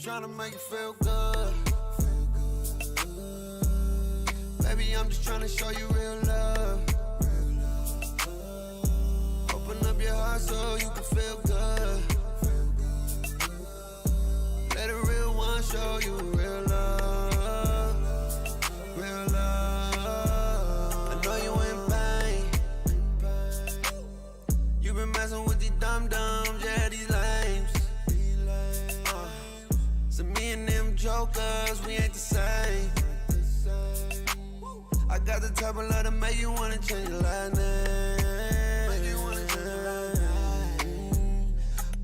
Tryna make it feel good. Baby, I'm just tryna show you real love. Open up your heart so you can feel good. Let a real one show you real love. Real love. I know you in pain. You been messing with these dum-dums, yeah, these lames. So me and them jokers, we ain't the same. I got the type of love to make you wanna change your last name. Make you wanna change your last name.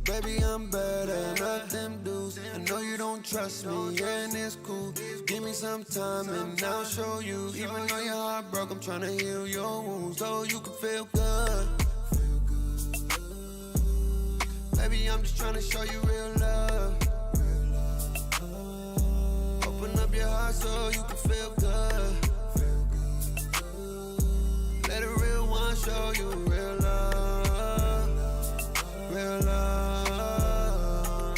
Baby, I'm better than them dudes. I know you don't trust me, and it's cool. Give me some time and I'll show you. Even though your heart broke, I'm tryna heal your wounds so you can feel good. Baby, I'm just tryna show you real love. Open up your heart so you can feel good. Let a real one show you real love. Real love.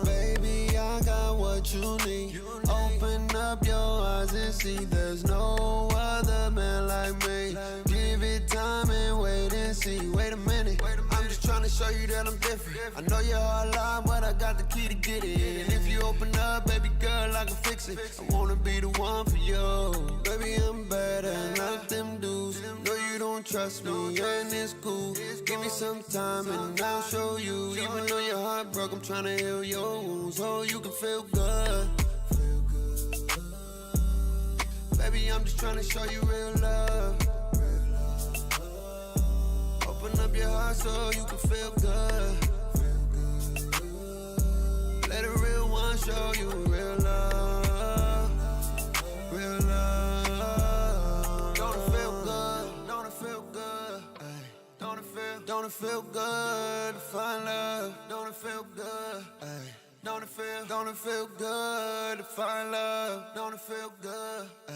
Baby, I got what you need. Open up your eyes and see there's no other man like me. Give it time and wait and see. Wait a minute, I'm just trying to show you that I'm different. I know you're hard line, but I got the key to get it. And if you open up, baby girl, I can fix it. I wanna be the one for you. Baby, I'm better, not them dudes. No, you don't trust me, and it's cool. Give me some time and I'll show you. Even though your heart broke, I'm trying to heal your wounds so you can feel good. Baby, I'm just trying to show you real love. Open up your heart so you can feel good. Let a real one show you real love. Real love. Don't it feel good? Don't it feel good? Ay. Don't it feel good to find love? Don't it feel good? Ay. Don't it feel good to find love? Don't it feel good? Ay.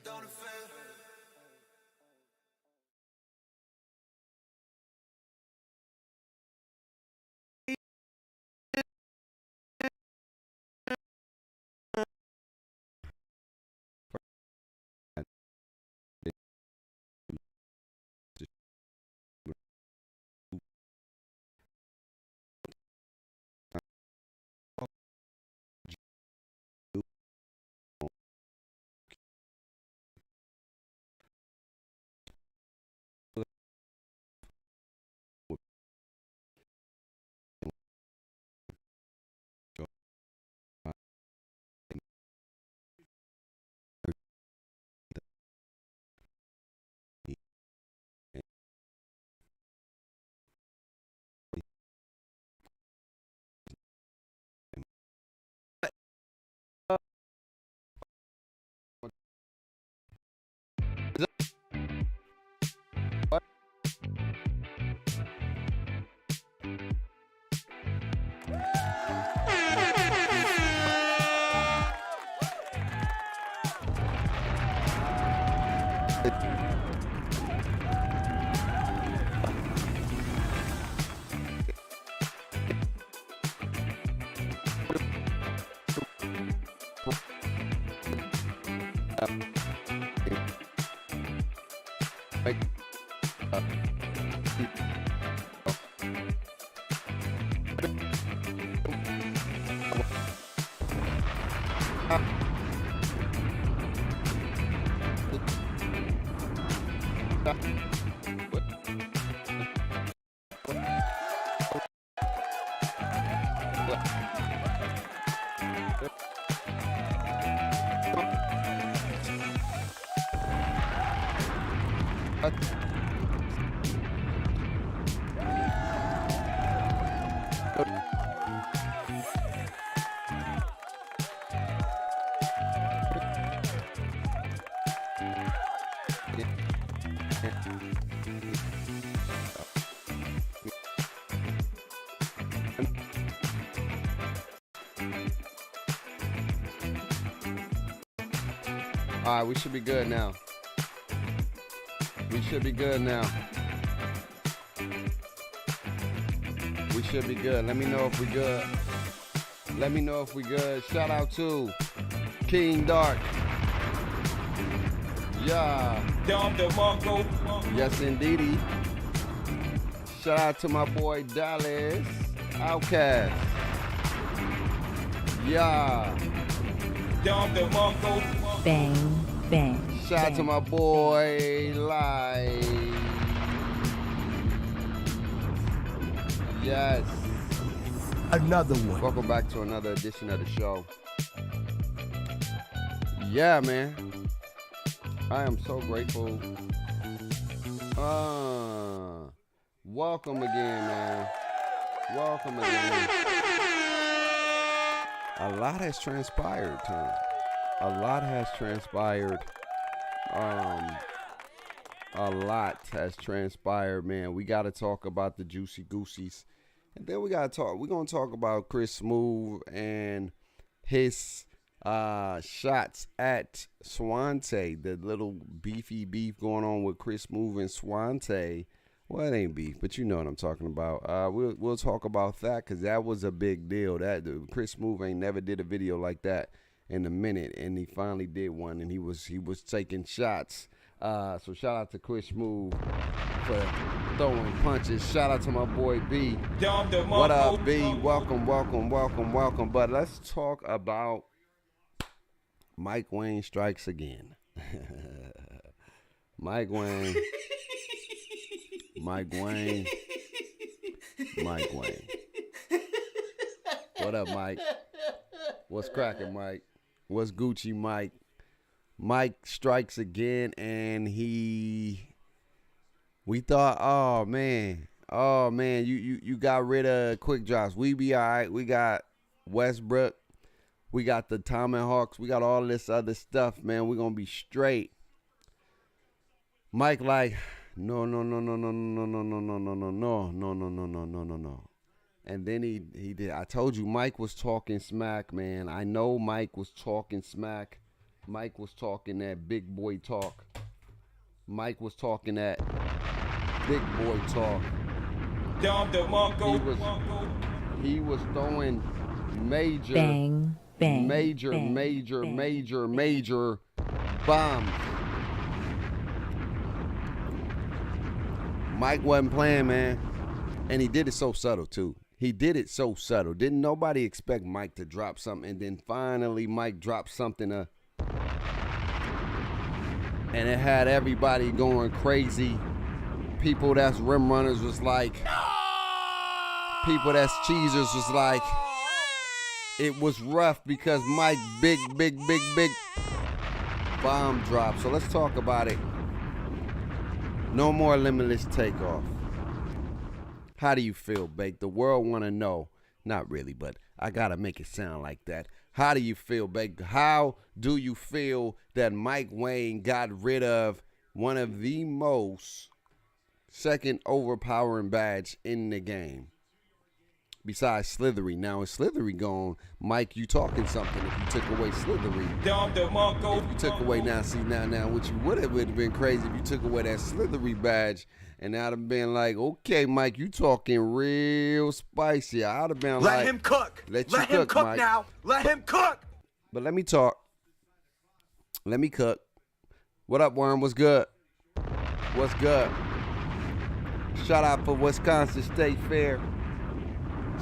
Don't it feel All right, we should be good now. We should be good now. We should be good. Let me know if we good. Let me know if we good. Shout out to King Dark. Yeah. Yes, indeedy. Shout out to my boy Dallas Outcast. Yeah. Bang, bang. Shout out to my boy Light. Yes. Another one. Welcome back to another edition of the show. Yeah, man. I am so grateful. Welcome again, man. Welcome again. A lot has transpired, Tom. A lot has transpired. A lot has transpired, man. We got to talk about the Juicy Goosies. And then we're going to talk about Chris Smooth and his shots at Swante, the little beefy beef going on with Chris Smooth and Swante. Well, it ain't beef, but you know what I'm talking about. We'll talk about that because that was a big deal. Chris Smooth ain't never did a video like that in a minute, and he finally did one, and he was taking shots. So shout out to Chris Smooth for throwing punches. Shout out to my boy B. What up, B? Welcome. But let's talk about Mike Wang strikes again. Mike Wang. What up, Mike? What's cracking, Mike? What's Gucci, Mike? Mike strikes again, and we thought, oh man, you got rid of quick drops. We be all right. We got Westbrook. We got the Tomahawks. We got all this other stuff, man. We're going to be straight. Mike like, no. And then he did. I told you Mike was talking smack, man. I know Mike was talking smack. Mike was talking that big boy talk. Mike was talking that big boy talk. He was throwing major bombs. Mike wasn't playing, man. And he did it so subtle, too. Didn't nobody expect Mike to drop something, and then finally Mike dropped something, and it had everybody going crazy. People that's rim runners was like, people that's cheesers was like, it was rough because Mike big bomb drop. So let's talk about it. No more Limitless Takeoff. How do you feel, Bake? The world want to know. Not really, but I got to make it sound like that. How do you feel, Bake? How do you feel that Mike Wang got rid of one of the most second overpowering badge in the game? Besides Slithery. Now, is Slithery gone? Mike, you talking something if you took away Slithery. If you took away, now, what you would have been crazy if you took away that Slithery badge. And I'd have been like, okay, Mike, you talking real spicy. I'd have been like, let him cook. Let him cook, Mike. now. Let him cook. But let me talk. Let me cook. What up, Worm? What's good? What's good? Shout out for Wisconsin State Fair.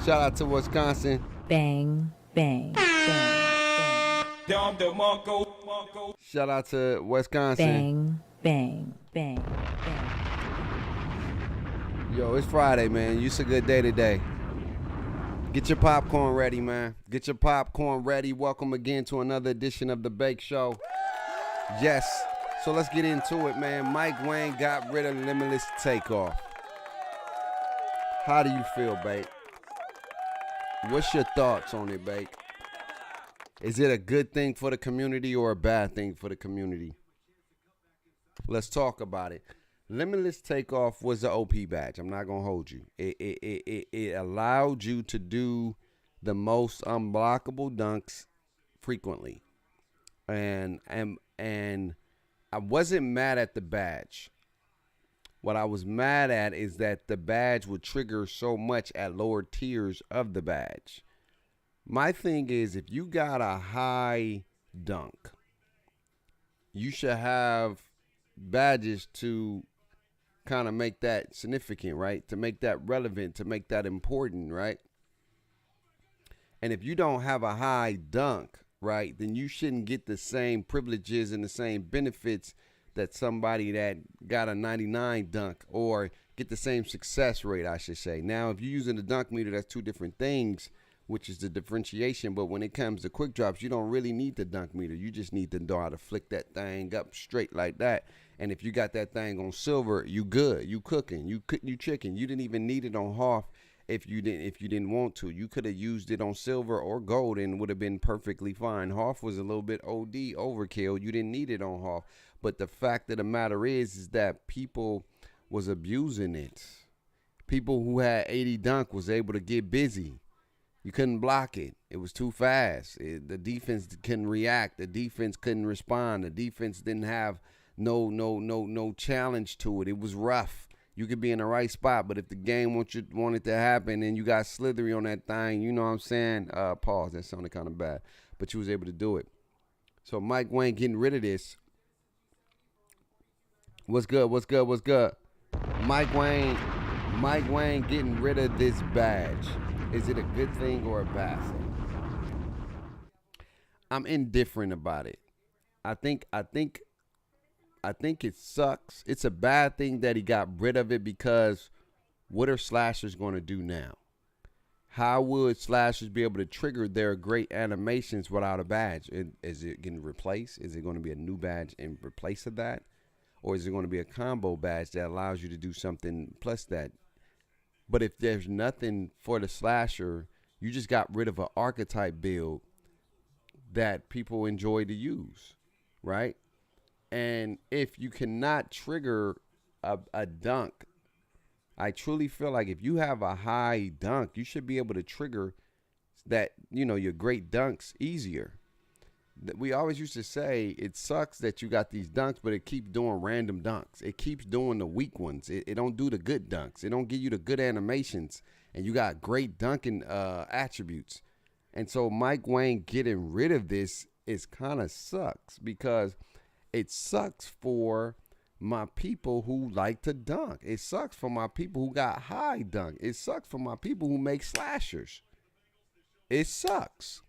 Shout out to Wisconsin. Bang, bang, bang, bang. Shout out to Wisconsin. Bang, bang, bang, bang. Yo, it's Friday, man. It's a good day today. Get your popcorn ready, man. Get your popcorn ready. Welcome again to another edition of The Bake Show. Yes. So let's get into it, man. Mike Wang got rid of Limitless Takeoff. How do you feel, Bake? What's your thoughts on it, Bake? Is it a good thing for the community or a bad thing for the community? Let's talk about it. Limitless Takeoff was the OP badge. I'm not going to hold you. It allowed you to do the most unblockable dunks frequently. And I wasn't mad at the badge. What I was mad at is that the badge would trigger so much at lower tiers of the badge. My thing is, if you got a high dunk, you should have badges to kind of make that significant, right? To make that relevant, to make that important, right? And if you don't have a high dunk, right, then you shouldn't get the same privileges and the same benefits that somebody that got a 99 dunk, or get the same success rate, I should say. Now, if you're using the dunk meter, that's two different things, which is the differentiation. But when it comes to quick drops, you don't really need the dunk meter. You just need to know how to flick that thing up straight like that. And if you got that thing on silver, you good. You cooking. You chicken. You didn't even need it on half if you didn't want to. You could have used it on silver or gold and would have been perfectly fine. Half was a little bit OD overkill. You didn't need it on half. But the fact of the matter is that people was abusing it. People who had 80 dunk was able to get busy. You couldn't block it. It was too fast. The defense couldn't react. The defense couldn't respond. The defense didn't have no challenge to it. It was rough. You could be in the right spot, but if the game wanted to happen and you got slithery on that thing, you know what I'm saying? Pause. That sounded kind of bad. But you was able to do it. So Mike Wang getting rid of this. What's good? Mike Wang getting rid of this badge. Is it a good thing or a bad thing? I'm indifferent about it. I think it sucks. It's a bad thing that he got rid of it, because what are slashers going to do now? How would slashers be able to trigger their great animations without a badge? Is it getting replaced? Is it going to be a new badge in place of that? Or is it going to be a combo badge that allows you to do something plus that? But if there's nothing for the slasher, you just got rid of an archetype build that people enjoy to use, right? And if you cannot trigger a dunk, I truly feel like if you have a high dunk, you should be able to trigger that, your great dunks easier. We always used to say it sucks that you got these dunks, but it keeps doing random dunks. It keeps doing the weak ones. It don't do the good dunks. It don't give you the good animations, and you got great dunking attributes. And so Mike Wang getting rid of this is kind of sucks, because it sucks for my people who like to dunk. It sucks for my people who got high dunk. It sucks for my people who make slashers. It sucks.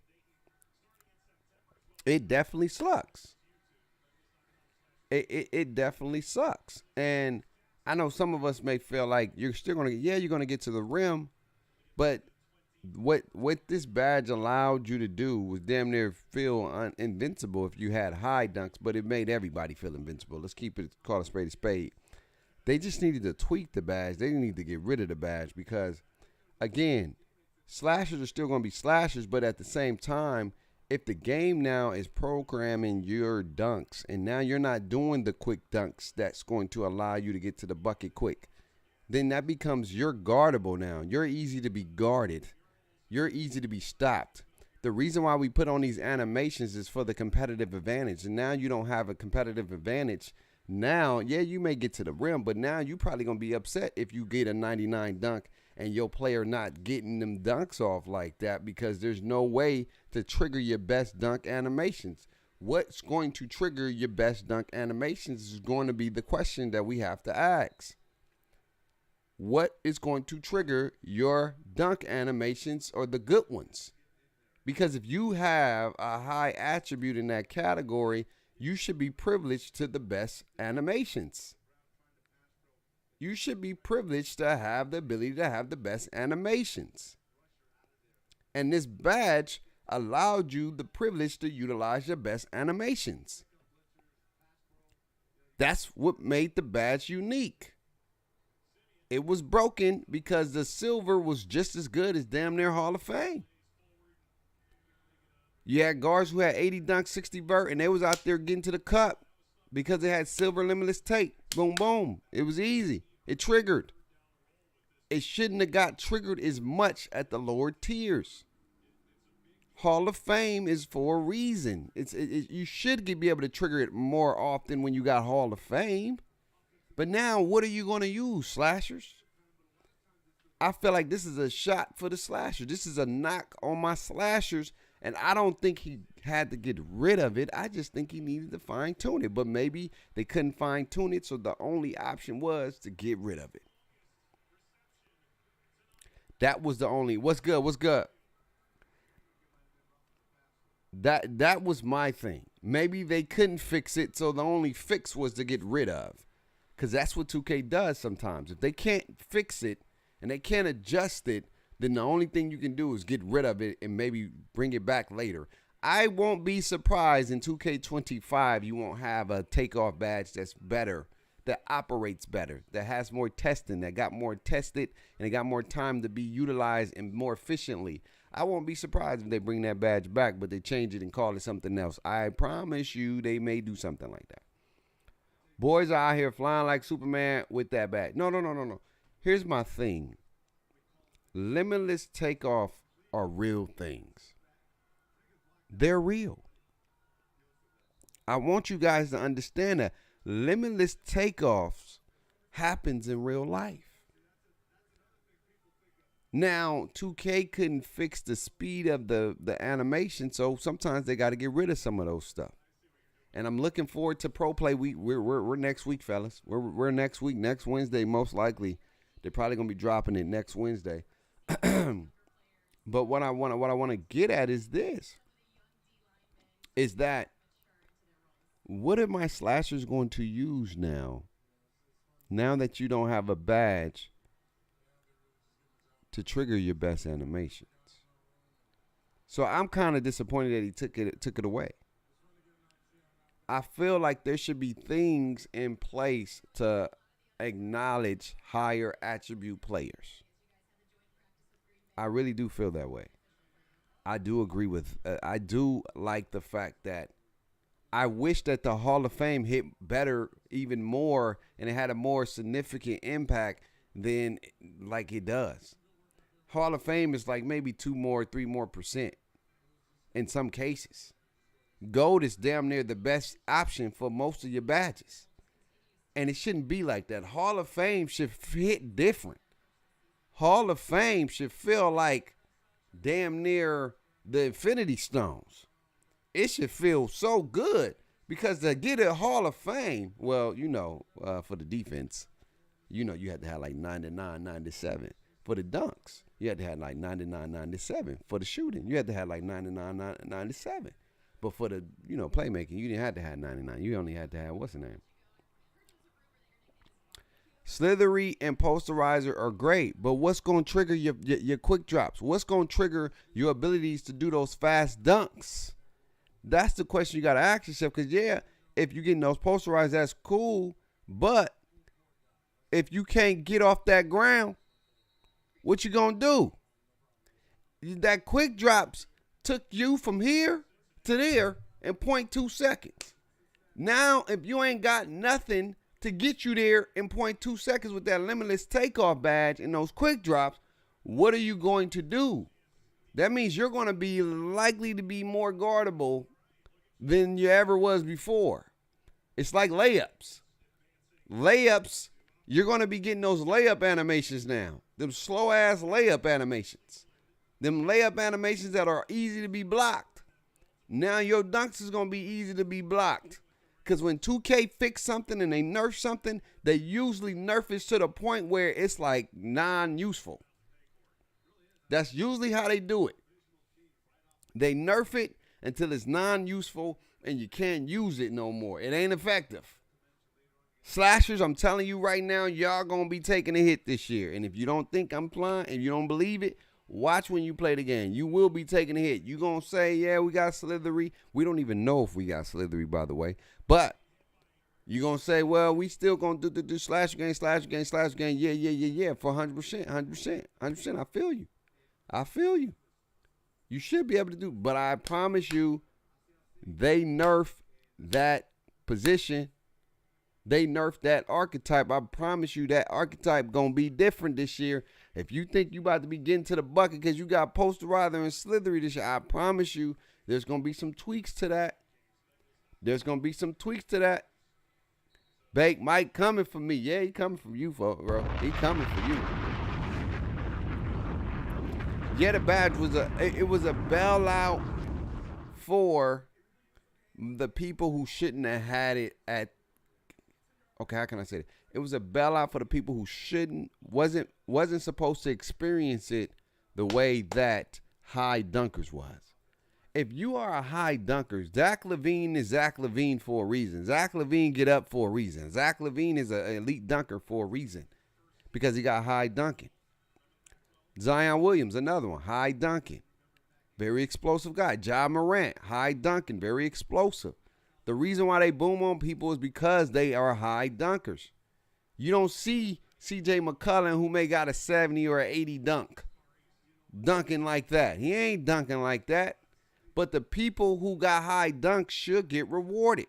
It definitely sucks. It definitely sucks. And I know some of us may feel like you're still going to, you're going to get to the rim, but what this badge allowed you to do was damn near feel invincible if you had high dunks, but it made everybody feel invincible. Let's call a spade a spade. They just needed to tweak the badge. They didn't need to get rid of the badge, because, again, slashers are still going to be slashers, but at the same time, if the game now is programming your dunks, and now you're not doing the quick dunks that's going to allow you to get to the bucket quick, then that becomes you're guardable now. You're easy to be guarded. You're easy to be stopped. The reason why we put on these animations is for the competitive advantage. And now you don't have a competitive advantage. Now, you may get to the rim, but now you probably going to be upset if you get a 99 dunk and your player not getting them dunks off like that, because there's no way to trigger your best dunk animations. What's going to trigger your best dunk animations is going to be the question that we have to ask. What is going to trigger your dunk animations, or the good ones? Because if you have a high attribute in that category, you should be privileged to the best animations. You should be privileged to have the ability to have the best animations. And this badge allowed you the privilege to utilize your best animations. That's what made the badge unique. It was broken because the silver was just as good as damn near Hall of Fame. You had guards who had 80 dunks, 60 vert, and they was out there getting to the cup because they had silver limitless tape. Boom, boom. It was easy. It triggered. It shouldn't have got triggered as much at the lower tiers. Hall of Fame is for a reason. You should be able to trigger it more often when you got Hall of Fame. But now, what are you going to use, slashers? I feel like this is a shot for the slasher. This is a knock on my slashers, and I don't think he had to get rid of it. I just think he needed to fine-tune it, but maybe they couldn't fine-tune it, so the only option was to get rid of it. That was the only. What's good? What's good? That was my thing. Maybe they couldn't fix it, so the only fix was to get rid of. Because that's what 2K does sometimes. If they can't fix it and they can't adjust it, then the only thing you can do is get rid of it and maybe bring it back later. I won't be surprised in 2K25 you won't have a takeoff badge that's better, that operates better, that has more testing, that got more tested, and it got more time to be utilized and more efficiently. I won't be surprised if they bring that badge back, but they change it and call it something else. I promise you they may do something like that. Boys are out here flying like Superman with that badge. No. Here's my thing. Limitless Takeoff are real things. They're real. I want you guys to understand that Limitless Takeoffs happens in real life. Now, 2K couldn't fix the speed of the animation, so sometimes they got to get rid of some of those stuff. And I'm looking forward to Pro Play Week. We're next week, fellas. We're next week, next Wednesday, most likely. They're probably gonna be dropping it next Wednesday. But what I want to get at is this: is that what are my slashers going to use now? Now that you don't have a badge to trigger your best animations. So I'm kind of disappointed that he took it away. I feel like there should be things in place to acknowledge higher attribute players. I really do feel that way. I do agree with, I do like the fact that I wish that the Hall of Fame hit better, even more, and it had a more significant impact than like it does. Hall of Fame is like maybe 2 more, 3 more % in some cases. Gold is damn near the best option for most of your badges. And it shouldn't be like that. Hall of Fame should hit different. Hall of Fame should feel like damn near the Infinity Stones. It should feel so good because to get a Hall of Fame, well, for the defense, you had to have like 99, 97. For the dunks, you had to have like 99, 97. For the shooting, you had to have like 99, 97. But for the, playmaking, you didn't have to have 99. You only had to have, what's the name? Slithery and Posterizer are great, but what's going to trigger your quick drops? What's going to trigger your abilities to do those fast dunks? That's the question you got to ask yourself, because, if you're getting those Posterizers, that's cool, but if you can't get off that ground, what you going to do? That quick drops took you from here to there in 0.2 seconds. Now, if you ain't got nothing to get you there in 0.2 seconds with that Limitless Takeoff badge and those quick drops, what are you going to do? That means you're going to be likely to be more guardable than you ever was before. It's like layups. Layups, you're going to be getting those layup animations now. Them slow-ass layup animations. Them layup animations that are easy to be blocked. Now your dunks is going to be easy to be blocked. Because when 2K fix something and they nerf something, they usually nerf it to the point where it's like non-useful. That's usually how they do it. They nerf it until it's non-useful and you can't use it no more. It ain't effective. Slashers, I'm telling you right now, y'all going to be taking a hit this year. And if you don't think I'm flying, if you don't believe it, watch when you play the game. You will be taking a hit. You going to say, yeah, we got Slithery. We don't even know if we got Slithery, by the way. But you going to say, well, we still going to do slash game. Yeah, for 100%. I feel you. You should be able to do. But I promise you, they nerf that position. They nerf that archetype. I promise you that archetype going to be different this year. If you think you about to be getting to the bucket because you got Posterizer and Slithery this year, I promise you there's going to be some tweaks to that. Bake Mike coming for me. Yeah, he coming for you, bro. He coming for you. Yeah, the badge was it was a bailout for the people who shouldn't have had it at. Okay, how can I say it? It was a bailout for the people who wasn't supposed to experience it the way that high dunkers was. If you are a high dunker, Zach LaVine is Zach LaVine for a reason. Zach LaVine get up for a reason. Zach LaVine is an elite dunker for a reason because he got high dunking. Zion Williams, another one, high dunking. Very explosive guy. Ja Morant, high dunking, very explosive. The reason why they boom on people is because they are high dunkers. You don't see CJ McCollum, who may got a 70 or an 80 dunking like that. He ain't dunking like that. But the people who got high dunks should get rewarded.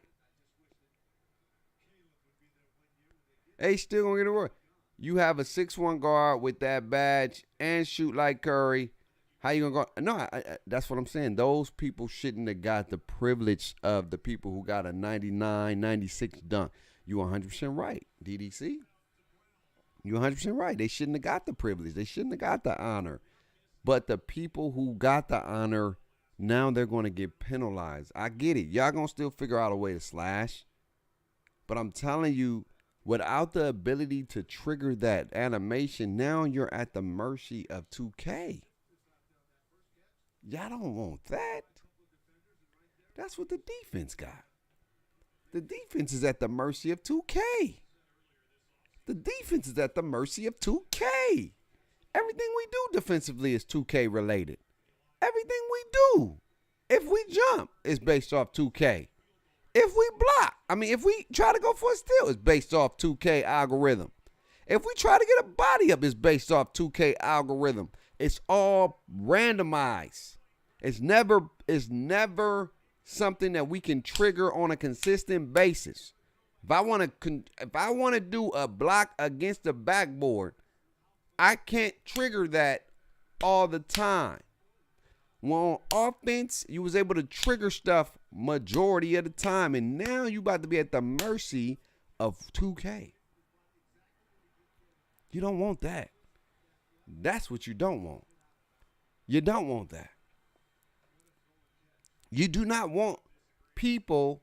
They still gonna get rewarded. You have a 6'1" guard with that badge and shoot like Curry. How you gonna go? No, that's what I'm saying. Those people shouldn't have got the privilege of the people who got a 99, 96 dunk. You 100% right, DDC. You 100% right. They shouldn't have got the privilege. They shouldn't have got the honor. But the people who got the honor, now they're going to get penalized. I get it. Y'all going to still figure out a way to slash. But I'm telling you, without the ability to trigger that animation, now you're at the mercy of 2K. Y'all don't want that. That's what the defense got. The defense is at the mercy of 2K. The defense is at the mercy of 2K. Everything we do defensively is 2K related. Everything we do, if we jump, is based off 2K. If we block, if we try to go for a steal, it's based off 2K algorithm. If we try to get a body up, it's based off 2K algorithm. It's all randomized. It's never something that we can trigger on a consistent basis. If I want to do a block against the backboard, I can't trigger that all the time. Well, on offense, you was able to trigger stuff majority of the time, and now you about to be at the mercy of 2K. You don't want that. That's what you don't want. You don't want that. You do not want people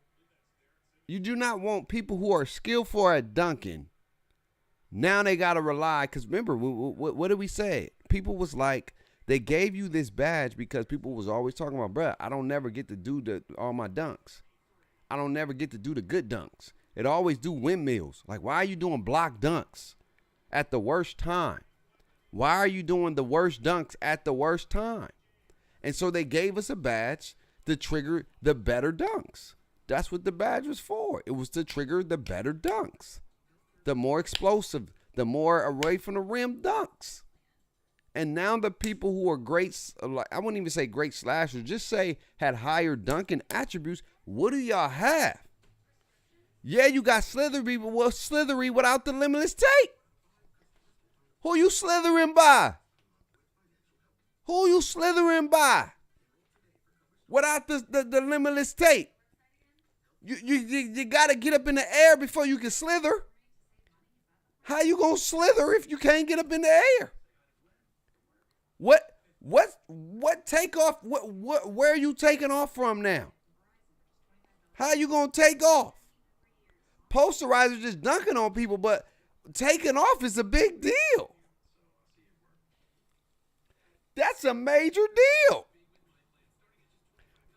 who are skillful at dunking. Now they got to rely, because remember, what did we say? People was like, they gave you this badge because people was always talking about, bruh, I don't never get to do all my dunks. I don't never get to do the good dunks. It always do windmills. Like, why are you doing block dunks at the worst time? Why are you doing the worst dunks at the worst time? And so they gave us a badge to trigger the better dunks. That's what the badge was for. It was to trigger the better dunks. The more explosive, the more away from the rim dunks. And now the people who are great, I wouldn't even say great slashers, just say had higher dunking attributes. What do y'all have? Yeah, you got Slithery, but what's Slithery without the Limitless tape? Who you slithering by? Who you slithering by? Without the Limitless tape. You got to get up in the air before you can slither. How you going to slither if you can't get up in the air? What takeoff? Where are you taking off from now? How you going to take off? Posterizer just dunking on people, but taking off is a big deal. That's a major deal.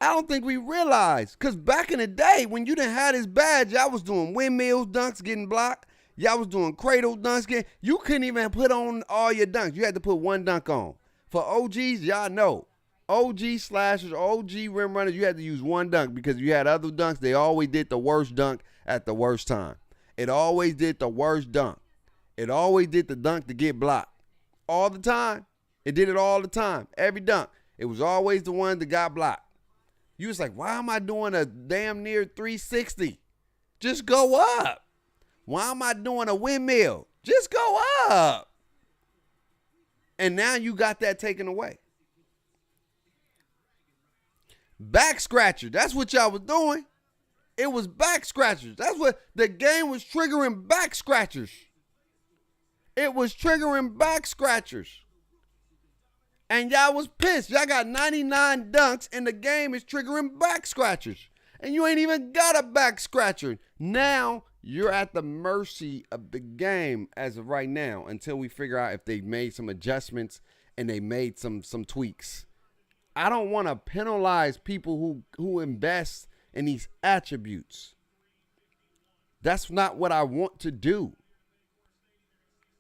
I don't think we realized, because back in the day when you didn't have this badge, y'all was doing windmills, dunks, getting blocked. Y'all was doing cradle dunks. You couldn't even put on all your dunks. You had to put one dunk on. For OGs, y'all know. OG slashers, OG rim runners, you had to use one dunk because you had other dunks. They always did the worst dunk at the worst time. It always did the worst dunk. It always did the dunk to get blocked. All the time. It did it all the time. Every dunk. It was always the one that got blocked. You was like, why am I doing a damn near 360? Just go up. Why am I doing a windmill? Just go up. And now you got that taken away. Back scratcher. That's what y'all was doing. It was back scratchers. That's what the game was triggering, back scratchers. It was triggering back scratchers. And y'all was pissed. Y'all got 99 dunks and the game is triggering back scratchers. And you ain't even got a back scratcher. Now you're at the mercy of the game as of right now until we figure out if they made some adjustments and they made some tweaks. I don't want to penalize people who invest in these attributes. That's not what I want to do.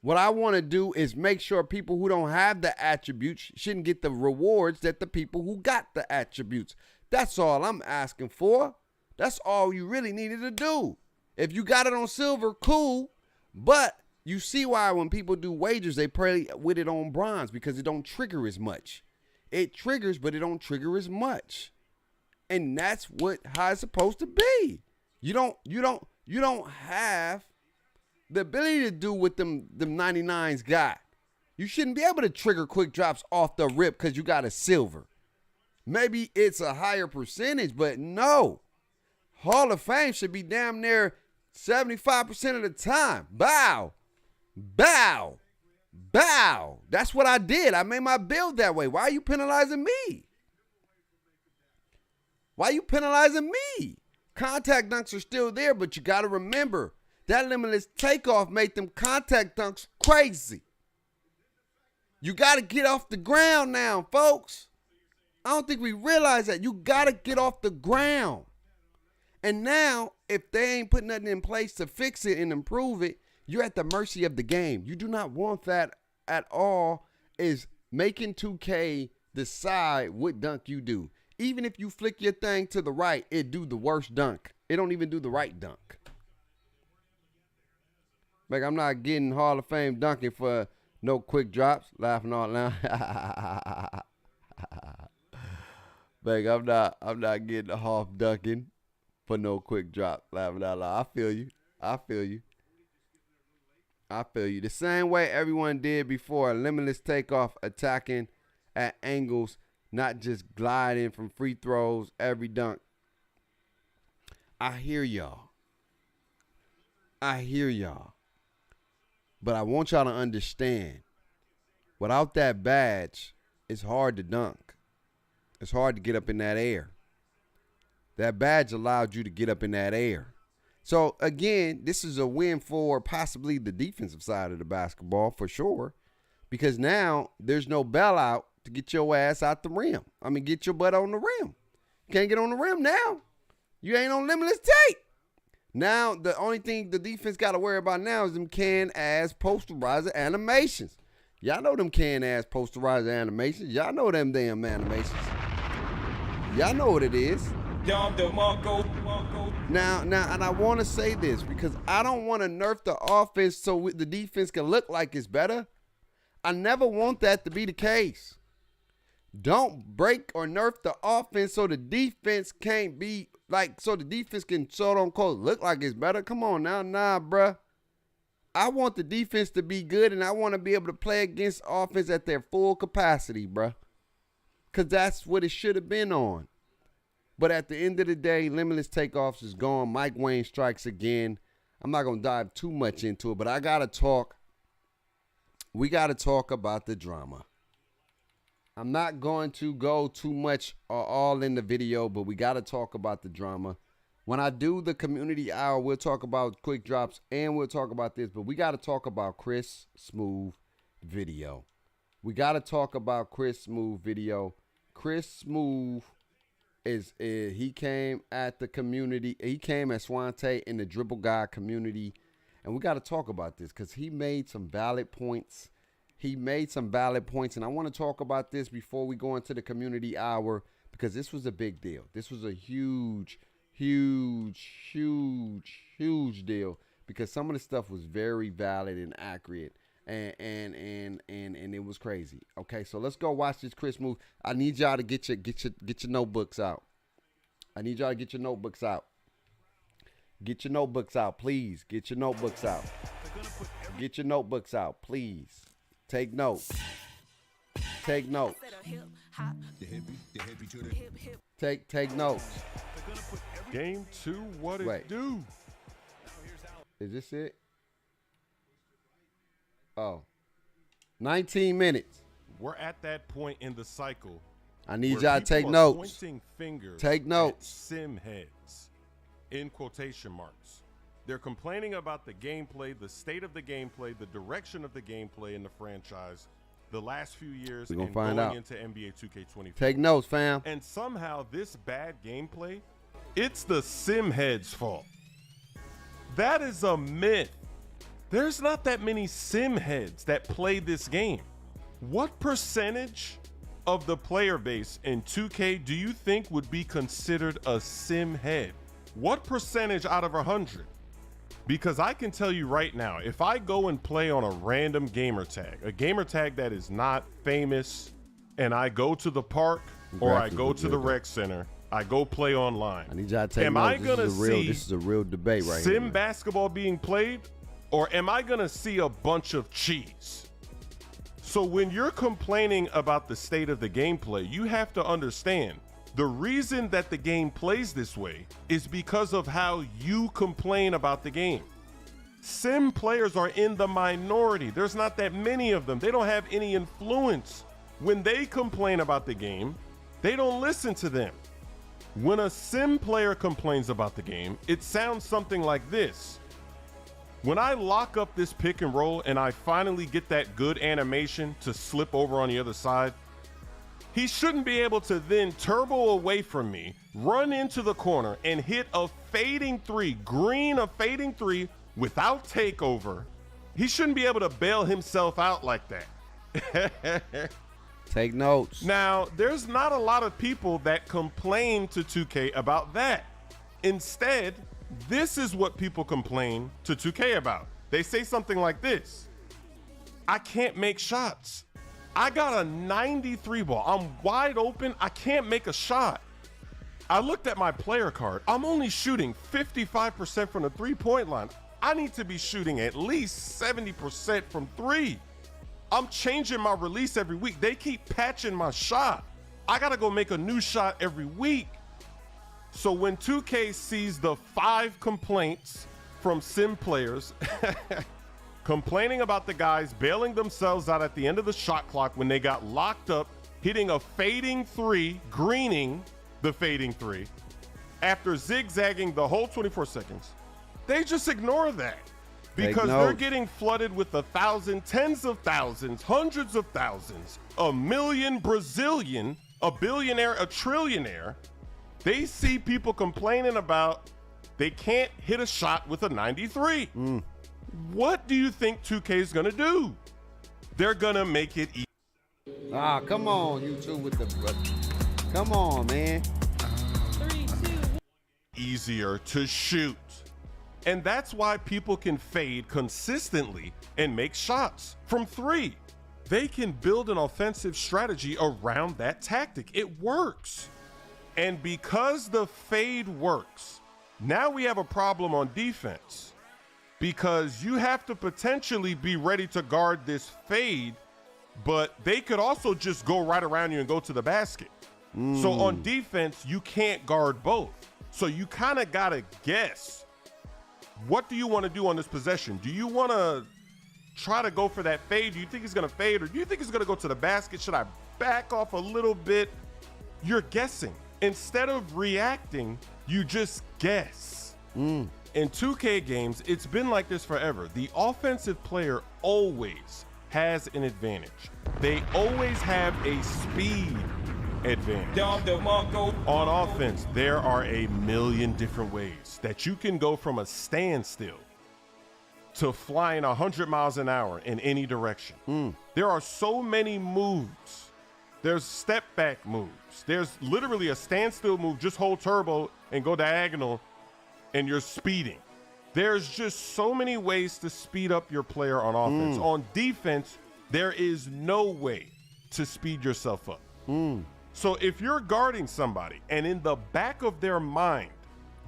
What I want to do is make sure people who don't have the attributes shouldn't get the rewards that the people who got the attributes. That's all I'm asking for. That's all you really needed to do. If you got it on silver, cool. But you see why when people do wagers, they play with it on bronze because it don't trigger as much. It triggers, but it don't trigger as much. And that's how it's supposed to be. You don't have the ability to do what them 99s got. You shouldn't be able to trigger quick drops off the rip because you got a silver. Maybe it's a higher percentage, but no. Hall of Fame should be damn near 75% of the time. Bow. Bow. Bow. That's what I did. I made my build that way. Why are you penalizing me? Why are you penalizing me? Contact dunks are still there, but you got to remember, that Limitless Takeoff made them contact dunks crazy. You got to get off the ground now, folks. I don't think we realize that. You got to get off the ground. And now, if they ain't put nothing in place to fix it and improve it, you're at the mercy of the game. You do not want that at all, is making 2K decide what dunk you do. Even if you flick your thing to the right, it do the worst dunk. It don't even do the right dunk. Like, I'm not getting Hall of Fame dunking for no quick drops. Laughing all loud. Like, I'm not getting the half dunking for no quick drop. Laughing out loud. I feel you. The same way everyone did before. Limitless Takeoff, attacking at angles, not just gliding from free throws every dunk. I hear y'all. But I want y'all to understand, without that badge, it's hard to dunk. It's hard to get up in that air. That badge allowed you to get up in that air. So, again, this is a win for possibly the defensive side of the basketball, for sure, because now there's no bailout to get your ass out the rim. I mean, get your butt on the rim. You can't get on the rim now. You ain't on Limitless tape. Now, the only thing the defense got to worry about now is them can-ass posterizer animations. Y'all know them can-ass posterizer animations. Y'all know them damn animations. Y'all know what it is. Now, and I want to say this because I don't want to nerf the offense so the defense can look like it's better. I never want that to be the case. Don't break or nerf the offense so the defense can't be like, so the defense can quote look like it's better. Come on now, nah, bruh. I want the defense to be good and I want to be able to play against offense at their full capacity, bruh. Because that's what it should have been on. But at the end of the day, Limitless Takeoffs is gone. Mike Wang strikes again. I'm not going to dive too much into it, but I got to talk. We got to talk about the drama. I'm not going to go too much or all in the video, but we got to talk about the drama. When I do the community hour, we'll talk about quick drops and we'll talk about this, but we got to talk about Chris Smooth video. We got to talk about Chris Smooth video. Chris Smooth he came at the community. He came at Swante in the Dribble Guy community. And we got to talk about this because he made some valid points. And I want to talk about this before we go into the community hour because this was a big deal. This was a huge deal because some of the stuff was very valid and accurate. And it was crazy. Okay, so let's go watch this Chris Move. I need y'all to get your notebooks out. Get your notebooks out, please. Get your notebooks out, please. Take notes. Take notes. Game 2, what it do? Is this it? Oh. 19 minutes. we're at that point in the cycle. I need where y'all to take people are notes. Pointing fingers Take notes. at sim heads, in quotation marks. They're complaining about the gameplay, the state of the gameplay, the direction of the gameplay in the franchise, the last few years, We're gonna and find going out. into NBA 2K24. Take notes, fam. And somehow this bad gameplay, it's the sim heads' fault. That is a myth. There's not that many sim heads that play this game. What percentage of the player base in 2K do you think would be considered a sim head? What percentage out of 100? Because I can tell you right now, if I go and play on a random gamer tag, a gamer tag that is not famous, and I go to the park or I go to the rec center, I go play online. I need y'all to take am notes. I gonna see this is a real debate right here. sim basketball being played, or am I gonna see a bunch of cheese? So when you're complaining about the state of the gameplay, you have to understand the reason that the game plays this way is because of how you complain about the game. Sim players are in the minority. There's not that many of them. They don't have any influence. When they complain about the game, they don't listen to them. When a sim player complains about the game, it sounds something like this. When I lock up this pick and roll and I finally get that good animation to slip over on the other side, he shouldn't be able to then turbo away from me, run into the corner, and hit a fading three, green a fading three without takeover. He shouldn't be able to bail himself out like that. Take notes. Now, there's not a lot of people that complain to 2K about that. Instead, this is what people complain to 2K about. They say something like this: I can't make shots. I got a 93 ball. I'm wide open. I can't make a shot. I looked at my player card. I'm only shooting 55% from the three-point line. I need to be shooting at least 70% from three. I'm changing my release every week. They keep patching my shot. I got to go make a new shot every week. So when 2K sees the 5 complaints from sim players complaining about the guys bailing themselves out at the end of the shot clock when they got locked up, hitting a fading three, greening the fading three, after zigzagging the whole 24 seconds, they just ignore that. Because they're getting flooded with 1,000, tens of thousands, hundreds of thousands, a million Brazilian, a billionaire, a trillionaire. They see people complaining about they can't hit a shot with a 93. What do you think 2K is going to do? They're going to make it easy. Ah, come on, you two with the... Come on, man. 3, 2, 1. Easier to shoot. And that's why people can fade consistently and make shots from three. They can build an offensive strategy around that tactic. It works. And because the fade works, now we have a problem on defense, because you have to potentially be ready to guard this fade, but they could also just go right around you and go to the basket. So on defense, you can't guard both. So you kind of got to guess. What do you want to do on this possession? Do you want to try to go for that fade? Do you think he's going to fade, or do you think he's going to go to the basket? Should I back off a little bit? You're guessing. Instead of reacting, you just guess. In 2K games, it's been like this forever. The offensive player always has an advantage. They always have a speed advantage. On offense, there are a million different ways that you can go from a standstill to flying 100 miles an hour in any direction. There are so many moves. There's step back moves. There's literally a standstill move, just hold turbo and go diagonal, and you're speeding. There's just so many ways to speed up your player on offense. On defense, there is no way to speed yourself up. So if you're guarding somebody and in the back of their mind,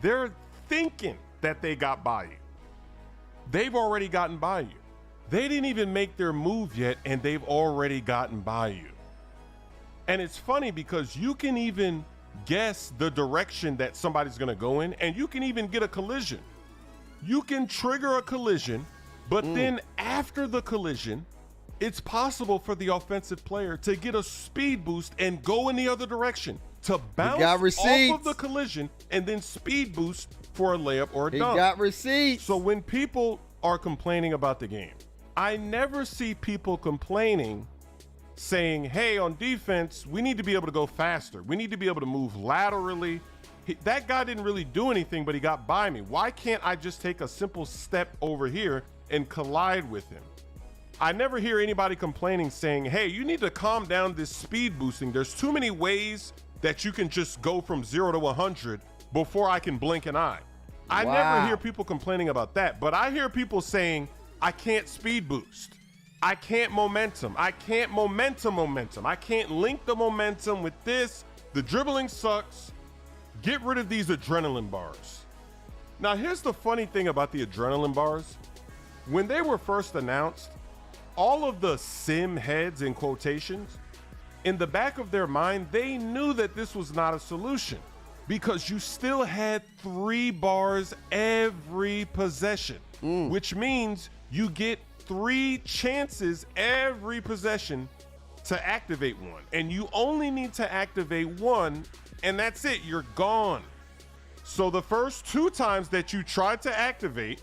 they're thinking that they got by you, they've already gotten by you. They didn't even make their move yet, and they've already gotten by you. And it's funny because you can even guess the direction that somebody's going to go in, and you can even get a collision. You can trigger a collision, but then after the collision, it's possible for the offensive player to get a speed boost and go in the other direction, to bounce off of the collision and then speed boost for a layup or a dunk. He got receipts. So when people are complaining about the game, I never see people complaining saying, hey, on defense, we need to be able to go faster. We need to be able to move laterally. That guy didn't really do anything, but he got by me. Why can't I just take a simple step over here and collide with him? I never hear anybody complaining saying, hey, you need to calm down this speed boosting. There's too many ways that you can just go from 0 to 100 before I can blink an eye. I never hear people complaining about that, but I hear people saying, I can't speed boost. I can't momentum. I can't momentum. I can't link the momentum with this. The dribbling sucks. Get rid of these adrenaline bars. Now, here's the funny thing about the adrenaline bars. When they were first announced, all of the sim heads in quotations, in the back of their mind, they knew that this was not a solution because you still had 3 bars every possession, which means you get 3 chances every possession to activate one. And you only need to activate one, and that's it, you're gone. So the first 2 times that you tried to activate,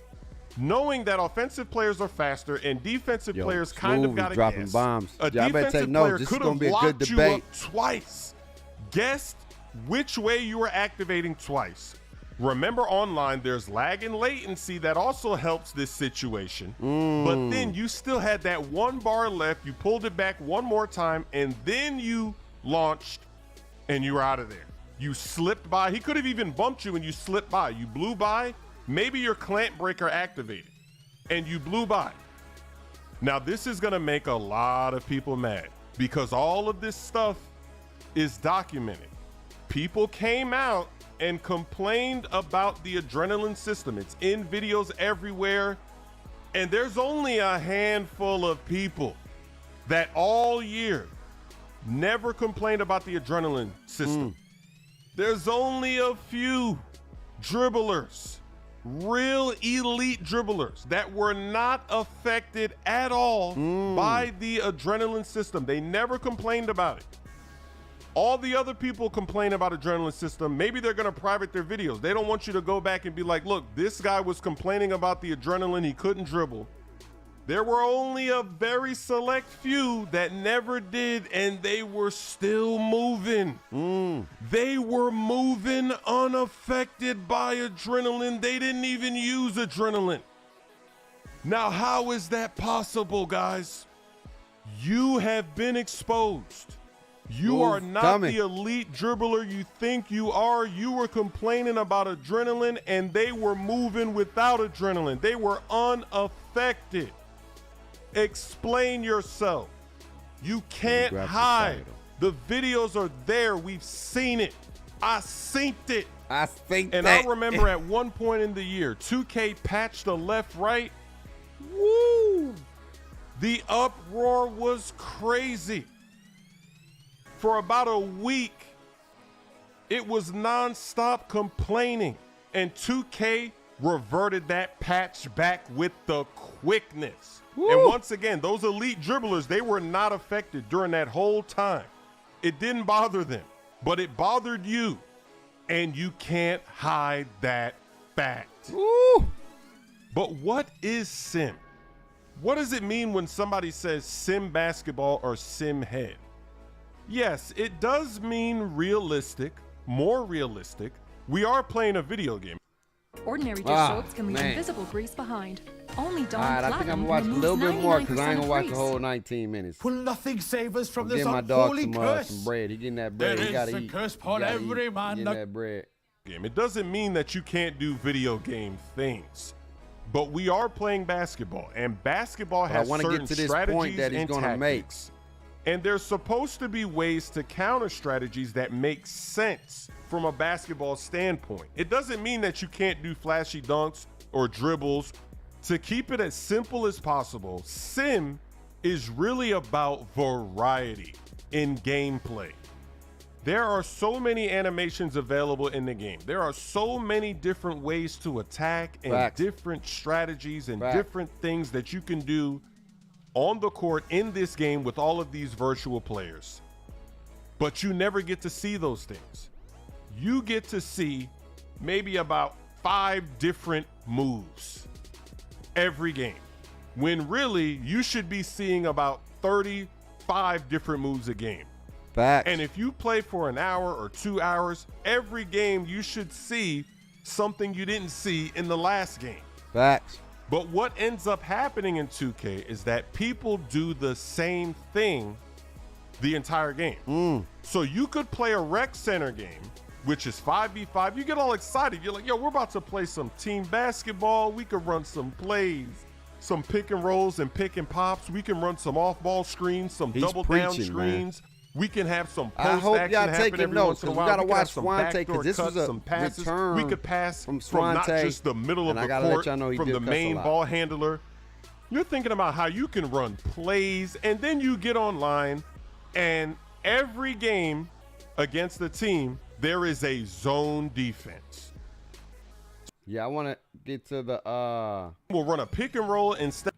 knowing that offensive players are faster and defensive players kind of got to dropping guess. bombs. A Y'all better defensive take notes. player This is could gonna have be a good locked you debate. up twice, guessed which way you were activating twice. Remember, online, there's lag and latency that also helps this situation. But then you still had that 1 bar left. You pulled it back one more time, and then you launched, and you were out of there. You slipped by. He could have even bumped you, and you slipped by. You blew by. Maybe your clamp breaker activated, and you blew by. Now, this is going to make a lot of people mad because all of this stuff is documented. People came out and complained about the adrenaline system. It's in videos everywhere. And there's only a handful of people that all year never complained about the adrenaline system. There's only a few dribblers, real elite dribblers, that were not affected at all by the adrenaline system. They never complained about it. All the other people complain about adrenaline system. Maybe they're going to private their videos. They don't want you to go back and be like, look, this guy was complaining about the adrenaline. He couldn't dribble. There were only a very select few that never did, and they were still moving. They were moving unaffected by adrenaline. They didn't even use adrenaline. Now, how is that possible, guys? You have been exposed. You are not the elite dribbler you think you are. You were complaining about adrenaline, and they were moving without adrenaline. They were unaffected. Explain yourself. You can't hide. The videos are there. We've seen it. I synced it. And I remember at one point in the year, 2K patched the left-right. Woo! The uproar was crazy. For about a week, it was nonstop complaining, and 2K reverted that patch back with the quickness. Woo. And once again, those elite dribblers, they were not affected during that whole time. It didn't bother them, but it bothered you, and you can't hide that fact. Woo. But what is sim? What does it mean when somebody says sim basketball or sim head? Yes, it does mean realistic, more realistic. We are playing a video game. Ordinary dish soaps can leave invisible grease behind. Only Dawn I think I'm gonna watch a little bit more because I ain't gonna watch the whole 19 minutes. Will nothing save us from this Give my dog unholy some curse? bread. He getting that bread. There He gotta is a eat. curse upon every man Getting that bread. It doesn't mean that you can't do video game things, but we are playing basketball, and basketball has certain strategies and tactics. And there's supposed to be ways to counter strategies that make sense from a basketball standpoint. It doesn't mean that you can't do flashy dunks or dribbles. To keep it as simple as possible, sim is really about variety in gameplay. There are so many animations available in the game. There are so many different ways to attack and different strategies and different things that you can do on the court in this game with all of these virtual players. But you never get to see those things. You get to see maybe about 5 different moves every game, when really you should be seeing about 35 different moves a game. Facts. And if you play for an hour or 2 hours, every game you should see something you didn't see in the last game. Facts. But what ends up happening in 2K is that people do the same thing the entire game. So you could play a rec center game, which is 5v5. You get all excited. You're like, yo, we're about to play some team basketball. We could run some plays, some pick and rolls and pick and pops. We can run some off-ball screens, some double down screens. Man. We can have some post I hope action y'all happen taking every notes, once in a because we while. got to We can watch have some Swante, backdoor because this cuts, was a some passes. return. We could pass from from not Swante, just the middle of and I the gotta let court, y'all know he from did the cuss a main lot. ball handler. You're thinking about how you can run plays, and then you get online, and every game against the team, there is a zone defense. Yeah, I want to get to the We'll run a pick and roll instead.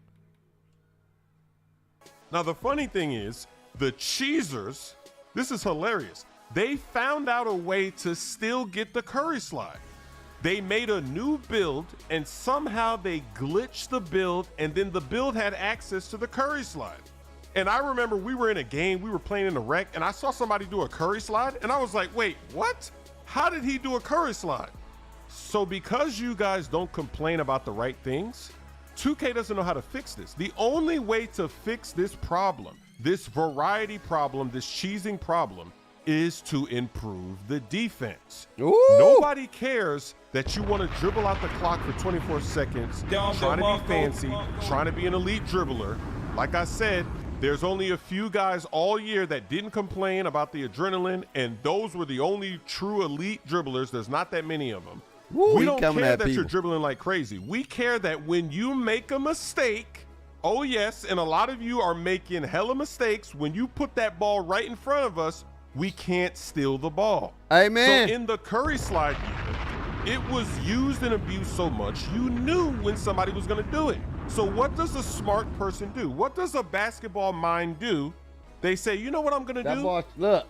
Now, the funny thing is, the cheesers, this is hilarious. They found out a way to still get the Curry slide. They made a new build, and somehow they glitched the build, and then the build had access to the Curry slide. And I remember we were in a game, we were playing in the rec, and I saw somebody do a Curry slide, and I was like, wait, what? How did he do a Curry slide? So because you guys don't complain about the right things, 2K doesn't know how to fix this. The only way to fix this problem, this variety problem, this cheesing problem, is to improve the defense. Ooh. Nobody cares that you want to dribble out the clock for 24 seconds, trying to be fancy, trying to be an elite dribbler. Like I said, there's only a few guys all year that didn't complain about the adrenaline, and those were the only true elite dribblers. There's not that many of them. Woo, we don't care that people. you're dribbling like crazy. We care that when you make a mistake, oh yes, and a lot of you are making hella mistakes, when you put that ball right in front of us, we can't steal the ball. Amen. So in the Curry slide year, it was used and abused so much, you knew when somebody was going to do it. So what does a smart person do? What does a basketball mind do? They say, you know what I'm going to That do? ball, look.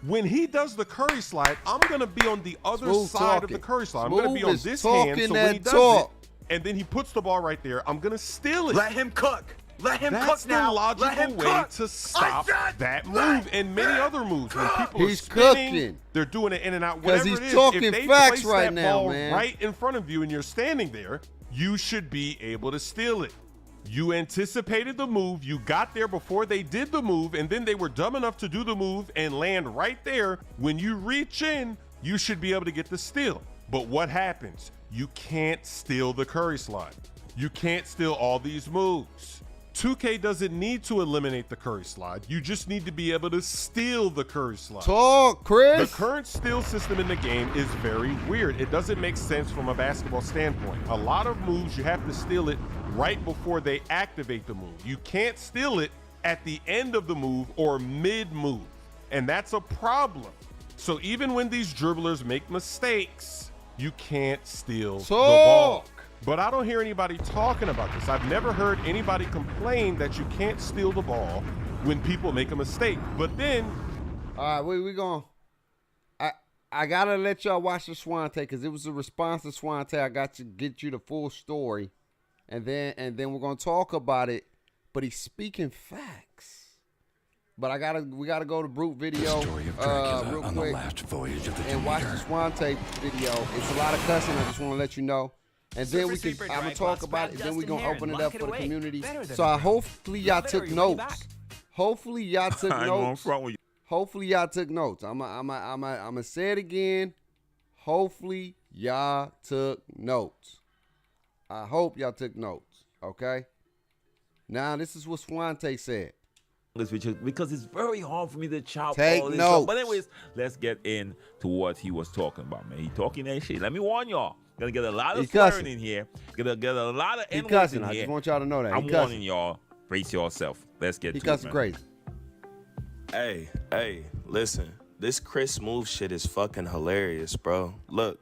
When he does the Curry slide, I'm going to be on the other Smooth side talking. of the Curry slide. I'm Smooth going to be on is this hand, talking so when he that does talk. it, and then he puts the ball right there, I'm going to steal it. Let him cook. Let him That's cook now. the logical Let him way cook. to stop I said that let move and many other moves. When people He's are spinning, cooking. they're doing it in and out, 'Cause whatever he's it is. talking If they facts place right that now, ball man. right in front of you and you're standing there, you should be able to steal it. You anticipated the move, you got there before they did the move, and then they were dumb enough to do the move and land right there. When you reach in, you should be able to get the steal. But what happens? You can't steal the Curry slide. You can't steal all these moves. 2K doesn't need to eliminate the Curry slide. You just need to be able to steal the Curry slide. Talk, Chris. The current steal system in the game is very weird. It doesn't make sense from a basketball standpoint. A lot of moves, you have to steal it right before they activate the move. You can't steal it at the end of the move or mid-move, and that's a problem. So even when these dribblers make mistakes, you can't steal the ball. But I don't hear anybody talking about this. I've never heard anybody complain that you can't steal the ball when people make a mistake. But then, all right, we going. I gotta let y'all watch the Swante, because it was a response to Swante. I got to get you the full story, and then we're gonna talk about it. But he's speaking facts. But we gotta go to Brute video story of Dracula real on quick the last voyage of the and watch the Demeter. Swante video. It's a lot of cussing. I just want to let you know. And then we can, I'm gonna talk about it. Then we're gonna open it up for the community. So hopefully y'all took notes. Hopefully y'all took notes. Hopefully y'all took notes. I'ma say it again. Hopefully y'all took notes. I hope y'all took notes. Okay. Now this is what Swante said. Because it's very hard for me to chop Take all this notes. up. But anyways, let's get into what he was talking about, man. He talking that shit. Let me warn y'all. Gonna get a lot of swearing in here. Gonna get a lot of N-words cussing. in I here. just want y'all to know that. I'm warning y'all. Brace yourself. Let's get He to it, cussing man. crazy. Hey, listen. This Chris move shit is fucking hilarious, bro. Look,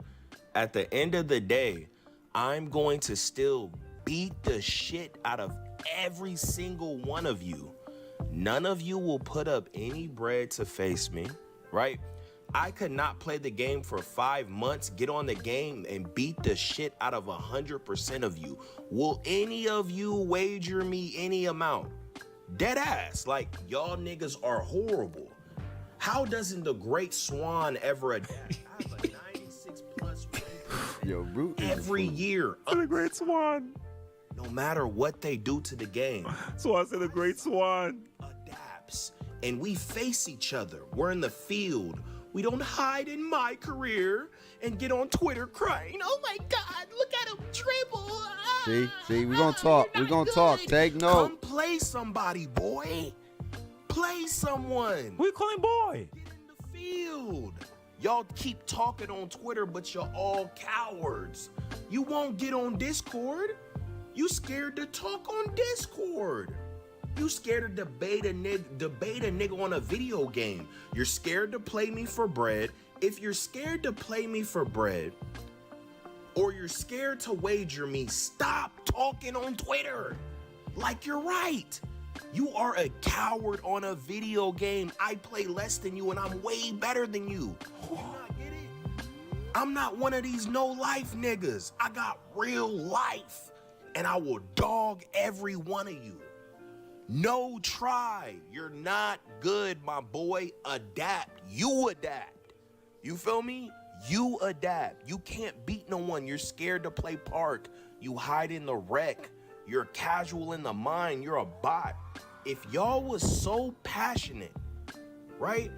at the end of the day, I'm going to still beat the shit out of every single one of you. None of you will put up any bread to face me, right? I could not play the game for 5 months, get on the game, and beat the shit out of 100% of you. Will any of you wager me any amount? Dead ass. Like, y'all niggas are horrible. How doesn't the Great Swan ever adapt? I have a 96 plus Yo, Root is every a fool. year. The Great Swan. No matter what they do to the game, Swan said the Great Swan. adapts. And we face each other. We're in the field. We don't hide in my career and get on Twitter crying, "Oh my God, look at him dribble." See, we gonna talk. We gonna talk. Take note. Come play somebody, boy. Play someone. We call him boy. Get in the field. Y'all keep talking on Twitter, but you're all cowards. You won't get on Discord. You scared to talk on Discord. You scared to debate a nigga on a video game. You're scared to play me for bread. If you're scared to play me for bread, or you're scared to wager me, stop talking on Twitter. Like, you're right. You are a coward on a video game. I play less than you and I'm way better than you. Do you not get it? I'm not one of these no-life niggas. I got real life. And I will dog every one of you. No try. You're not good, my boy. Adapt. You adapt. You feel me? You adapt. You can't beat no one. You're scared to play park. You hide in the wreck. You're casual in the mind. You're a bot. If y'all was so passionate, right,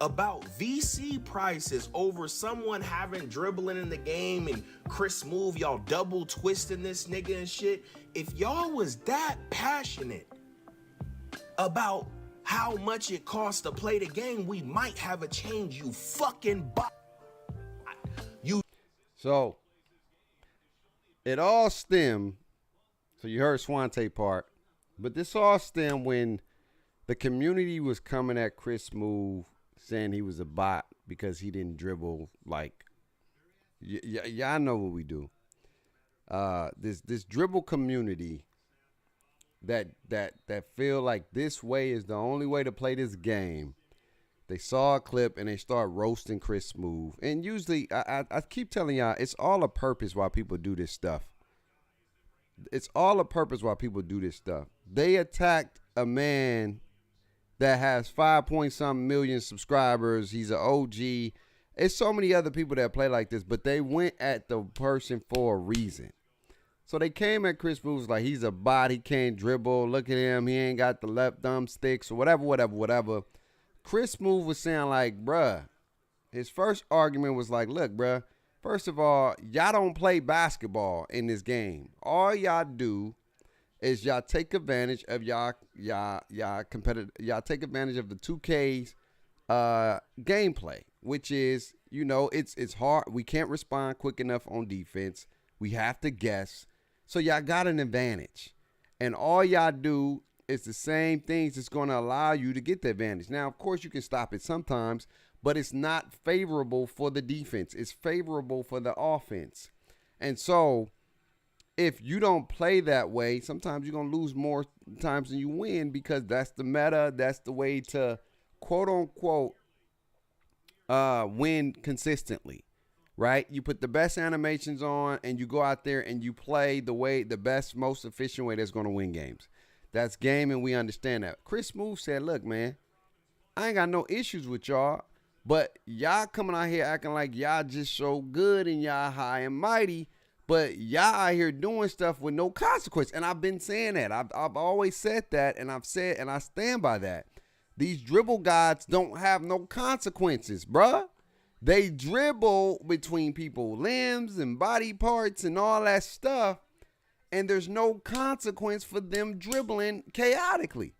about VC prices over someone having dribbling in the game and Chris Move, y'all double twisting this nigga and shit. If y'all was that passionate about how much it costs to play the game, we might have a change, you fucking bot. So it all stemmed. So you heard Swante part, but this all stemmed when the community was coming at Chris Move saying he was a bot because he didn't dribble like. Y'all know what we do. This dribble community that feel like this way is the only way to play this game. They saw a clip and they start roasting Chris Smooth. And usually, I keep telling y'all, it's all a purpose why people do this stuff. It's all a purpose why people do this stuff. They attacked a man that has 5-point-something million subscribers. He's an OG. It's so many other people that play like this, but they went at the person for a reason. So they came at Chris Smooth like he's a bot. He can't dribble. Look at him. He ain't got the left thumb sticks or whatever. Chris Smooth was saying like, bruh, his first argument was like, look, bruh, first of all, y'all don't play basketball in this game. All y'all do is y'all take advantage of y'all competitive. Y'all take advantage of the 2K's gameplay, which is, you know, it's hard. We can't respond quick enough on defense. We have to guess. So y'all got an advantage. And all y'all do is the same things that's going to allow you to get the advantage. Now, of course, you can stop it sometimes, but it's not favorable for the defense. It's favorable for the offense. And so if you don't play that way, sometimes you're going to lose more times than you win because that's the meta. That's the way to, quote unquote, win consistently, right? You put the best animations on and you go out there and you play the best, most efficient way that's going to win games. That's game, and we understand that. Chris Smooth said, look, man, I ain't got no issues with y'all, but y'all coming out here acting like y'all just so good and y'all high and mighty, but y'all out here doing stuff with no consequence. And I've been saying that. I've always said that, and I've said, and I stand by that. These dribble gods don't have no consequences, bruh. They dribble between people's limbs and body parts and all that stuff, and there's no consequence for them dribbling chaotically.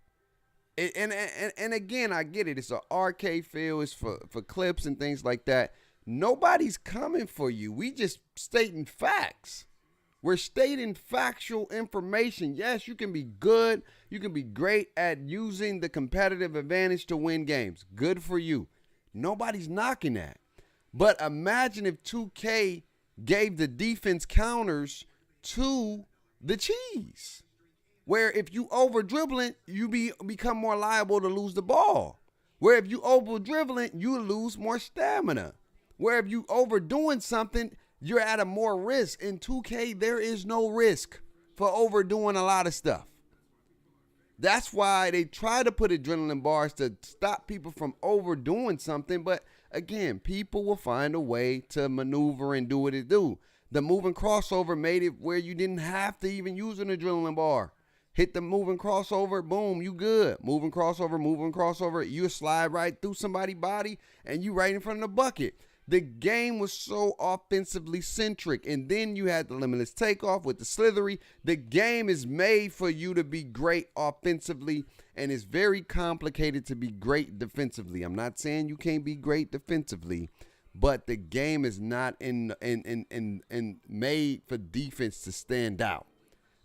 And again, I get it. It's an arcade feel. It's for clips and things like that. Nobody's coming for you. We just stating facts. We're stating factual information. Yes, you can be good. You can be great at using the competitive advantage to win games. Good for you. Nobody's knocking that. But imagine if 2K gave the defense counters to the cheese. Where if you over dribbling, you become more liable to lose the ball. Where if you over dribbling, you lose more stamina. Where if you overdoing something, you're at a more risk. In 2K, there is no risk for overdoing a lot of stuff. That's why they try to put adrenaline bars to stop people from overdoing something. But again, people will find a way to maneuver and do what it do. The moving crossover made it where you didn't have to even use an adrenaline bar. Hit the moving crossover, boom, you good. Moving crossover, you slide right through somebody's body and you right in front of the bucket. The game was so offensively centric. And then you had the Limitless Takeoff with the slithery. The game is made for you to be great offensively, and it's very complicated to be great defensively. I'm not saying you can't be great defensively, but the game is not in made for defense to stand out.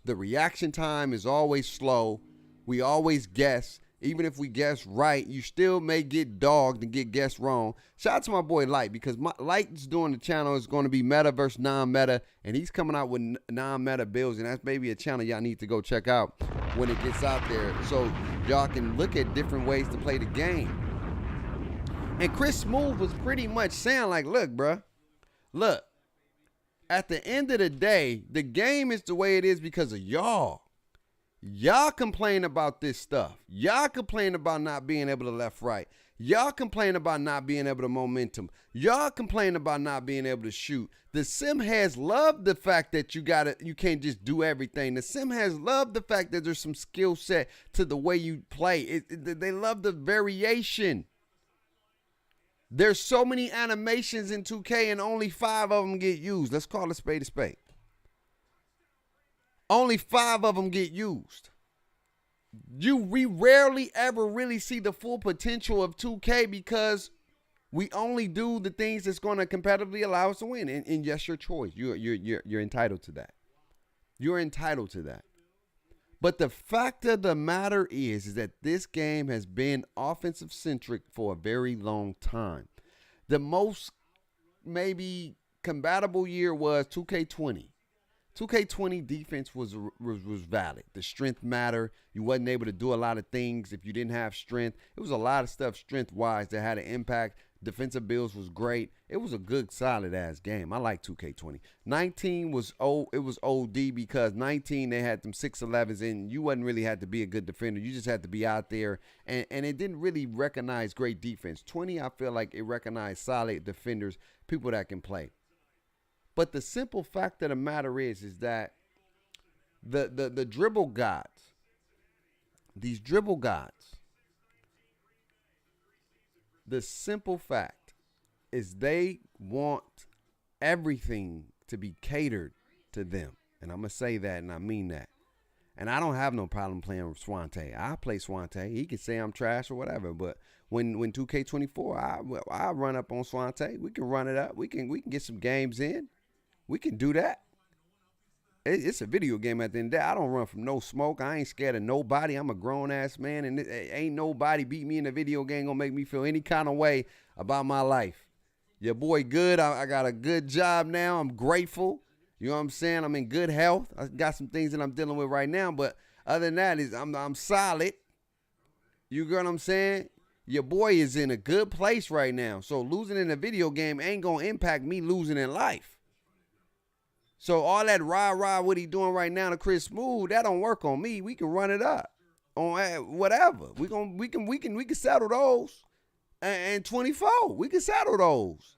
The reaction time is always slow. We always guess. Even if we guess right, you still may get dogged and get guessed wrong. Shout out to my boy Light, because Light's doing the channel is going to be meta versus non-meta, and he's coming out with non-meta builds, and that's maybe a channel y'all need to go check out when it gets out there, so y'all can look at different ways to play the game. And Chris Smooth was pretty much saying like, look, bruh, look, at the end of the day, the game is the way it is because of y'all. Y'all complain about this stuff. Y'all complain about not being able to left right. Y'all complain about not being able to momentum. Y'all complain about not being able to shoot. The sim has loved the fact that you can't just do everything. The sim has loved the fact that there's some skill set to the way you play. They love the variation. There's so many animations in 2K and only 5 of them get used. Let's call a spade a spade. Only 5 of them get used. We rarely ever really see the full potential of 2K because we only do the things that's going to competitively allow us to win. And yes, your choice. You're entitled to that. You're entitled to that. But the fact of the matter is that this game has been offensive centric for a very long time. The most maybe compatible year was 2K20. 2K20 defense was valid. The strength mattered. You wasn't able to do a lot of things if you didn't have strength. It was a lot of stuff strength-wise that had an impact. Defensive builds was great. It was a good, solid-ass game. I like 2K20. 19 was it was OD because 19 they had them 6'11s and you wasn't really had to be a good defender. You just had to be out there, and it didn't really recognize great defense. 20, I feel like it recognized solid defenders, people that can play. But the simple fact of the matter is that the dribble gods, these dribble gods, the simple fact is they want everything to be catered to them. And I'm going to say that, and I mean that. And I don't have no problem playing with Swante. I play Swante. He can say I'm trash or whatever, but when 2K24, I run up on Swante. We can run it up. We can get some games in. We can do that. It's a video game at the end of the day. I don't run from no smoke. I ain't scared of nobody. I'm a grown-ass man, and ain't nobody beat me in a video game gonna make me feel any kind of way about my life. Your boy good. I got a good job now. I'm grateful. You know what I'm saying? I'm in good health. I got some things that I'm dealing with right now, but other than that, I'm solid. You get what I'm saying? Your boy is in a good place right now. So losing in a video game ain't gonna impact me losing in life. So all that rah-rah what he doing right now to Chris Smooth, that don't work on me. We can run it up on whatever. We can settle those. And 24, we can settle those.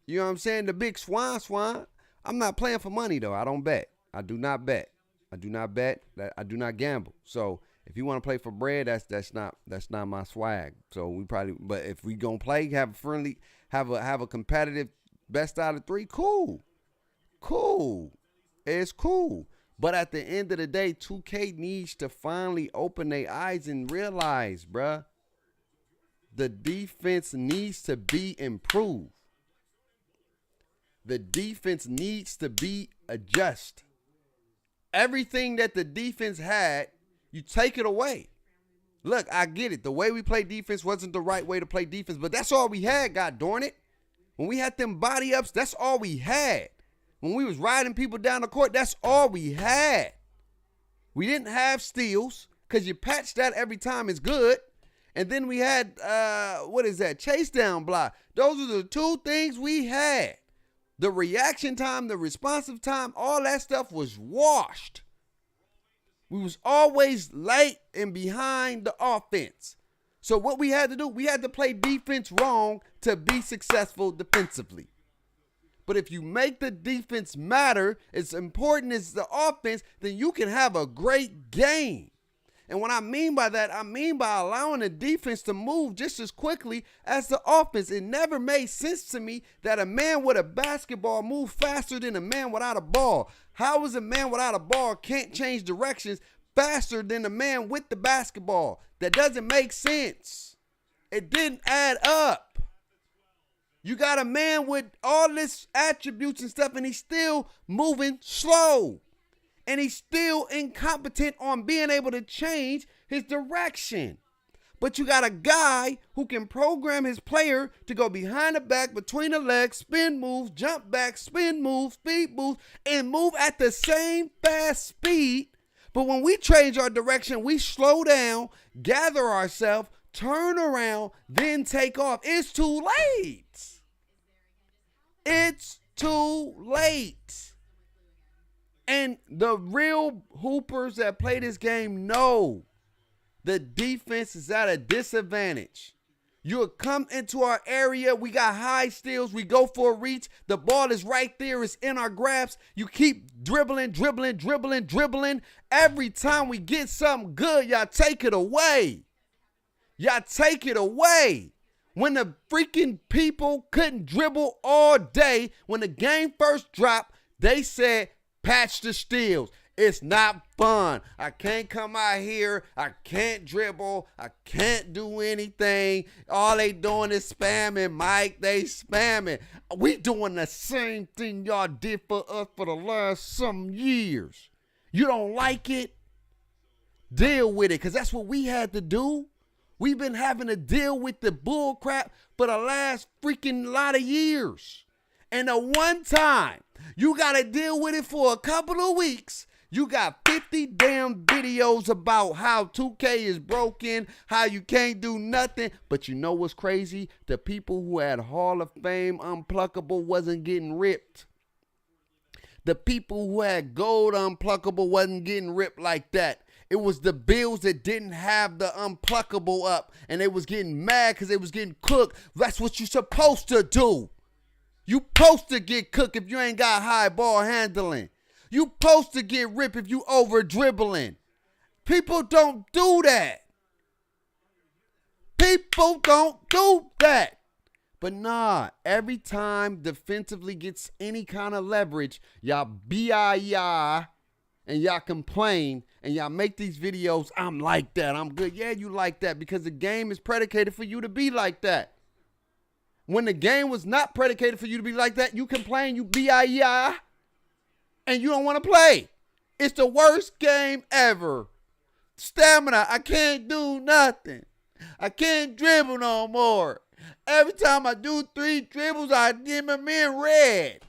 You know what I'm saying? The big swan. I'm not playing for money though. I don't bet. I do not bet. I do not gamble. So if you want to play for bread, that's not my swag. So but if we gonna play, have a friendly, have a competitive best out of 3, cool. It's cool. But at the end of the day, 2K needs to finally open their eyes and realize, bruh, the defense needs to be improved. The defense needs to be adjusted. Everything that the defense had, you take it away. Look, I get it. The way we play defense wasn't the right way to play defense, but that's all we had, god darn it. When we had them body ups, that's all we had. When we was riding people down the court, that's all we had. We didn't have steals because you patch that every time is good. And then we had, chase down block. Those are the two things we had. The reaction time, the responsive time, all that stuff was washed. We was always late and behind the offense. So what we had to do, we had to play defense wrong to be successful defensively. But if you make the defense matter, as important as the offense, then you can have a great game. And what I mean by that, I mean by allowing the defense to move just as quickly as the offense. It never made sense to me that a man with a basketball moved faster than a man without a ball. How is a man without a ball can't change directions faster than a man with the basketball? That doesn't make sense. It didn't add up. You got a man with all this attributes and stuff, and he's still moving slow. And he's still incompetent on being able to change his direction. But you got a guy who can program his player to go behind the back, between the legs, spin moves, jump back, spin moves, speed moves, and move at the same fast speed. But when we change our direction, we slow down, gather ourselves, turn around, then take off. It's too late. It's too late. And the real hoopers that play this game know the defense is at a disadvantage. You'll come into our area. We got high steals. We go for a reach. The ball is right there. It's in our grasp. You keep dribbling. Every time we get something good, y'all take it away. When the freaking people couldn't dribble all day, when the game first dropped, they said, patch the steals. It's not fun. I can't come out here. I can't dribble. I can't do anything. All they doing is spamming, Mike. They spamming. We doing the same thing y'all did for us for the last some years. You don't like it? Deal with it, because that's what we had to do. We've been having to deal with the bull crap for the last freaking lot of years. And the one time you got to deal with it for a couple of weeks, you got 50 damn videos about how 2K is broken, how you can't do nothing. But you know what's crazy? The people who had Hall of Fame unpluckable wasn't getting ripped. The people who had gold unpluckable wasn't getting ripped like that. It was the Bills that didn't have the unpluckable up, and they was getting mad because they was getting cooked. That's what you're supposed to do. You supposed to get cooked if you ain't got high ball handling. You supposed to get ripped if you over dribbling. People don't do that. But nah, every time defensively gets any kind of leverage, y'all B-I-E-I and y'all complain and y'all make these videos, I'm like that, I'm good. Yeah, you like that because the game is predicated for you to be like that. When the game was not predicated for you to be like that, you complain, you B-I-E-I, and you don't want to play. It's the worst game ever. Stamina, I can't do nothing. I can't dribble no more. Every time I do 3 dribbles, I dim them in red.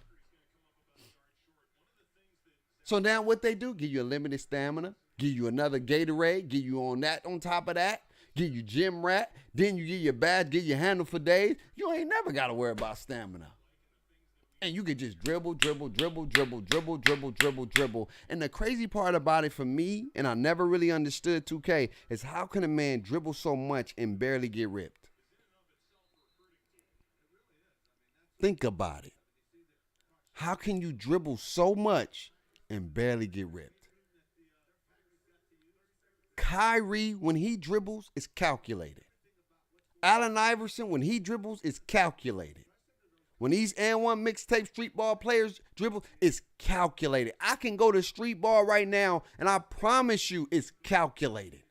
So now what they do, give you a limited stamina, give you another Gatorade, give you on top of that, give you gym rat, then you get your badge, get your handle for days. You ain't never got to worry about stamina. And you can just dribble. And the crazy part about it for me, and I never really understood 2K, is how can a man dribble so much and barely get ripped? Think about it. How can you dribble so much and barely get ripped? Kyrie, when he dribbles, is calculated. Allen Iverson, when he dribbles, is calculated. When these N1 mixtape street ball players dribble, it's calculated. I can go to street ball right now, and I promise you it's calculated.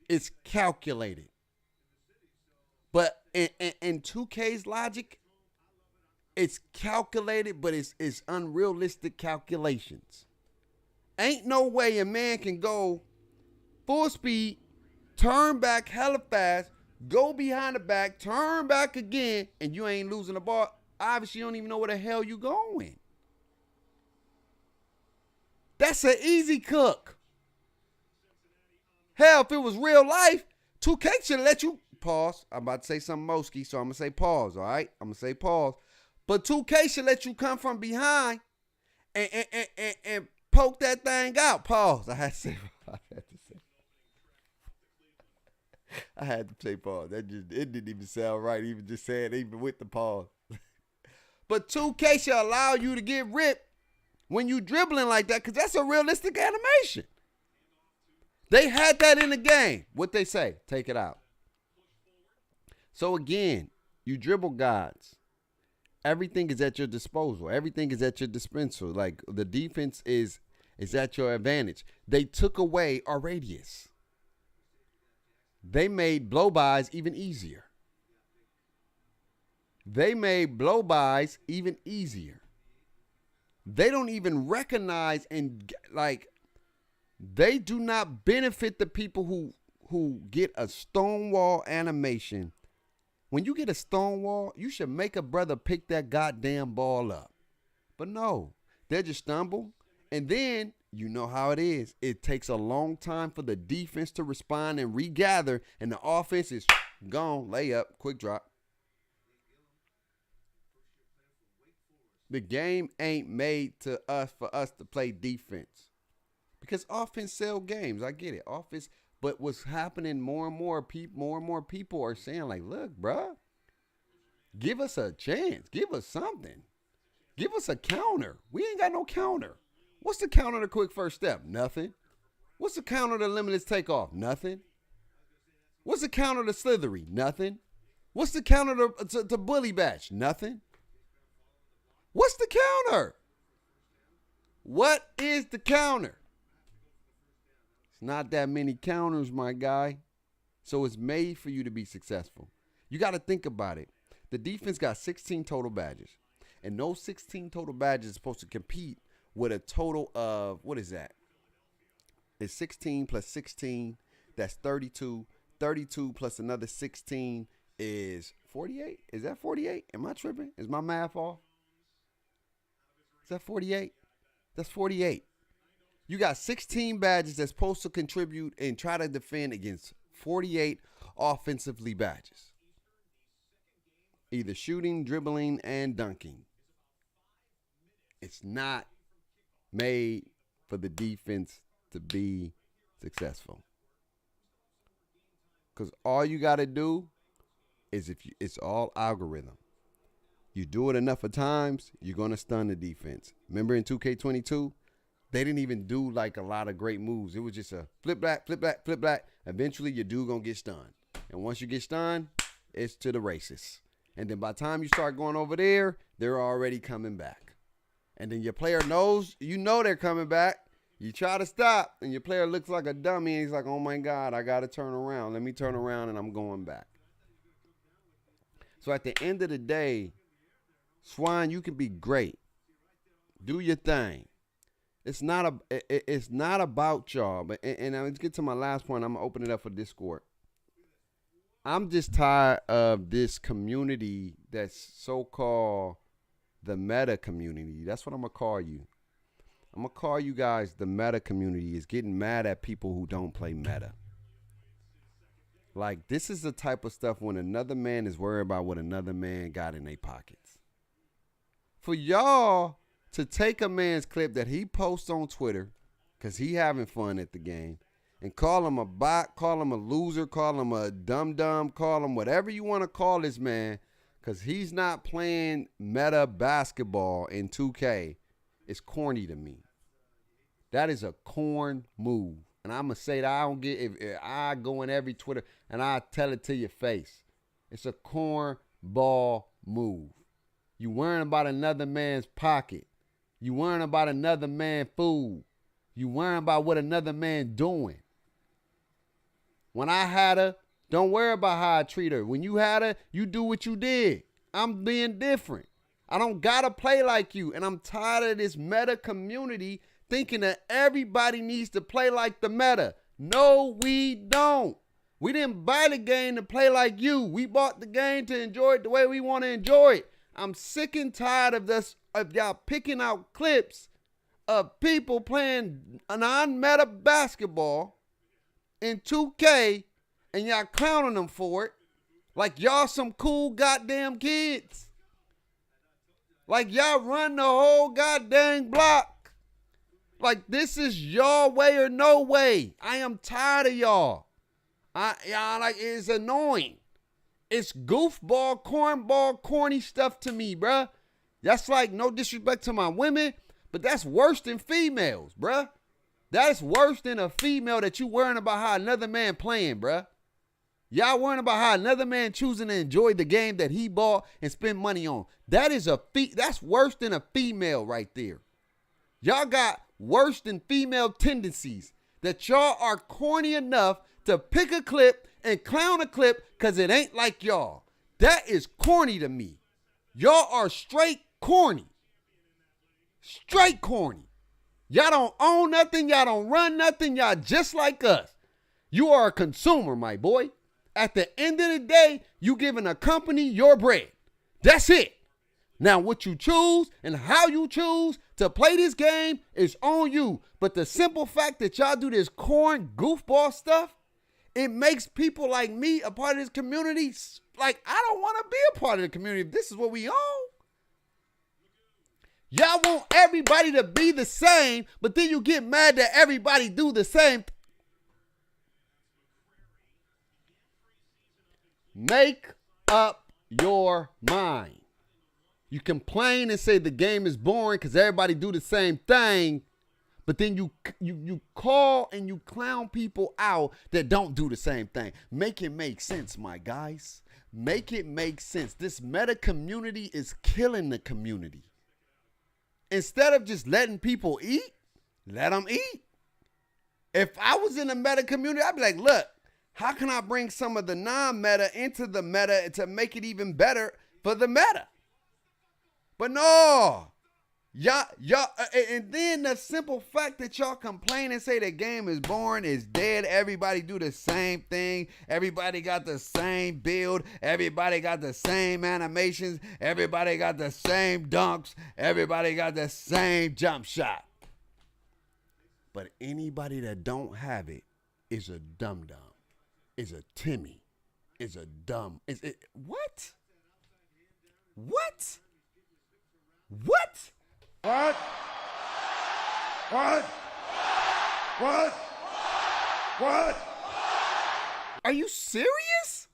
It's calculated. But in 2K's logic, it's calculated, but it's unrealistic calculations. Ain't no way a man can go full speed, turn back hella fast, go behind the back, turn back again, and you ain't losing the ball. Obviously, you don't even know where the hell you going. That's an easy cook. Hell, if it was real life, 2K should let you pause. I'm about to say something Moski, so I'm going to say pause, all right? I'm going to say pause. But 2K should let you come from behind and poke that thing out. Pause. I had to say pause. It didn't even sound right, even just saying, even with the pause. But 2K should allow you to get ripped when you dribbling like that, because that's a realistic animation. They had that in the game. What they say? Take it out. So again, you dribble gods. Everything is at your disposal. Everything is at your dispensal. Like, the defense is at your advantage. They took away our radius. They made blow-bys even easier. They don't even recognize and, like, they do not benefit the people who get a stonewall animation. When you get a stonewall, you should make a brother pick that goddamn ball up. But no, they just stumble. And then, you know how it is. It takes a long time for the defense to respond and regather. And the offense is gone. Layup, quick drop. The game ain't made for us to play defense. Because offense sell games. I get it. Offense. But what's happening, more and more people are saying, like, look, bruh, give us a chance. Give us something. Give us a counter. We ain't got no counter. What's the counter to quick first step? Nothing. What's the counter to limitless takeoff? Nothing. What's the counter to slithery? Nothing. What's the counter to bully batch? Nothing. What's the counter? What is the counter? It's not that many counters, my guy. So it's made for you to be successful. You got to think about it. The defense got 16 total badges. And those 16 total badges are supposed to compete with a total of, what is that? It's 16 plus 16. That's 32. 32 plus another 16 is 48. Is that 48? Am I tripping? Is my math off? Is that 48? That's 48. You got 16 badges that's supposed to contribute and try to defend against 48 offensively badges. Either shooting, dribbling, and dunking. It's not made for the defense to be successful. Because all you got to do is it's all algorithm. You do it enough of times, you're going to stun the defense. Remember in 2K22? They didn't even do like a lot of great moves. It was just a flip back, flip back, flip back. Eventually, your dude going to get stunned. And once you get stunned, it's to the races. And then by the time you start going over there, they're already coming back. And then your player knows, you know they're coming back. You try to stop, and your player looks like a dummy, and he's like, oh, my God, I got to turn around. Let me turn around, and I'm going back. So at the end of the day, Swan, you can be great. Do your thing. It's not about y'all. But and let's get to my last point. I'm gonna open it up for Discord. I'm just tired of this community that's so-called the meta community. That's what I'm gonna call you. I'm gonna call you guys the meta community. Is getting mad at people who don't play meta. Like, this is the type of stuff when another man is worried about what another man got in their pockets. For y'all to take a man's clip that he posts on Twitter because he having fun at the game and call him a bot, call him a loser, call him a dum-dum, call him whatever you want to call this man because he's not playing meta basketball in 2K, is corny to me. That is a corn move. And I'm going to say that I don't get, if I go in every Twitter and I tell it to your face. It's a corn ball move. You worrying about another man's pocket. You worrying about another man's food. You worrying about what another man doing. When I had her, don't worry about how I treat her. When you had her, you do what you did. I'm being different. I don't got to play like you. And I'm tired of this meta community thinking that everybody needs to play like the meta. No, we don't. We didn't buy the game to play like you. We bought the game to enjoy it the way we want to enjoy it. I'm sick and tired of this, of y'all picking out clips of people playing non-meta basketball in 2K and y'all clowning them for it like y'all some cool goddamn kids. Like y'all run the whole goddamn block. Like this is your way or no way. I am tired of y'all. Y'all like it's annoying. It's goofball, cornball, corny stuff to me, bruh. That's like no disrespect to my women, but that's worse than females, bruh. That's worse than a female that you worrying about how another man playing, bruh. Y'all worrying about how another man choosing to enjoy the game that he bought and spend money on. That's worse than a female right there. Y'all got worse than female tendencies that y'all are corny enough to pick a clip and clown a clip because it ain't like y'all. That is corny to me. Y'all are straight corny. Straight corny. Y'all don't own nothing. Y'all don't run nothing. Y'all just like us. You are a consumer, my boy. At the end of the day, you giving a company your bread. That's it. Now, what you choose and how you choose to play this game is on you. But the simple fact that y'all do this corn goofball stuff, it makes people like me a part of this community. Like, I don't want to be a part of the community if this is what we own. Y'all want everybody to be the same, but then you get mad that everybody do the same. Make up your mind. You complain and say the game is boring because everybody do the same thing, but then you call and you clown people out that don't do the same thing. Make it make sense, my guys. Make it make sense. This meta community is killing the community. Instead of just letting people eat, let them eat. If I was in the meta community, I'd be like, look, how can I bring some of the non-meta into the meta to make it even better for the meta? But no, y'all, and then the simple fact that y'all complain and say the game is boring, is dead. Everybody do the same thing. Everybody got the same build. Everybody got the same animations. Everybody got the same dunks. Everybody got the same jump shot. But anybody that don't have it is a dum-dum. Is a Timmy, is a dumb, what? What? What? What? What? What? What? Are you serious?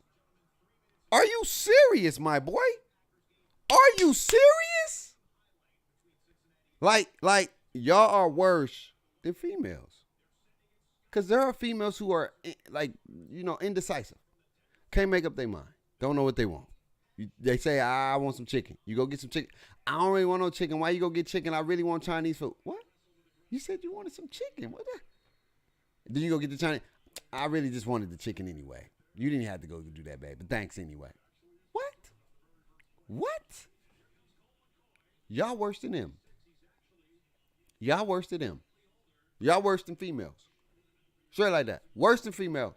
Are you serious, my boy? Are you serious? Like y'all are worse than females. Because there are females who are, like, indecisive. Can't make up their mind. Don't know what they want. They say, I want some chicken. You go get some chicken. I don't really want no chicken. Why you go get chicken? I really want Chinese food. What? You said you wanted some chicken. What the? Then you go get the Chinese. I really just wanted the chicken anyway. You didn't have to go do that, babe. But thanks anyway. What? What? Y'all worse than them. Y'all worse than them. Y'all worse than females. Straight like that. Worse than females.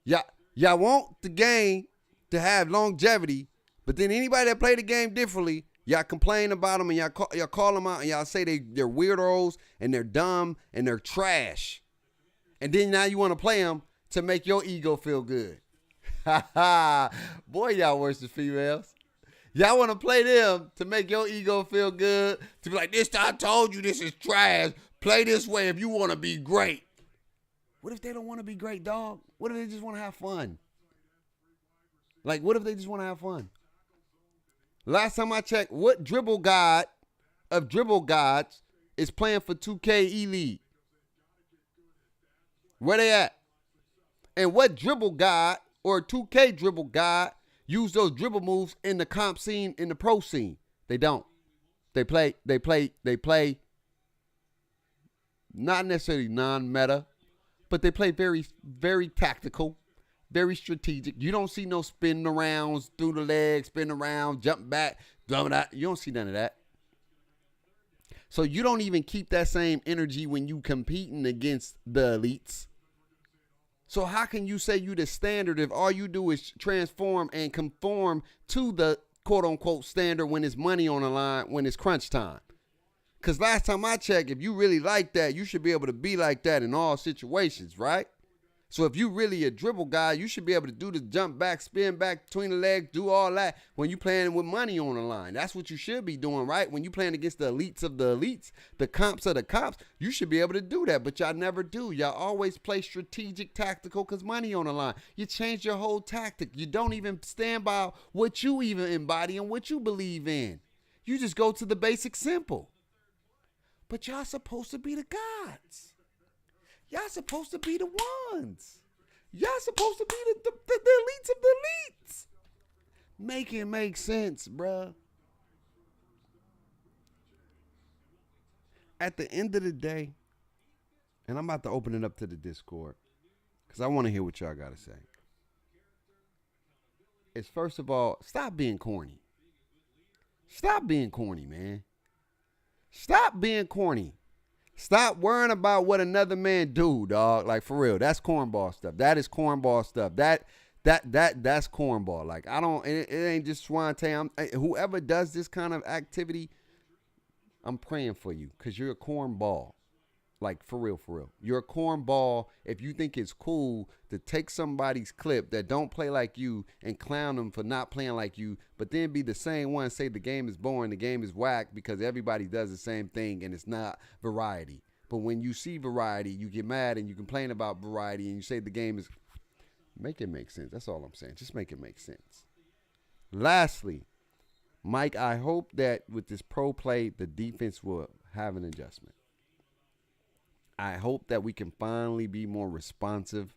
Y'all want the game to have longevity, but then anybody that play the game differently, y'all complain about them and y'all call them out and y'all say they're weirdos and they're dumb and they're trash. And then now you want to play them to make your ego feel good. Boy, y'all worse than females. Y'all want to play them to make your ego feel good, to be like, I told you this is trash. Play this way if you want to be great. What if they don't want to be great, dog? What if they just want to have fun? Like, what if they just want to have fun? Last time I checked, what dribble god of dribble gods is playing for 2K E-League? Where they at? And what dribble god or 2K dribble god use those dribble moves in the comp scene, in the pro scene? They don't. They play not necessarily non-meta, but they play very, very tactical, very strategic. You don't see no spinning around, through the legs, spin around, jump back, dumb that. You don't see none of that. So you don't even keep that same energy when you competing against the elites. So how can you say you the standard if all you do is transform and conform to the quote-unquote standard when it's money on the line, when it's crunch time? Because last time I checked, if you really like that, you should be able to be like that in all situations, right? So if you really a dribble guy, you should be able to do the jump back, spin back between the legs, do all that when you playing with money on the line. That's what you should be doing, right? When you playing against the elites of the elites, the comps of the comps, you should be able to do that, but y'all never do. Y'all always play strategic, tactical, because money on the line. You change your whole tactic. You don't even stand by what you even embody and what you believe in. You just go to the basic simple. But y'all supposed to be the gods. Y'all supposed to be the ones. Y'all supposed to be the elites of the elites. Make it make sense, bruh. At the end of the day, and I'm about to open it up to the Discord, because I want to hear what y'all got to say. Is first of all, stop being corny. Stop being corny, man. Stop being corny. Stop worrying about what another man do, dog. Like, for real, that's cornball stuff. That is cornball stuff. That's cornball. Like, it ain't just Swante. Whoever does this kind of activity, I'm praying for you, because you're a cornball. Like, for real, for real. You're a cornball if you think it's cool to take somebody's clip that don't play like you and clown them for not playing like you, but then be the same one say the game is boring, the game is whack, because everybody does the same thing and it's not variety. But when you see variety, you get mad and you complain about variety and you say the game is... Make it make sense. That's all I'm saying. Just make it make sense. Lastly, Mike, I hope that with this pro play, the defense will have an adjustment. I hope that we can finally be more responsive.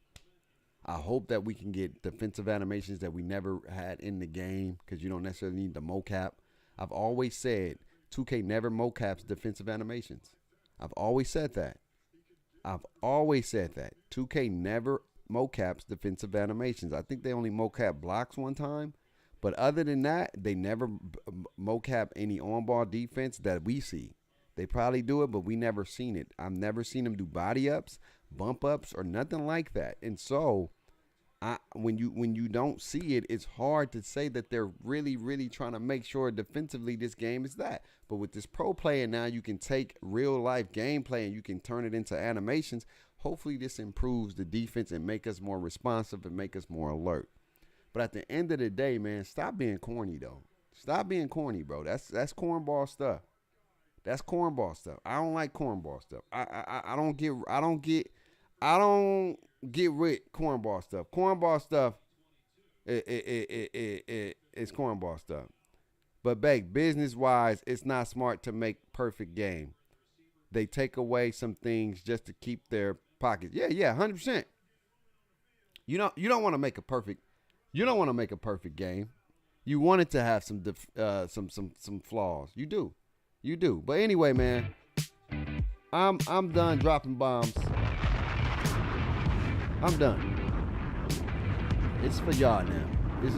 I hope that we can get defensive animations that we never had in the game, because you don't necessarily need the mocap. I've always said 2K never mocaps defensive animations. I've always said that. 2K never mocaps defensive animations. I think they only mocap blocks one time. But other than that, they never mocap any on-ball defense that we see. They probably do it, but we never seen it. I've never seen them do body ups, bump ups, or nothing like that. And so, when you don't see it, it's hard to say that they're really, really trying to make sure defensively this game is that. But with this pro play, and now you can take real life gameplay and you can turn it into animations. Hopefully, this improves the defense and make us more responsive and make us more alert. But at the end of the day, man, stop being corny though. Stop being corny, bro. That's cornball stuff. That's cornball stuff. I don't like cornball stuff. I don't get with cornball stuff. Cornball stuff it's cornball stuff. But business wise, it's not smart to make perfect game. They take away some things just to keep their pockets. Yeah, 100%. You don't want to make a perfect. You don't want to make a perfect game. You want it to have some flaws. You do. But anyway, man, I'm done dropping bombs. I'm done. It's for y'all now. This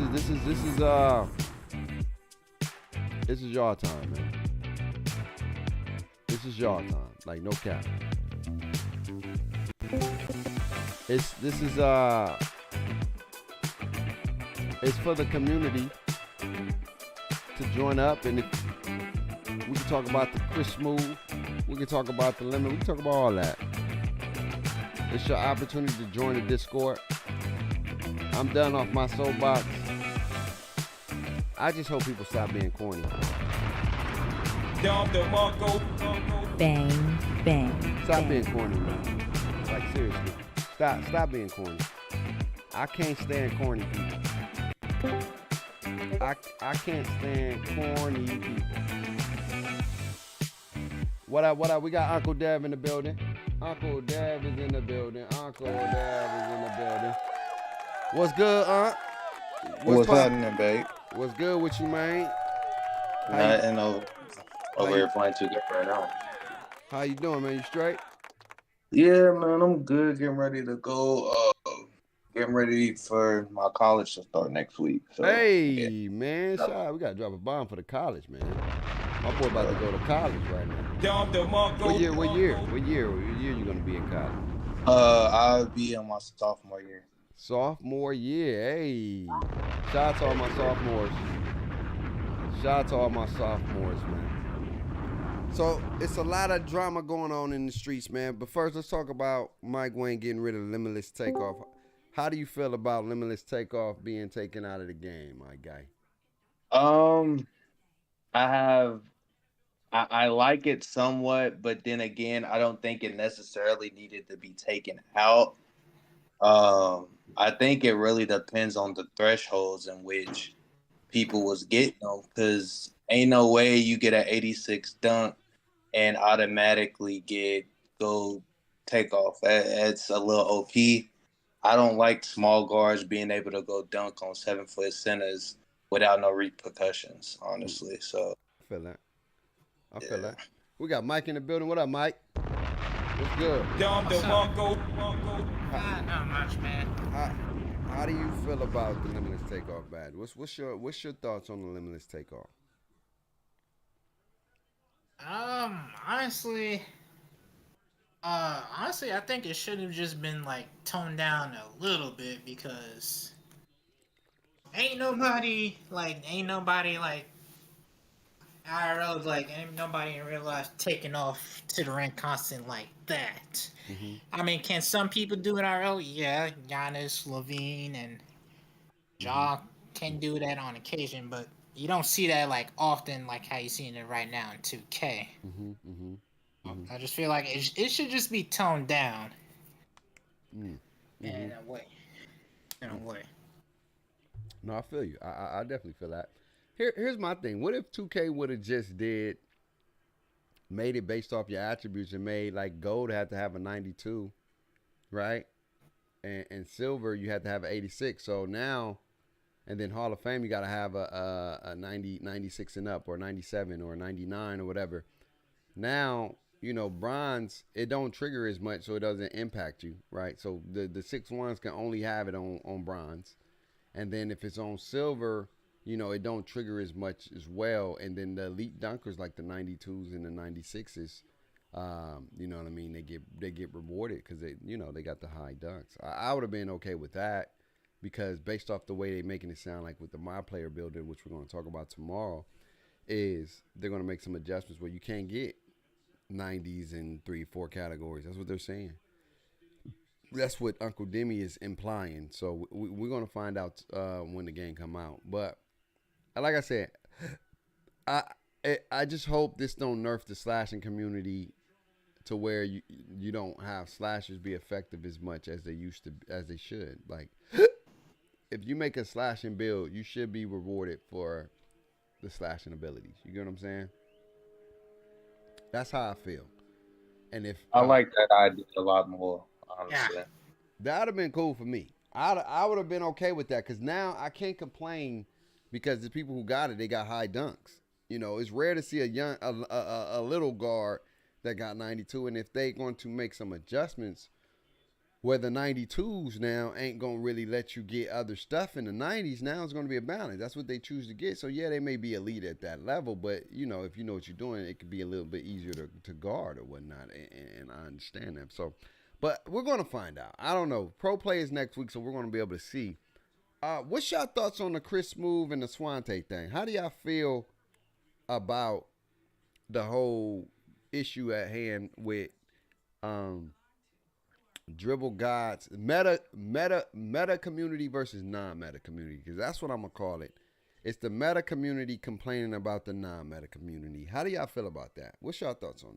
is y'all time, man. This is y'all time. Like, no cap. It's for the community to join up, and if we can talk about the Chris move, we can talk about the limit, we can talk about all that. It's your opportunity to join the Discord. I'm done off my soapbox. I just hope people stop being corny. Bang, bang. Stop being corny, man. Like, seriously. Stop being corny. I can't stand corny people. I can't stand corny people. What up? We got Uncle Dev in the building. Uncle Dev is in the building. What's good, Unc? What's happening, babe? What's good with you, man? Nothing over here playing 2K right now. How you doing, man? You straight? Yeah, man, I'm good. Getting ready to go. Getting ready for my college to start next week. So, hey, man, we gotta drop a bomb for the college, man. My boy about to go to college right now. What year you gonna be in college? I'll be in my sophomore year. Sophomore year, hey. Shout out to all my sophomores. Man. So it's a lot of drama going on in the streets, man. But first, let's talk about Mike Wang getting rid of Limitless Takeoff. How do you feel about Limitless Takeoff being taken out of the game, my guy? I have I like it somewhat, but then again, I don't think it necessarily needed to be taken out. I think it really depends on the thresholds in which people was getting them, because ain't no way you get an 86 dunk and automatically go Takeoff. That's a little OP. I don't like small guards being able to go dunk on 7-foot centers without no repercussions, honestly. So I feel that. I feel that. We got Mike in the building. What up, Mike? What's good? What's up? Not much, man. How do you feel about the Limitless Takeoff badge? What's your thoughts on the Limitless Takeoff? Honestly, I think it should have just been like toned down a little bit, because ain't nobody like IRL, like ain't nobody in real life taking off to the ring constant like that. Mm-hmm. I mean, can some people do it IRL? Yeah, Giannis, Levine, and Ja can do that on occasion, but you don't see that like often, like how you seeing it right now in 2K. I just feel like it should just be toned down. In a way. No, I feel you. I definitely feel that. Here's my thing. What if 2K would have just made it based off your attributes and made like gold had to have a 92, right? And silver you had to have an 86. So now, and then Hall of Fame you got to have a 90, 96 and up, or 97 or 99 or whatever. Now, bronze, it don't trigger as much, so it doesn't impact you, right? So the 6-1s can only have it on bronze. And then if it's on silver, it don't trigger as much as well. And then the elite dunkers, like the 92s and the 96s, you know what I mean? They get rewarded because they got the high dunks. I would have been okay with that, because based off the way they're making it sound like with the My Player Builder, which we're going to talk about tomorrow, is they're going to make some adjustments where you can't get 90s in 3-4 categories. That's what they're saying. That's what Uncle Demi is implying. So we're going to find out when the game come out. But like I said, I just hope this don't nerf the slashing community to where you don't have slashers be effective as much as they should. Like, if you make a slashing build, you should be rewarded for the slashing abilities. You get what I'm saying? That's how I feel. And if I like that idea a lot more, honestly. That would have been cool for me. I would have been okay with that, because now I can't complain, because the people who got it, they got high dunks. It's rare to see a little guard that got 92, and if they're going to make some adjustments where the 92s now ain't going to really let you get other stuff in the 90s, now it's going to be a balance. That's what they choose to get. So, yeah, they may be elite at that level, but, if you know what you're doing, it could be a little bit easier to guard or whatnot, and I understand that. So, but we're going to find out. I don't know. Pro play is next week, so we're going to be able to see. What's your thoughts on the Chris move and the Swante thing? How do y'all feel about the whole issue at hand with dribble gods, meta community versus non-meta community? Because that's what I'm gonna call it. It's the meta community complaining about the non-meta community. How do y'all feel about that? What's your thoughts on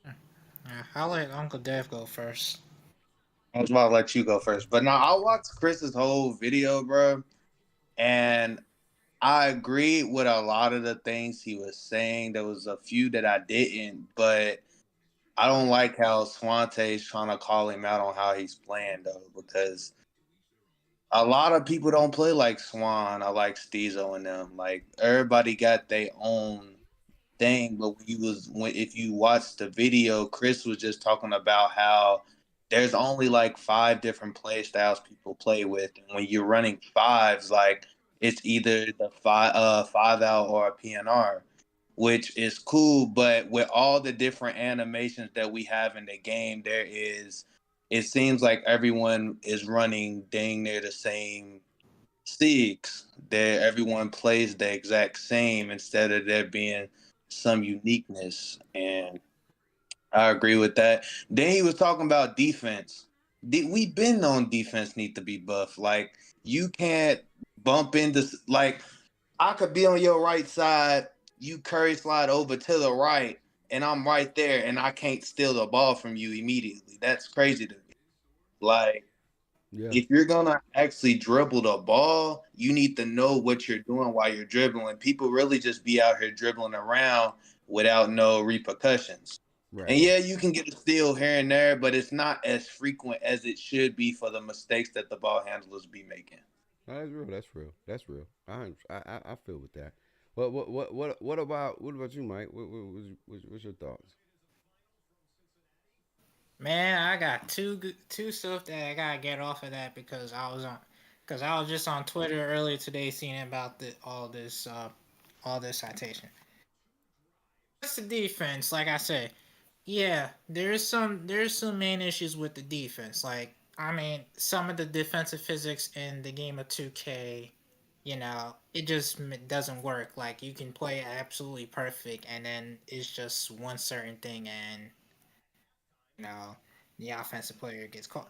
that? I'll let Uncle Dev go first. I was about to let you go first. But now I watched Chris's whole video, bro, and I agree with a lot of the things he was saying. There was a few that I didn't, but I don't like how Swante is trying to call him out on how he's playing, though, because a lot of people don't play like Swan or like Steezo and them. Like, everybody got their own thing, but if you watch the video, Chris was just talking about how there's only like 5 different play styles people play with, and when you're running fives, like, it's either the 5 out or a PNR, which is cool. But with all the different animations that we have in the game, it seems like everyone is running dang near the same mistakes that everyone plays the exact same instead of there being some uniqueness. And I agree with that. Then he was talking about defense. We been on defense need to be buff. Like you can't bump into like I could be on your right side, you curry slide over to the right, and I'm right there, and I can't steal the ball from you immediately. That's crazy to me. Like Yeah. if you're gonna actually dribble the ball, you need to know what you're doing while you're dribbling. People really just be out here dribbling around without no repercussions. Right. And yeah, you can get a steal here and there, but it's not as frequent as it should be for the mistakes that the ball handlers be making. That's real. That's real. That's real. I feel with that. What about you, Mike? What's your thoughts? Man, I got two stuff that I gotta get off of that because I was just on Twitter earlier today seeing about all this citation. That's the defense, like I said. Yeah, there's some main issues with the defense. Like I mean, some of the defensive physics in the game of 2K, it just doesn't work. Like you can play absolutely perfect, and then it's just one certain thing, and you know the offensive player gets caught.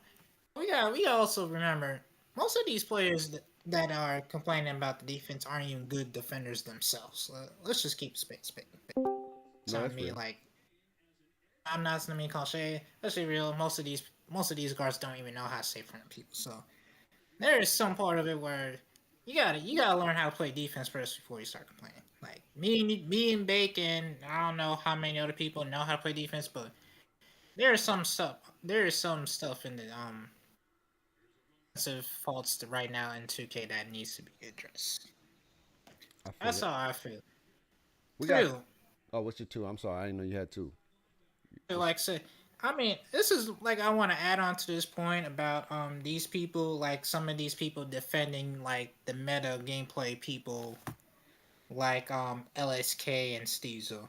We gotta also remember most of these players that are complaining about the defense aren't even good defenders themselves. Let's just keep space. No, Telling that's me real. like I'm not gonna mean cliche. Let's be real. Most of these guards don't even know how to save front of people. So there is some part of it where you gotta learn how to play defense first before you start complaining. Like me and Bacon, I don't know how many other people know how to play defense, but there is some stuff. There is some stuff in the defensive faults right now in 2K that needs to be addressed. I feel That's it. how I feel. We got. Two. Oh, what's your two? I'm sorry, I didn't know you had two. Like say, I mean, this is like I want to add on to this point about these people, like some of these people defending like the meta gameplay people, like LSK and Steezo.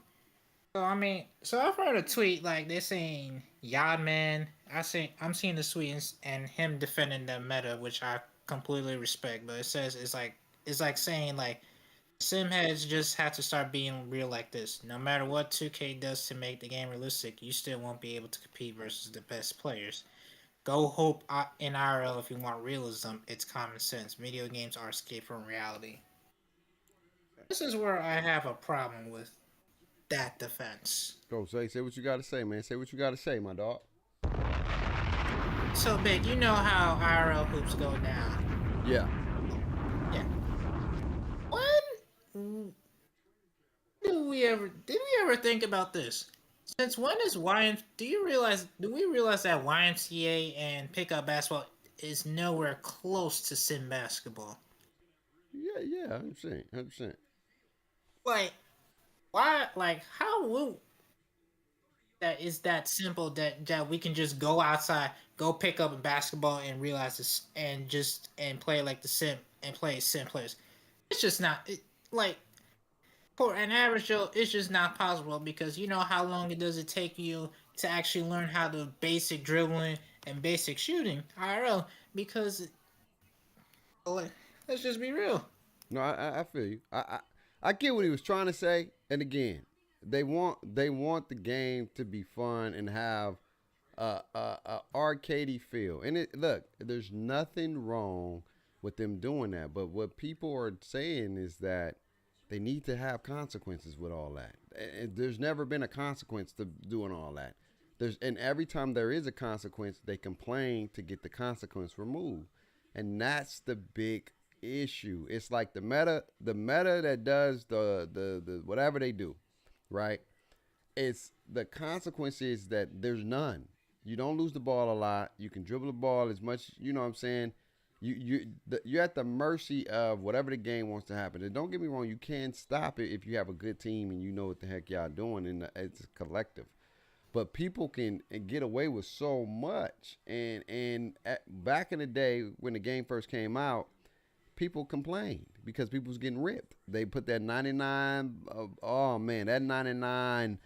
So I mean, so I've heard a tweet like they're saying Yadman. I'm seeing the tweet and him defending the meta, which I completely respect. But it says it's like saying like Simheads just have to start being real like this. No matter what 2K does to make the game realistic, you still won't be able to compete versus the best players. Go hope in IRL if you want realism. It's common sense. Video games are escape from reality. This is where I have a problem with that defense. Go say what you got to say, man. Say what you got to say, my dog. So big, you know how IRL hoops go down. Yeah. Yeah. When did we ever think about this? Since when is do we realize that YMCA and pickup basketball is nowhere close to sim basketball? Yeah, 100%, 100%. Like, why? Like, how will that is that simple that we can just go outside, go pick up a basketball and realize this and play like the sim and play sim players? It's just not like for an average Joe, it's just not possible because you know how long it does it take you to actually learn how to basic dribbling and basic shooting IRL because like, let's just be real. No, I feel you. I get what he was trying to say, and again, they want the game to be fun and have a arcadey feel. And look, there's nothing wrong with them doing that, but what people are saying is that they need to have consequences with all that. And there's never been a consequence to doing all that. And every time there is a consequence, they complain to get the consequence removed. And that's the big issue. It's like the meta that does the whatever they do, right? It's the consequence is that there's none. You don't lose the ball a lot. You can dribble the ball as much, you know what I'm saying? You're at the mercy of whatever the game wants to happen. And don't get me wrong, you can stop it if you have a good team and you know what the heck y'all doing, and it's a collective. But people can get away with so much. And back in the day when the game first came out, people complained because people was getting ripped. They put that 99, oh man, that 99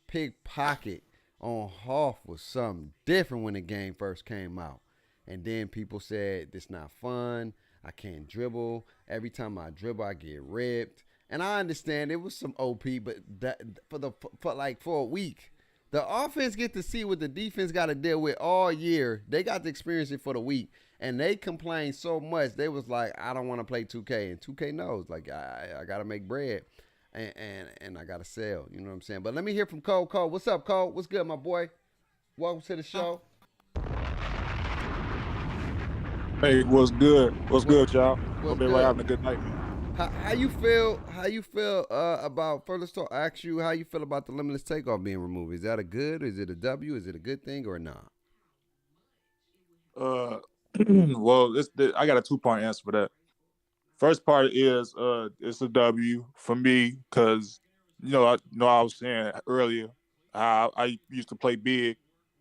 pickpocket on Hoff was something different when the game first came out. And then people said, it's not fun. I can't dribble. Every time I dribble, I get ripped. And I understand it was some OP, but that for a week, the offense get to see what the defense got to deal with all year. They got to experience it for the week, and they complained so much. They was like, I don't want to play 2K, and 2K knows like I got to make bread, and I got to sell. You know what I'm saying? But let me hear from Cole. Cole, what's up, Cole? What's good, my boy? Welcome to the show. Hey, what's good? What's good, y'all? Hope everybody having a good night, man. How you feel? How you feel about? First, let's talk. Ask you how you feel about the Limitless Takeoff being removed. Is that a good? Is it a W? Is it a good thing or not? Well, I got a 2-part answer for that. First part is it's a W for me because I was saying earlier how I used to play big,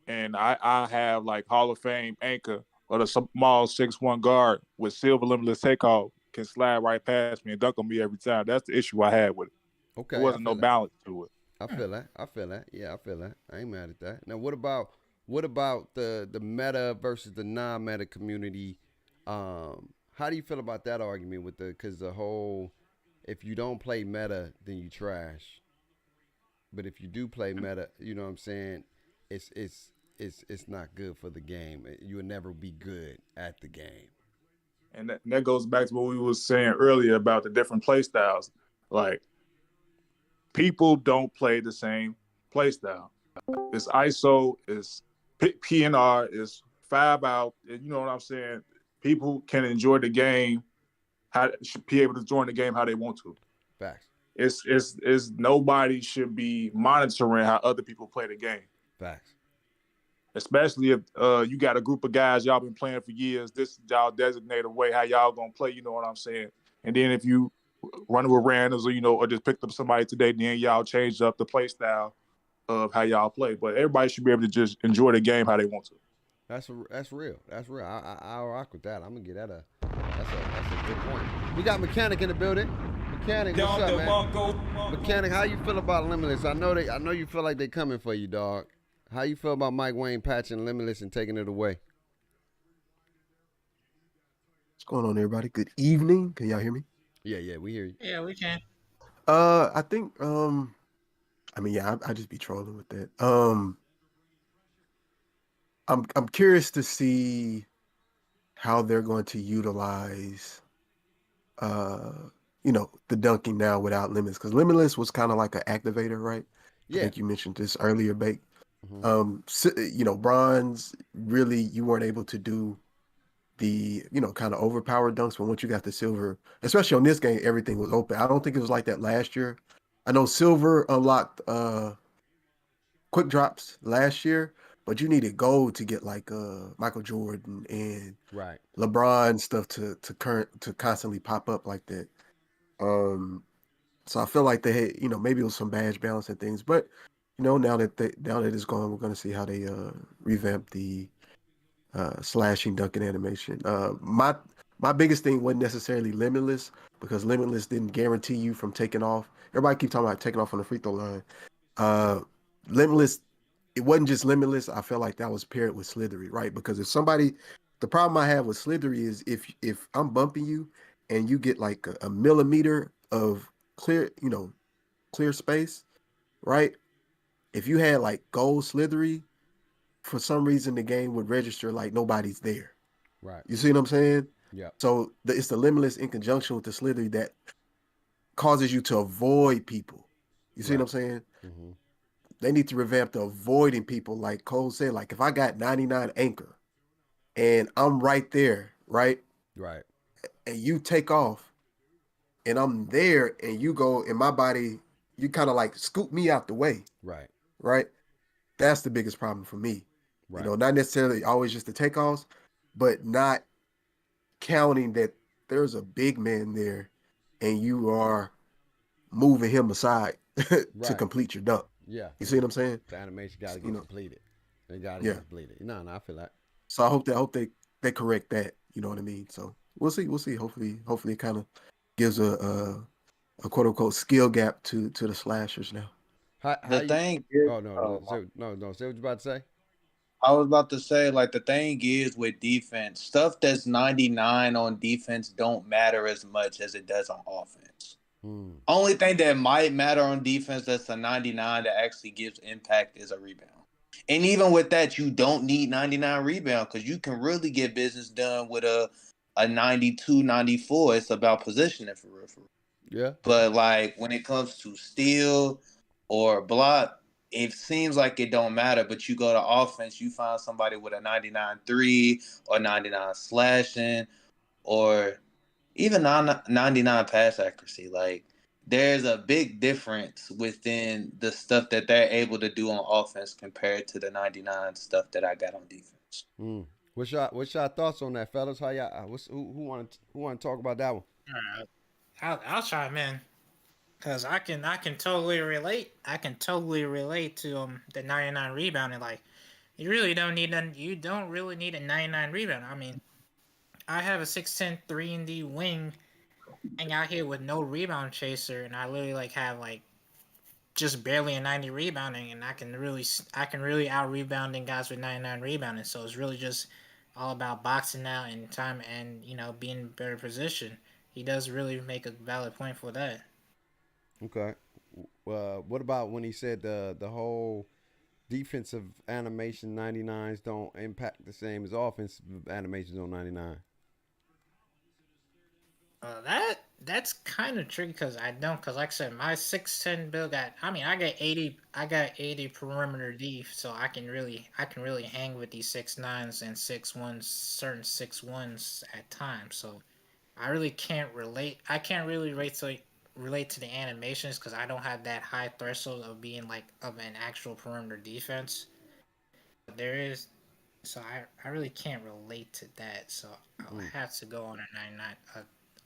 and I have like Hall of Fame anchor or the small 6'1" guard with silver Limitless Takeoff can slide right past me and dunk on me every time. That's the issue I had with it. Okay, there wasn't no balance to it. I feel that. Yeah, I feel that. I ain't mad at that. Now, what about the meta versus the non-meta community? How do you feel about that argument because the whole, if you don't play meta, then you trash. But if you do play meta, you know what I'm saying? It's not good for the game. You will never be good at the game. And that goes back to what we were saying earlier about the different play styles. Like, people don't play the same play style. It's ISO, it's PNR, it's 5 out. You know what I'm saying? People can enjoy the game, should be able to join the game how they want to. Facts. It's nobody should be monitoring how other people play the game. Facts. Especially if you got a group of guys y'all been playing for years. This y'all designated way how y'all gonna play. You know what I'm saying? And then if you run with randoms or just picked up somebody today, then y'all change up the play style of how y'all play. But everybody should be able to just enjoy the game how they want to. That's real. That's real. I'll rock with that. I'm gonna get that's a good point. We got Mechanic in the building. Mechanic, what's up, man? Mechanic, how you feel about Limitless? I know you feel like they coming for you, dog. How you feel about Mike Wang patching Limitless and taking it away? What's going on, everybody? Good evening. Can y'all hear me? Yeah, we hear you. Yeah, we can. I think I just be trolling with that. I'm curious to see how they're going to utilize the dunking now without limits, because Limitless was kind of like an activator, right? Yeah. I think you mentioned this earlier, Bake. Bronze, really, you weren't able to do the kind of overpowered dunks, but once you got the silver, especially on this game, everything was open. I don't think it was like that last year. I know silver unlocked quick drops last year, but you needed gold to get like Michael Jordan and right LeBron stuff to constantly pop up like that. So I feel like they had, maybe it was some badge balance and things, but now that it's gone, we're going to see how they revamp the slashing dunking animation. My biggest thing wasn't necessarily Limitless, because Limitless didn't guarantee you from taking off. Everybody keep talking about taking off on the free throw line. Limitless, it wasn't just Limitless. I felt like that was paired with Slithery, right? Because the problem I have with Slithery is if I'm bumping you and you get like a millimeter of clear space, right? If you had like gold Slithery, for some reason the game would register like nobody's there. Right. You see what I'm saying? Yeah. So it's the Limitless in conjunction with the Slithery that causes you to avoid people. You see what I'm saying? Mm-hmm. They need to revamp the avoiding people. Like Cole said, like if I got 99 anchor and I'm right there, right? Right. And you take off and I'm there and you go in my body, you kind of like scoop me out the way. Right. Right. That's the biggest problem for me. Right. Not necessarily always just the takeoffs, but not counting that there's a big man there and you are moving him aside to complete your dunk. Yeah. You see what I'm saying? The animation got to get completed. They got to get completed. No, I feel that. So I hope they correct that. You know what I mean? So we'll see. Hopefully it kind of gives a quote unquote skill gap to the slashers now. The thing is, no. Say what you about to say. I was about to say, like, the thing is with defense, stuff that's 99 on defense don't matter as much as it does on offense. Only thing that might matter on defense that's a 99 that actually gives impact is a rebound. And even with that, you don't need 99 rebound because you can really get business done with a 92, 94. It's about positioning for real. Yeah. But like when it comes to steal or block, it seems like it don't matter. But you go to offense, you find somebody with a 99-3 or 99 slashing or even 99 pass accuracy. Like there's a big difference within the stuff that they're able to do on offense compared to the 99 stuff that I got on defense. What's your thoughts on that, fellas? How y'all? Who want to talk about that one? I'll chime in because I can totally relate. I can totally relate to the 99 rebounding. Like you really don't need you don't really need a 99 rebound. I mean, I have a 6'10" 3-and-D wing hang out here with no rebound chaser, and I literally like have like just barely a 90 rebounding, and I can really out rebounding guys with 99 rebounding. So it's really just all about boxing out and time and being in better position. He does really make a valid point for that. Okay. What about when he said the whole defensive animation 99s don't impact the same as offensive animations on 99? That's kind of tricky because like I said, my 6'10" build I got 80 perimeter D, so I can really hang with these 6'9s and 6'1s, certain 6'1s at times. So I really can't relate. I can't really relate to the animations because I don't have that high threshold of being like of an actual perimeter defense. But there is, so I really can't relate to that. So I'll have to go on a 99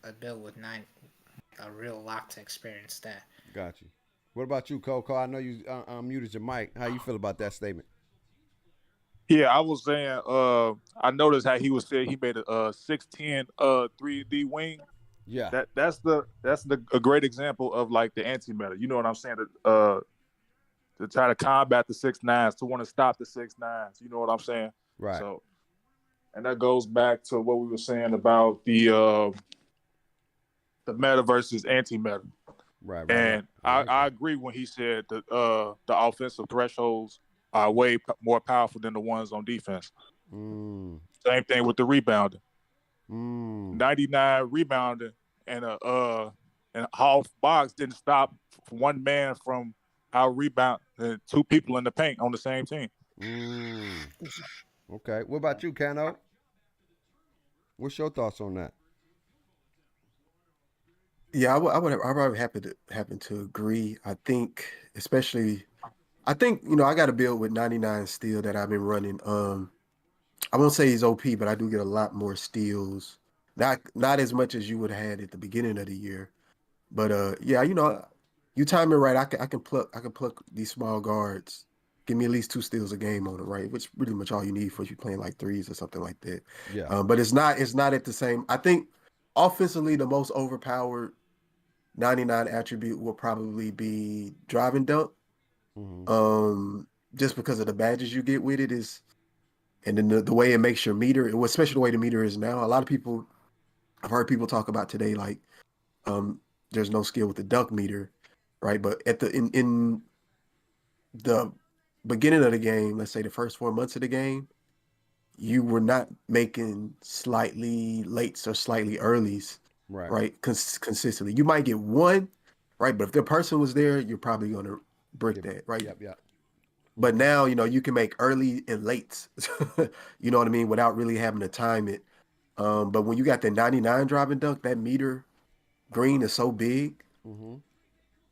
a build with a real lock to experience that. Got you. What about you, Coco? I know you muted your mic. How you feel about that statement? Yeah, I was saying. I noticed how he was saying he made a 6'10" 3D wing. Yeah. That's a great example of like the anti-meta. You know what I'm saying? To try to combat the 6'9s, to want to stop the 6'9s. You know what I'm saying? Right. So, and that goes back to what we were saying about the meta versus anti-meta. Right. And I agree when he said that the offensive thresholds are way more powerful than the ones on defense. Same thing with the rebounding. 99 rebounding and a half box didn't stop one man from out rebound two people in the paint on the same team. Okay. What about you, Kano? What's your thoughts on that? Yeah, I would happen to agree. I think, especially, I got a build with 99 steel that I've been running. I won't say he's OP, but I do get a lot more steals. Not as much as you would have had at the beginning of the year, but yeah, you time it right. I can pluck these small guards. Give me at least 2 steals a game on it, right? Which pretty much all you need for you playing like threes or something like that. Yeah. But it's not at the same. I think offensively the most overpowered 99 attribute will probably be drive and dunk. Just because of the badges you get with it is, and then the way it makes your meter, especially the way the meter is now. A lot of people, I've heard people talk about today, like, there's no skill with the dunk meter, right? But in the beginning of the game, let's say the first 4 months of the game, you were not making slightly lates or slightly earlies, right? Consistently. You might get one, right? But if the person was there, you're probably going to brick that, right? Yep. But now, you can make early and lates, you know what I mean, without really having to time it. But when you got the 99 drive and dunk, that meter green is so big,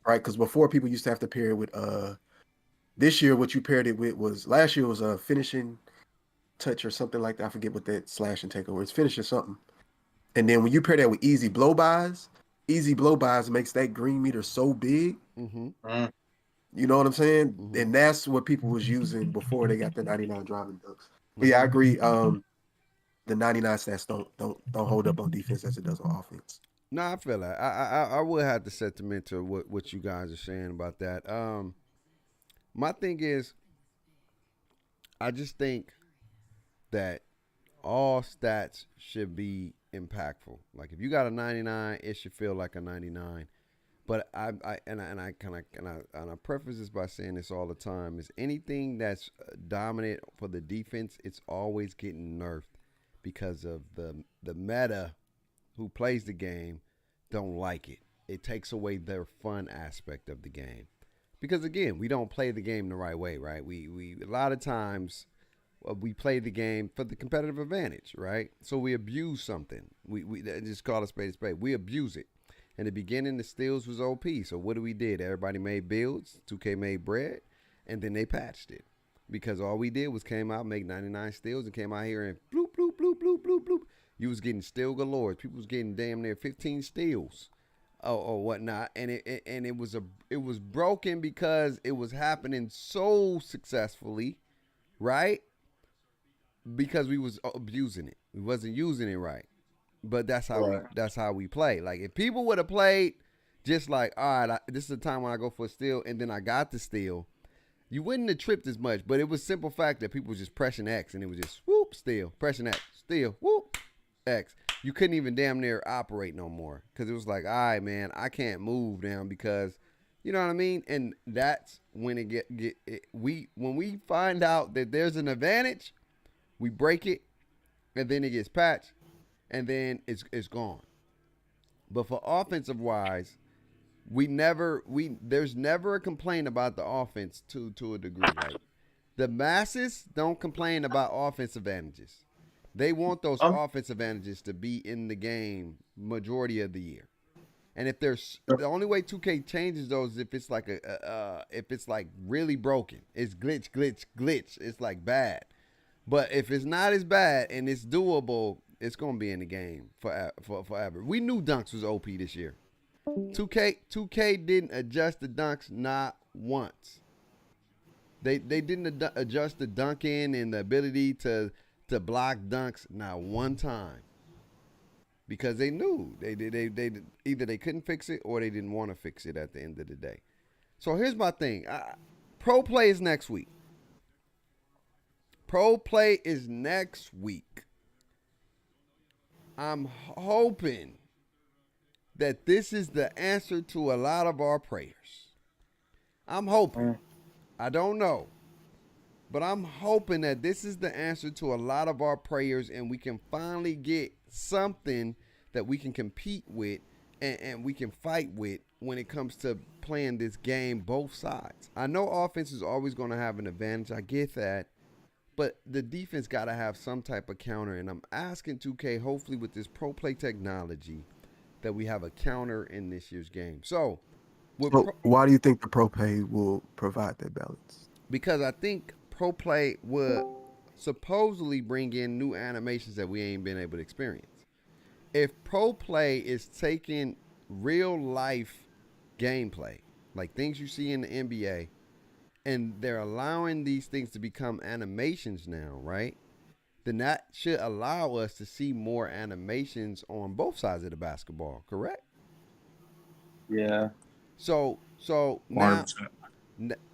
right? Because before people used to have to pair it with, this year what you paired it with was, last year was a finishing touch or something like that. I forget what that slash and takeover. It's finishing something. And then when you pair that with easy blow bys makes that green meter so big. You know what I'm saying? And that's what people was using before they got the 99 driving dunks. But yeah, I agree. The 99 stats don't hold up on defense as it does on offense. No, I feel that. I would have to sentiment to what you guys are saying about that. My thing is, I just think that all stats should be impactful. Like if you got a 99, it should feel like a 99. But I preface this by saying this all the time: is anything that's dominant for the defense, it's always getting nerfed because of the meta who plays the game don't like it. It takes away their fun aspect of the game. Because again, we don't play the game the right way, right? We a lot of times we play the game for the competitive advantage, right? So we abuse something. We just call a spade a spade. We abuse it. In the beginning, the steals was OP. So what we did? Everybody made builds. 2K made bread, and then they patched it because all we did was came out, make 99 steals, and came out here and bloop bloop bloop bloop bloop bloop. You was getting steal galore. People was getting damn near 15 steals, or whatnot, and it was broken because it was happening so successfully, right? Because we was abusing it. We wasn't using it right. But that's how we play. Like if people would have played just like, all right, this is the time when I go for a steal, and then I got the steal, you wouldn't have tripped as much. But it was simple fact that people was just pressing X, and it was just whoop steal, pressing X, steal, whoop X. You couldn't even damn near operate no more because it was like, all right, man, I can't move down because, you know what I mean. And that's when when we find out that there's an advantage, we break it, and then it gets patched. And then it's gone. But for offensive wise, there's never a complaint about the offense to a degree. Like the masses don't complain about offensive advantages. They want those offensive advantages to be in the game majority of the year. And if there's the only way 2K changes those is if it's like if it's like really broken. It's glitch. It's like bad. But if it's not as bad and it's doable, it's gonna be in the game forever. We knew dunks was OP this year. 2K didn't adjust the dunks not once. They didn't adjust the dunking and the ability to block dunks not one time because they knew they either they couldn't fix it or they didn't want to fix it at the end of the day. So here's my thing: pro play is next week. Pro play is next week. I'm hoping that this is the answer to a lot of our prayers. I'm hoping. I don't know. But I'm hoping that this is the answer to a lot of our prayers and we can finally get something that we can compete with and we can fight with when it comes to playing this game both sides. I know offense is always going to have an advantage. I get that. But the defense got to have some type of counter, and I'm asking 2K, hopefully with this pro play technology, that we have a counter in this year's game. So why do you think the pro play will provide that balance? Because I think pro play will supposedly bring in new animations that we ain't been able to experience. If pro play is taking real life gameplay, like things you see in the NBA, and they're allowing these things to become animations now, right? Then that should allow us to see more animations on both sides of the basketball, correct? Yeah. So now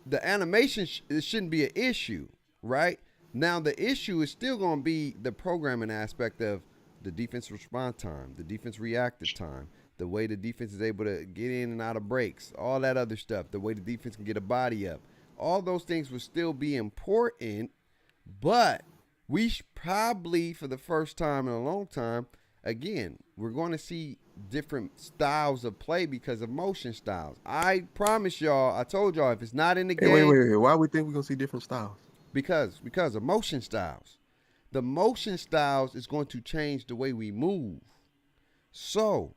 the animation it shouldn't be an issue, right? Now the issue is still going to be the programming aspect of the defense response time, the defense reactive time, the way the defense is able to get in and out of breaks, all that other stuff, the way the defense can get a body up. All those things will still be important, but we probably, for the first time in a long time, again, we're going to see different styles of play because of motion styles. I promise y'all, I told y'all, if it's not in the game. Wait. Why we think we're going to see different styles? Because of motion styles. The motion styles is going to change the way we move. So,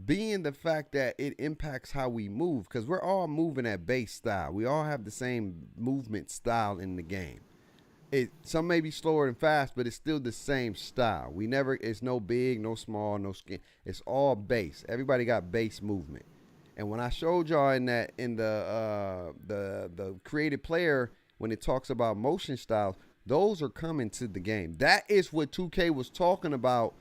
being the fact that it impacts how we move, because we're all moving at base style. We all have the same movement style in the game. Some may be slower and fast, but it's still the same style. It's no big, no small, no skin. It's all base. Everybody got base movement. And when I showed y'all in the creative player, when it talks about motion styles, those are coming to the game. That is what 2K was talking about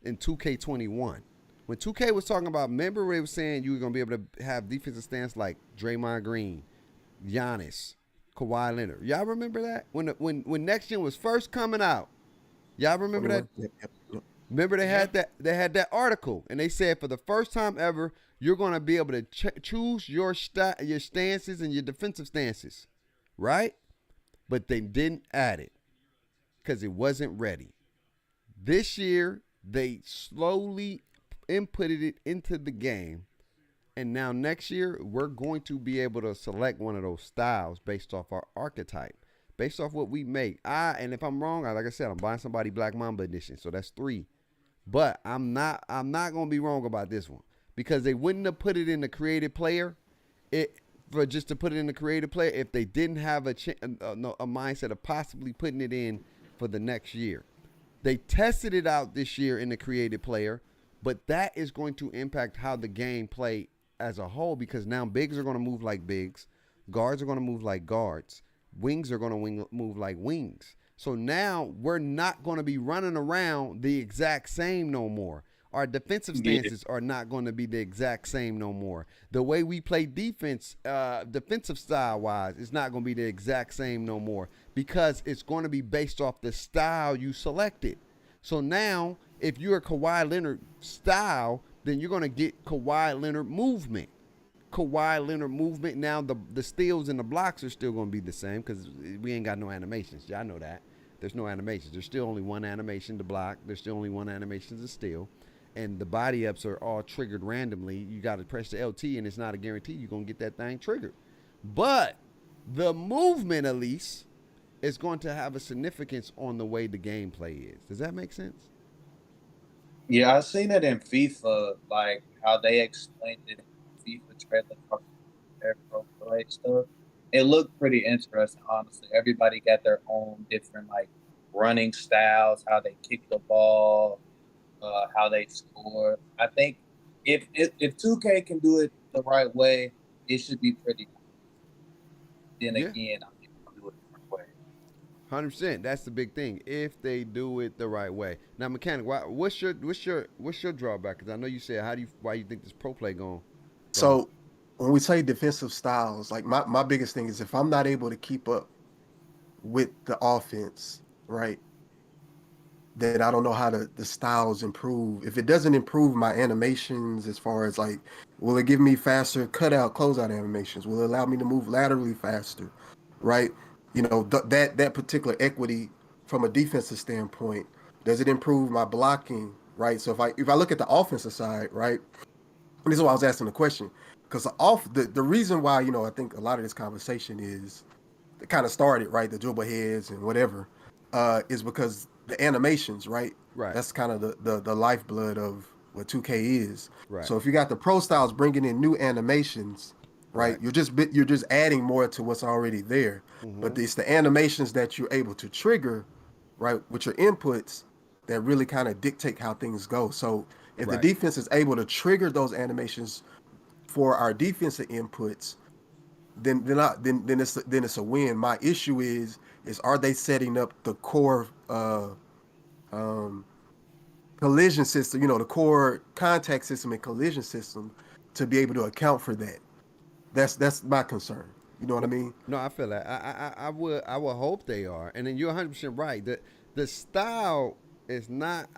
in 2K21. When 2K was talking about, remember they was saying you were going to be able to have defensive stance like Draymond Green, Giannis, Kawhi Leonard. Y'all remember that when Next Gen was first coming out? Y'all remember that? Yep. Remember they had that article, and they said for the first time ever, you're going to be able to choose your stances and your defensive stances, right? But they didn't add it because it wasn't ready. This year, they slowly inputted it into the game. And now next year, we're going to be able to select one of those styles based off our archetype, based off what we make. And if I'm wrong, like I said, I'm buying somebody Black Mamba edition, so that's 3. But I'm not gonna be wrong about this one because they wouldn't have put it in the creative player, for just to put it in the creative player if they didn't have a mindset of possibly putting it in for the next year. They tested it out this year in the creative player, but that is going to impact how the game play as a whole because now bigs are going to move like bigs, guards are going to move like guards, wings are going to move like wings. So now we're not going to be running around the exact same no more. Our defensive stances are not going to be the exact same no more. The way we play defense, defensive style-wise, is not going to be the exact same no more because it's going to be based off the style you selected. So now, if you're a Kawhi Leonard style, then you're going to get Kawhi Leonard movement. Kawhi Leonard movement. Now, the steals and the blocks are still going to be the same because we ain't got no animations. Y'all know that. There's no animations. There's still only one animation to block. There's still only one animation to steal. And the body ups are all triggered randomly. You got to press the LT, and it's not a guarantee you're going to get that thing triggered. But the movement, at least, is going to have a significance on the way the gameplay is. Does that make sense? Yeah, I've seen it in FIFA, like how they explained it in FIFA trailer for their pro play stuff. It looked pretty interesting, honestly. Everybody got their own different like running styles, how they kick the ball, how they score. I think if 2K can do it the right way, it should be pretty. Then again, I think they'll do it the right way. 100%. That's the big thing. If they do it the right way. Now, Mechanic, what's your drawback? Because I know you said why you think this pro play going. So when we say defensive styles, like my biggest thing is if I'm not able to keep up with the offense, right, then I don't know how the styles improve. If it doesn't improve my animations as far as like, will it give me faster cutout, closeout animations? Will it allow me to move laterally faster, right? You know, that particular equity from a defensive standpoint, does it improve my blocking, right? So if I look at the offensive side, right, and this is why I was asking the question, because the reason why, you know, I think a lot of this conversation is it kind of started, right, the dribble heads and whatever, is because the animations, right? Right. That's kind of the lifeblood of what 2K is. Right. So if you got the pro styles bringing in new animations, right, you're just adding more to what's already there. Mm-hmm. But it's the animations that you're able to trigger, right, with your inputs that really kind of dictate how things go. So if the defense is able to trigger those animations for our defensive inputs, then it's a win. My issue is are they setting up the core collision system, you know, the core contact system and collision system to be able to account for that? That's my concern. You know what I mean? No, I feel that. I would hope they are. And then you're 100% right. The style is not,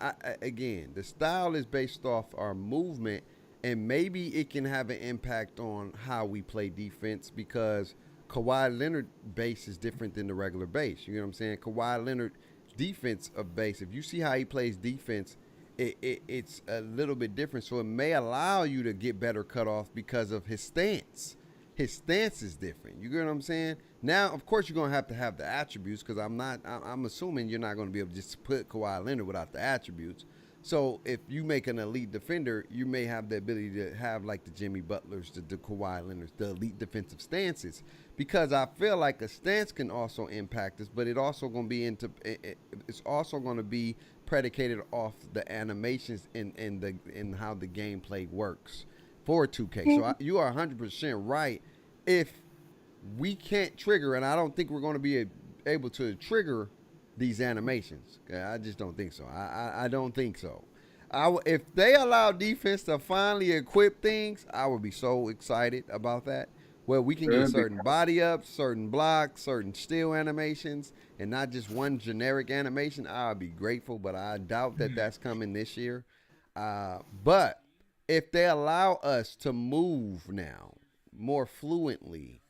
again, the style is based off our movement, and maybe it can have an impact on how we play defense because Kawhi Leonard base is different than the regular base. You know what I'm saying? Kawhi Leonard defense of base, if you see how he plays defense, it's a little bit different. So it may allow you to get better cutoff because of his stance. His stance is different. You get what I'm saying? Now, of course, you're going to have the attributes because I'm assuming you're not going to be able to just put Kawhi Leonard without the attributes. So if you make an elite defender, you may have the ability to have like the Jimmy Butlers, the Kawhi Leonards, the elite defensive stances. Because I feel like a stance can also impact us, but it's also going to be predicated off the animations and how the gameplay works for 2K. So you are 100% right. If we can't trigger, and I don't think we're going to be able to trigger these animations. I just don't think so. I don't think so. If they allow defense to finally equip things, I would be so excited about that. where we can get certain body ups, certain blocks, certain steal animations, and not just one generic animation, I'll be grateful, but I doubt that that's coming this year. But if they allow us to move now more fluently,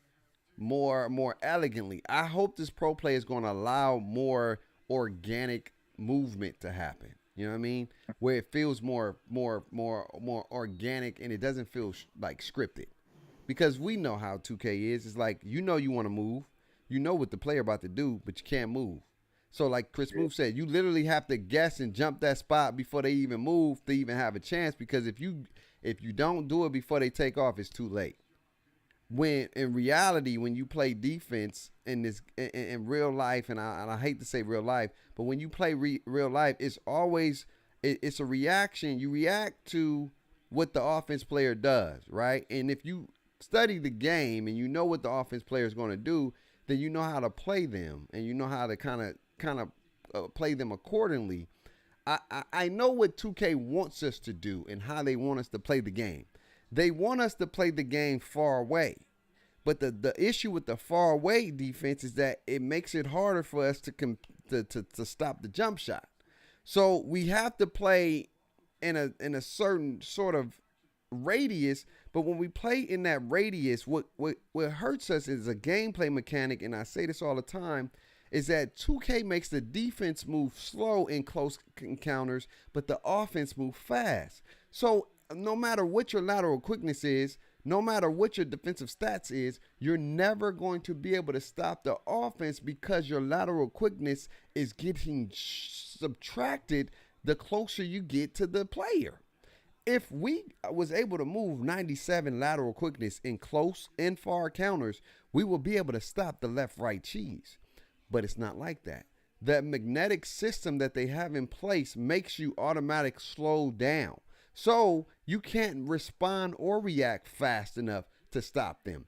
more elegantly, I hope this pro play is going to allow more organic movement to happen. You know what I mean? Where it feels more organic and it doesn't feel like scripted. Because we know how 2K is. It's like, you want to move. You know what the player about to do, but you can't move. So like Chris Move said, you literally have to guess and jump that spot before they even move to even have a chance. Because if you don't do it before they take off, it's too late. When in reality, when you play defense in real life, and I hate to say real life, but when you play real life, it's always it's a reaction. You react to what the offense player does, right? And if you study the game and you know what the offense player is going to do, then you know how to play them and you know how to kind of play them accordingly. I know what 2K wants us to do and how they want us to play the game. They want us to play the game far away. But the issue with the far away defense is that it makes it harder for us to stop the jump shot. So we have to play in a certain sort of radius, but when we play in that radius, what hurts us is a gameplay mechanic, and I say this all the time, is that 2K makes the defense move slow in close encounters, but the offense move fast. So no matter what your lateral quickness is, no matter what your defensive stats is, you're never going to be able to stop the offense because your lateral quickness is getting subtracted the closer you get to the player. If we was able to move 97 lateral quickness in close and far counters, we will be able to stop the left-right cheese. But it's not like that. The magnetic system that they have in place makes you automatic slow down. So you can't respond or react fast enough to stop them.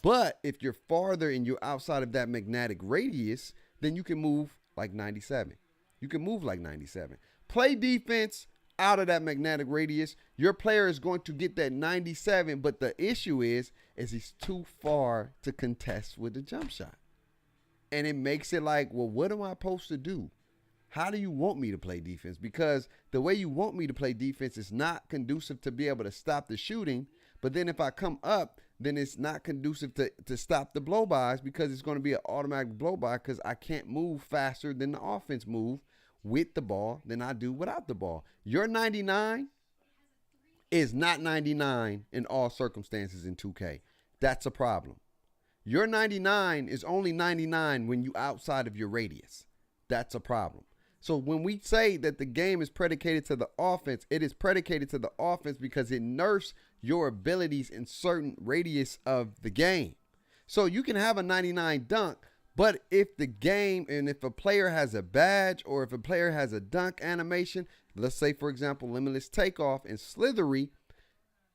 But if you're farther and you're outside of that magnetic radius, then you can move like 97. You can move like 97. Play defense out of that magnetic radius. Your player is going to get that 97, but the issue is he's too far to contest with the jump shot. And it makes it like, well, what am I supposed to do? How do you want me to play defense? Because the way you want me to play defense is not conducive to be able to stop the shooting. But then if I come up, then it's not conducive to stop the blow-bys because it's going to be an automatic blow-by because I can't move faster than the offense move with the ball than I do without the ball. Your 99 is not 99 in all circumstances in 2K. That's a problem. Your 99 is only 99 when you outside of your radius. That's a problem. So when we say that the game is predicated to the offense, it is predicated to the offense because it nerfs your abilities in certain radius of the game. So you can have a 99 dunk, but if the game and if a player has a badge or if a player has a dunk animation, let's say, for example, Limitless Takeoff and Slithery,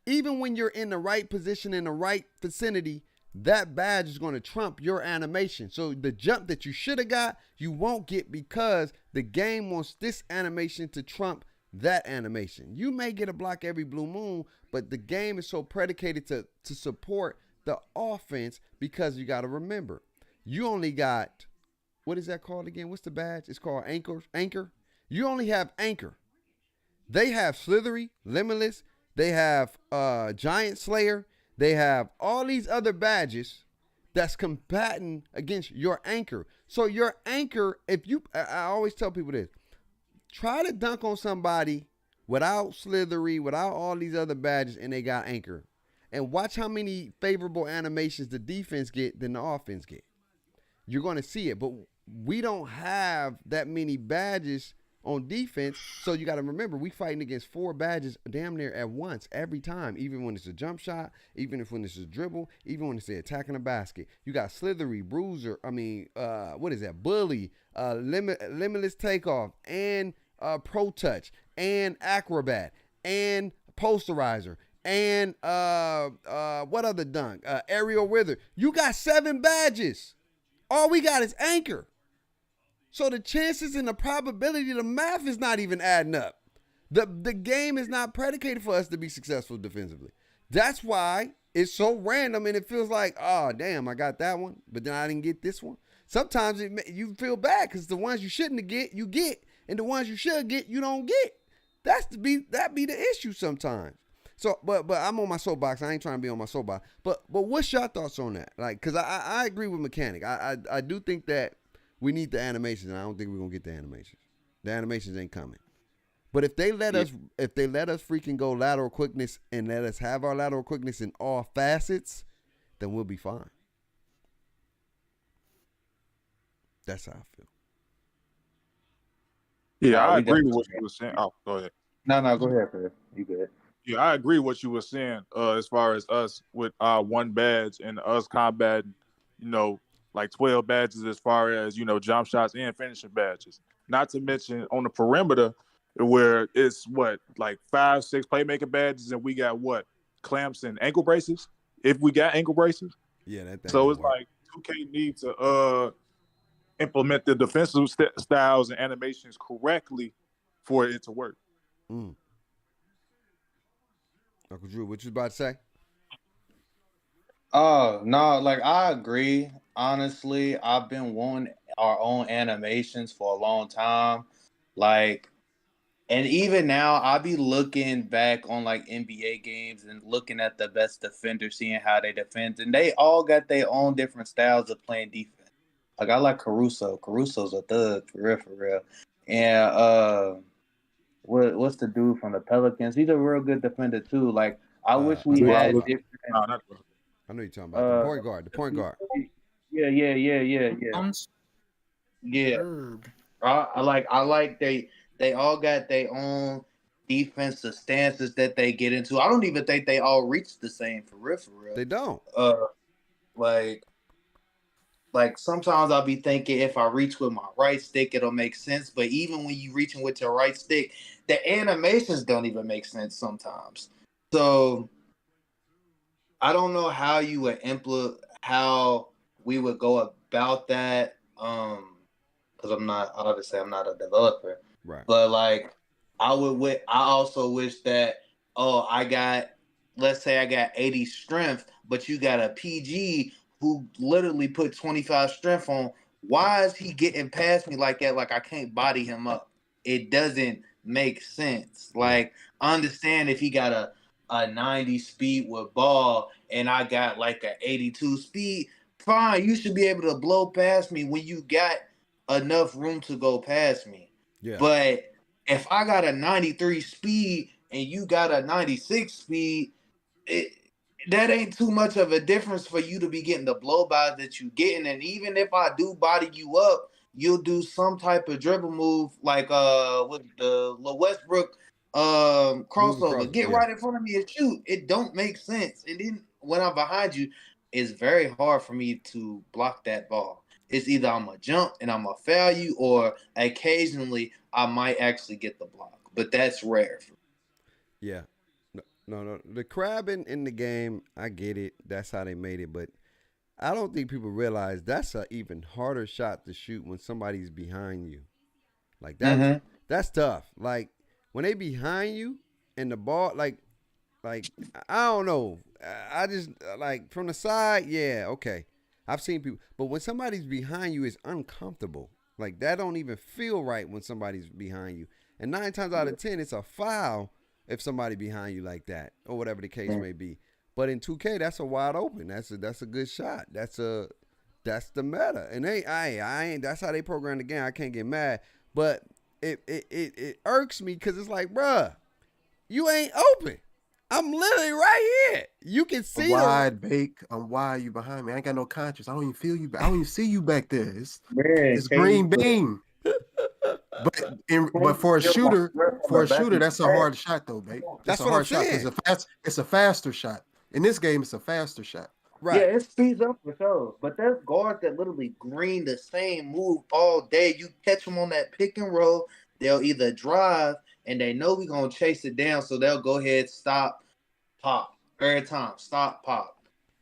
even when you're in the right position, in the right vicinity, that badge is going to trump your animation. So the jump that you should have got, you won't get because the game wants this animation to trump that animation. You may get a block every blue moon, but the game is so predicated to support the offense because you got to remember, you only got, what is that called again? What's the badge? It's called Anchor. You only have Anchor. They have Slithery, Limitless. They have Giant Slayer. They have all these other badges that's combating against your Anchor. So your Anchor, I always tell people this, try to dunk on somebody without Slithery, without all these other badges, and they got Anchor. And watch how many favorable animations the defense get than the offense get. You're going to see it, but we don't have that many badges on defense, so you got to remember, we fighting against 4 badges damn near at once every time, even when it's a jump shot, even when it's a dribble, even when it's attacking a basket. You got Slithery, Bruiser, what is that? Bully, Limitless Takeoff, and Pro Touch, and Acrobat, and Posterizer, and what other dunk? Aerial Wither. You got 7 badges. All we got is Anchor. So the chances and the probability, the math is not even adding up. The game is not predicated for us to be successful defensively. That's why it's so random and it feels like, oh damn, I got that one, but then I didn't get this one. Sometimes you feel bad because the ones you shouldn't get, you get, and the ones you should get, you don't get. That be the issue sometimes. So, but I'm on my soapbox. I ain't trying to be on my soapbox. But what's your thoughts on that? Like, cause I agree with Mechanic. I do think that we need the animations, and I don't think we're gonna get the animations. The animations ain't coming. But if they let us freaking go lateral quickness and let us have our lateral quickness in all facets, then we'll be fine. That's how I feel. Yeah, I agree with what you were saying. Oh, go ahead. No, go ahead, Chris. You good? Yeah, I agree with what you were saying. As far as us with one badge and us combating, like 12 badges as far as jump shots and finishing badges. Not to mention on the perimeter, where it's like 5-6 playmaker badges, and we got clamps and ankle braces. If we got ankle braces, yeah, that. So it's like 2K needs to implement the defensive styles and animations correctly for it to work. Uncle Drew, what you about to say? Oh, no, like I agree. Honestly, I've been wanting our own animations for a long time. Like, and even now, I be looking back on like NBA games and looking at the best defenders, seeing how they defend, and they all got their own different styles of playing defense. Like I like Caruso. Caruso's a thug for real. And what's the dude from the Pelicans? He's a real good defender too. Like I wish we had different. I know you're talking about the point guard. Yeah. I like they all got their own defensive stances that they get into. I don't even think they all reach the same for real. They don't. Like sometimes I'll be thinking if I reach with my right stick, it'll make sense. But even when you reaching with your right stick, the animations don't even make sense sometimes. So I don't know how you would how we would go about that. Because I'm not a developer. Right. But like I also wish that let's say I got 80 strength, but you got a PG who literally put 25 strength on. Why is he getting past me like that? Like I can't body him up. It doesn't make sense. Like I understand if he got a 90 speed with ball and I got like a 82 speed, fine. You should be able to blow past me when you got enough room to go past me. Yeah. But if I got a 93 speed and you got a 96 speed, that ain't too much of a difference for you to be getting the blow-bys that you getting. And even if I do body you up, you'll do some type of dribble move like with the Westbrook crossover. Get right in front of me and shoot. It don't make sense. And then when I'm behind you, it's very hard for me to block that ball. It's either I'm gonna jump and I'm gonna foul you, or occasionally I might actually get the block. But that's rare. Yeah. No. The crab in the game, I get it. That's how they made it. But I don't think people realize that's an even harder shot to shoot when somebody's behind you. Like that's tough. Like when they behind you and the ball, like I don't know. I just like from the side, yeah, okay. I've seen people, but when somebody's behind you, it's uncomfortable. Like that don't even feel right when somebody's behind you. And 9 times out of 10, it's a foul if somebody behind you like that, or whatever the case may be. But in 2K, that's a wide open. That's a good shot. That's the meta. And I ain't. That's how they program the game. I can't get mad. But it irks me because it's like, bruh, you ain't open. I'm literally right here. You can see wide bake. I'm wide. You behind me. I ain't got no conscience. I don't even feel you. I don't even see you back there. It's green bean. But for a shooter, that's a hard shot though, babe. That's a hard shot. It's a faster shot. In this game, it's a faster shot. Right. Yeah, it speeds up for sure. But there's guards that literally green the same move all day. You catch them on that pick and roll, they'll either drive and they know we're gonna chase it down, so they'll go ahead, stop, pop. Every time, stop, pop.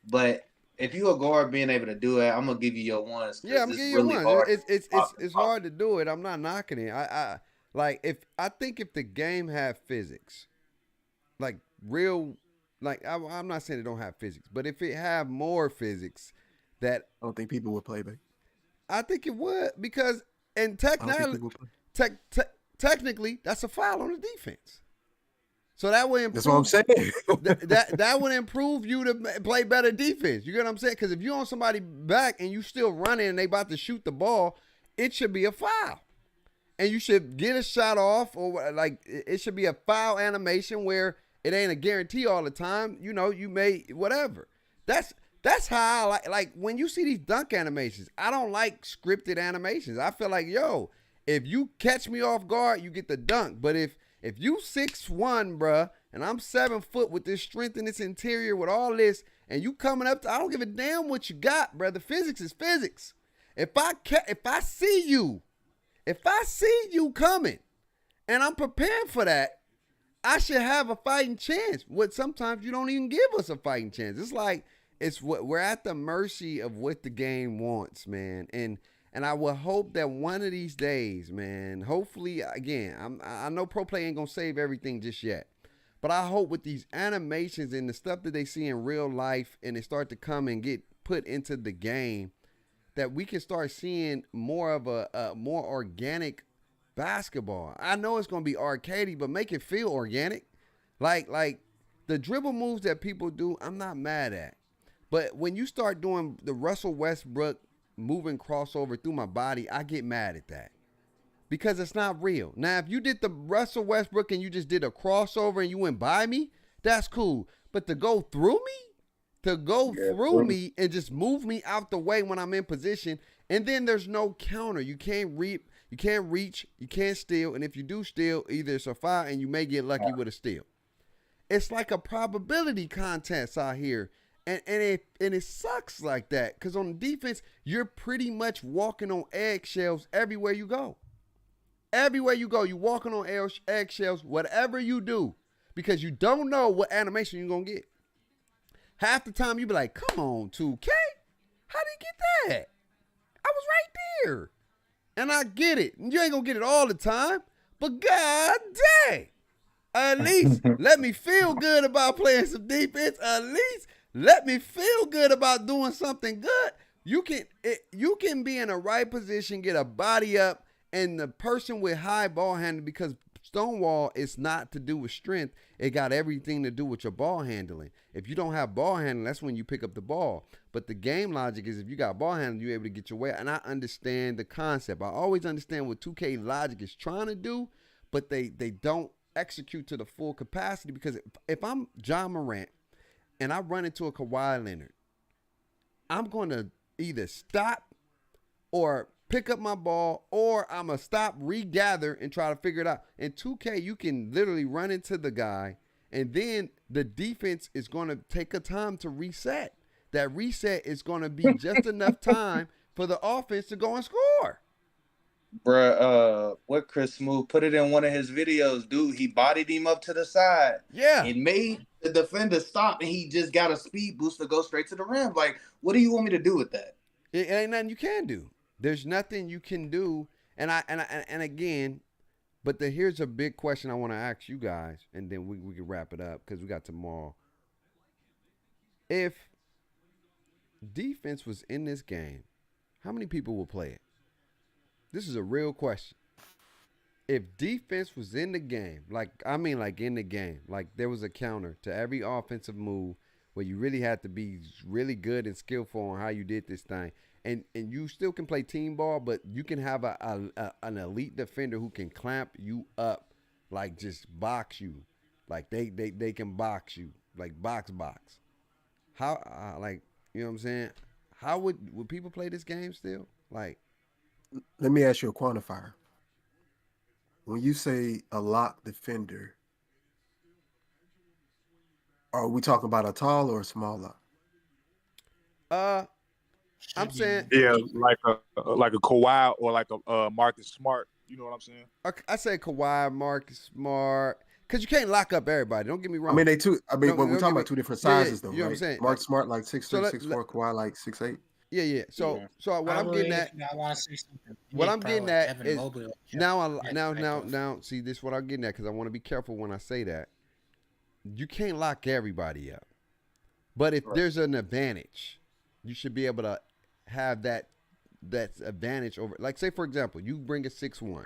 But if you a guard being able to do it, I'm gonna give you your ones. Yeah, I'm gonna give you really ones. It's hard to do it. I'm not knocking it. I think if the game had physics, like real, like I'm not saying it don't have physics, but if it have more physics, that I don't think people would play, babe. I think it would because and technically that's a foul on the defense. So that would improve. That's what I'm saying. that would improve you to play better defense. You get what I'm saying? Because if you're on somebody back and you still running and they about to shoot the ball, it should be a foul. And you should get a shot off, or like it should be a foul animation where it ain't a guarantee all the time. You know, you may whatever. That's how I like when you see these dunk animations. I don't like scripted animations. I feel like, yo, if you catch me off guard, you get the dunk. But if you 6'1", bruh, and I'm 7 foot with this strength in this interior with all this, and you coming up I don't give a damn what you got, bruh. The physics is physics. If I see you coming, and I'm prepared for that, I should have a fighting chance. What sometimes you don't even give us a fighting chance. It's like we're at the mercy of what the game wants, man. And I will hope that one of these days, man, hopefully, again, I know pro play ain't gonna save everything just yet, but I hope with these animations and the stuff that they see in real life and they start to come and get put into the game, that we can start seeing more of a more organic basketball. I know it's gonna be arcadey, but make it feel organic. Like the dribble moves that people do, I'm not mad at. But when you start doing the Russell Westbrook moving crossover through my body, I get mad at that because it's not real. Now, if you did the Russell Westbrook and you just did a crossover and you went by me, that's cool. But to go through me and just move me out the way when I'm in position, and then there's no counter. You can't reach, you can't steal, and if you do steal, either it's a foul and you may get lucky with a steal. It's like a probability contest out here. And it sucks like that because on defense, you're pretty much walking on eggshells everywhere you go. Everywhere you go, you're walking on eggshells, whatever you do, because you don't know what animation you're going to get. Half the time, you be like, come on, 2K. How did you get that? I was right there. And I get it. You ain't going to get it all the time, but god dang. At least let me feel good about playing some defense. At least let me feel good about doing something good. You can be in the right position, get a body up, and the person with high ball handling, because Stonewall is not to do with strength. It got everything to do with your ball handling. If you don't have ball handling, that's when you pick up the ball. But the game logic is if you got ball handling, you're able to get your way. And I understand the concept. I always understand what 2K logic is trying to do, but they don't execute to the full capacity, because if I'm John Morant and I run into a Kawhi Leonard, I'm going to either stop or pick up my ball, or I'm going to stop, regather, and try to figure it out. In 2K, you can literally run into the guy, and then the defense is going to take a time to reset. That reset is going to be just enough time for the offense to go and score. Bruh, what Chris Smooth put it in one of his videos, dude. He bodied him up to the side. Yeah. It made the defender stop, and he just got a speed boost to go straight to the rim. Like, what do you want me to do with that? It ain't nothing you can do. There's nothing you can do. And again, but here's a big question I want to ask you guys, and then we can wrap it up because we got tomorrow. If defense was in this game, how many people will play it? This is a real question. If defense was in the game, like in the game, like there was a counter to every offensive move where you really had to be really good and skillful on how you did this thing, and you still can play team ball, but you can have an elite defender who can clamp you up, like just box you, like they can box you, like box. How like, you know what I'm saying? How would people play this game still? Like, let me ask you a quantifier. When you say a lock defender, are we talking about a tall or a small lock? I'm saying, yeah, like a Kawhi or like a Marcus Smart. You know what I'm saying? I say Kawhi, Marcus Smart, because you can't lock up everybody. Don't get me wrong. I mean, but we're talking about two different sizes, though, you know right? what I'm saying? Marcus Smart like 6'3", 6'4", Kawhi like 6'8". Yeah. So what I'm getting at, I want to say something. what I'm getting at is Mobley, now. See, this is what I'm getting at, because I want to be careful when I say that. you can't lock everybody up. But if there's an advantage, you should be able to have that advantage over. Like say for example, you bring a 6-1.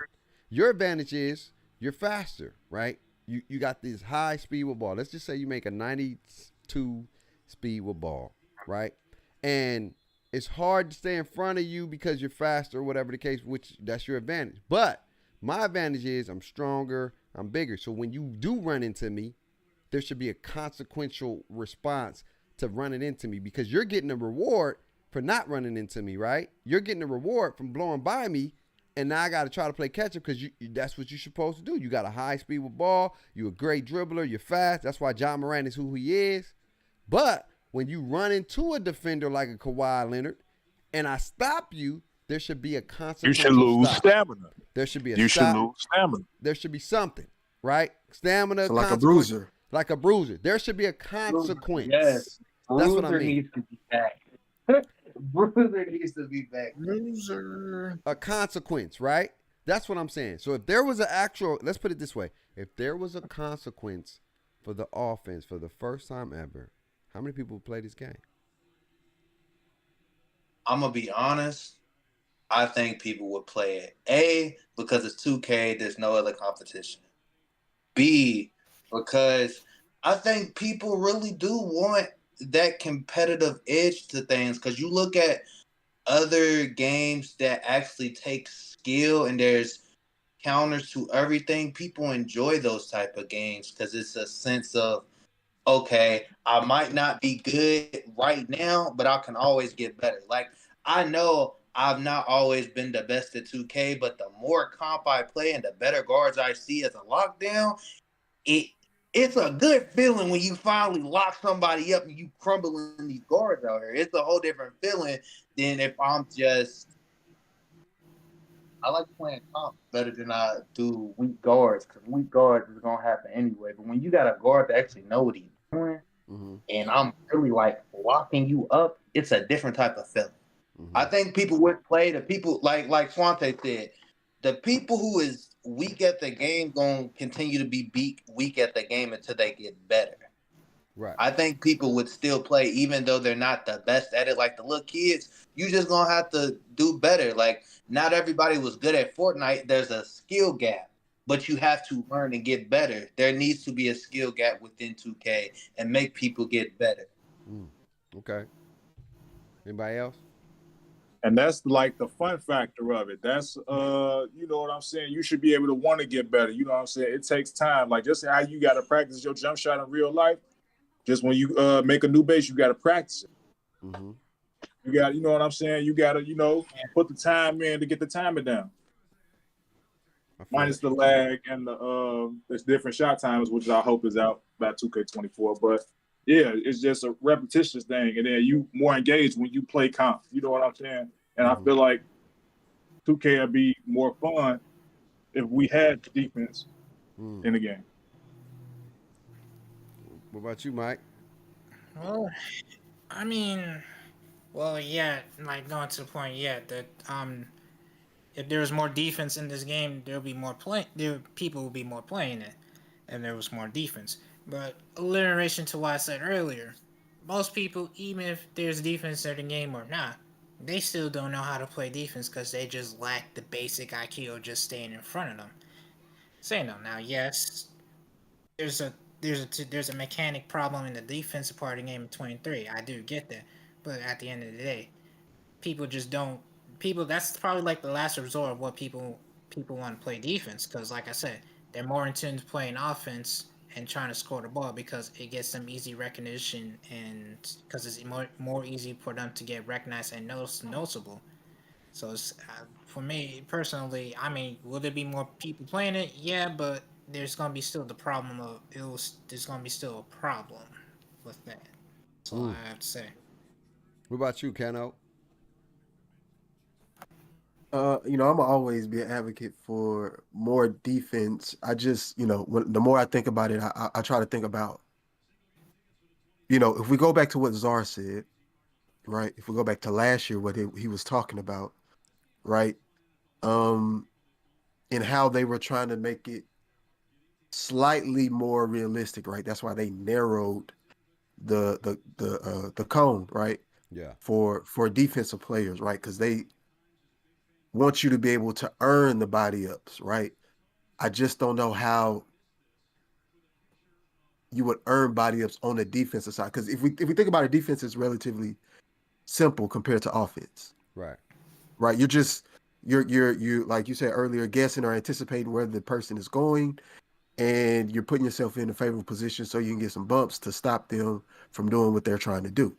Your advantage is you're faster, right? You got this high speed with ball. Let's just say you make a 92 speed with ball, right? And it's hard to stay in front of you because you're faster or whatever the case, which that's your advantage. But my advantage is I'm stronger, I'm bigger. So when you do run into me, there should be a consequential response to running into me because you're getting a reward for not running into me, right? You're getting a reward from blowing by me, and now I got to try to play catch up because that's what you're supposed to do. You got a high speed with ball. You're a great dribbler. You're fast. That's why John Moran is who he is. But when you run into a defender like a Kawhi Leonard and I stop you, there should be a consequential You should lose stop. stamina. There should be a You stop. should lose stamina. There should be something, right? Stamina, So like a bruiser. Like a bruiser. There should be a consequence. Yes. That's what I Bruiser mean. needs to be back. Bruiser needs to be back. Loser. A consequence, right? That's what I'm saying. So if there was an actual, let's put it this way. If there was a consequence for the offense for the first time ever, how many people would play this game? I'm going to be honest. I think people would play it. A, because it's 2K, there's no other competition. B, because I think people really do want that competitive edge to things. Because you look at other games that actually take skill and there's counters to everything. People enjoy those type of games because it's a sense of, okay, I might not be good right now, but I can always get better. Like, I know I've not always been the best at 2K, but the more comp I play and the better guards I see as a lockdown, it's a good feeling when you finally lock somebody up and you crumbling these guards out here. It's a whole different feeling than if I'm just. I like playing comp better than I do weak guards because weak guards is gonna happen anyway. But when you got a guard that actually know what he's doing, and I'm really like locking you up, it's a different type of feeling. I think people would play the people like Swante said. The people who is weak at the game gonna continue to be weak at the game until they get better. Right. I think people would still play even though they're not the best at it. Like the little kids, you just gonna have to do better. Like not everybody was good at Fortnite. There's a skill gap, but you have to learn and get better. There needs to be a skill gap within 2K and make people get better. Okay. Anybody else? And that's like the fun factor of it. That's you know what I'm saying? You should be able to want to get better. You know what I'm saying? It takes time. Like just how you gotta practice your jump shot in real life. Just when you make a new base, you gotta practice it. You got, you know what I'm saying? You gotta, put the time in to get the timing down. Minus the lag and there's different shot times, which I hope is out by 2K24. But yeah, it's just a repetitious thing, and then you more engaged when you play comp. You know what I'm saying? And I feel like 2K would be more fun if we had defense in the game. What about you, Mike? Well, I mean, yeah, like going to the point, yeah, that if there was more defense in this game, there'll be more people will be more playing it, and there was more defense. But alliteration to what I said earlier, most people, even if there's defense in the game or not, they still don't know how to play defense because they just lack the basic IQ of just staying in front of them. Saying no, now yes, there's a mechanic problem in the defensive part of the game in 23. I do get that, but at the end of the day, people just don't. People, that's probably like the last resort of what people want to play defense because, like I said, they're more in tune to playing offense and trying to score the ball because it gets them easy recognition and because it's more easy for them to get recognized and noticeable. So it's, for me personally, I mean, will there be more people playing it? Yeah, but there's gonna be still the problem of there's gonna be still a problem with that. That's all I have to say. What about you, Keno? I'm always be an advocate for more defense. I just, the more I think about it, I try to think about, if we go back to what Czar said, right? If we go back to last year, what he was talking about, right? And how they were trying to make it slightly more realistic, right? That's why they narrowed the cone, right? Yeah. For defensive players, right? Because they want you to be able to earn the body ups, right? I just don't know how you would earn body ups on the defensive side. Because if we think about it, defense is relatively simple compared to offense. Right. Right. You're like you said earlier, guessing or anticipating where the person is going, and you're putting yourself in a favorable position so you can get some bumps to stop them from doing what they're trying to do.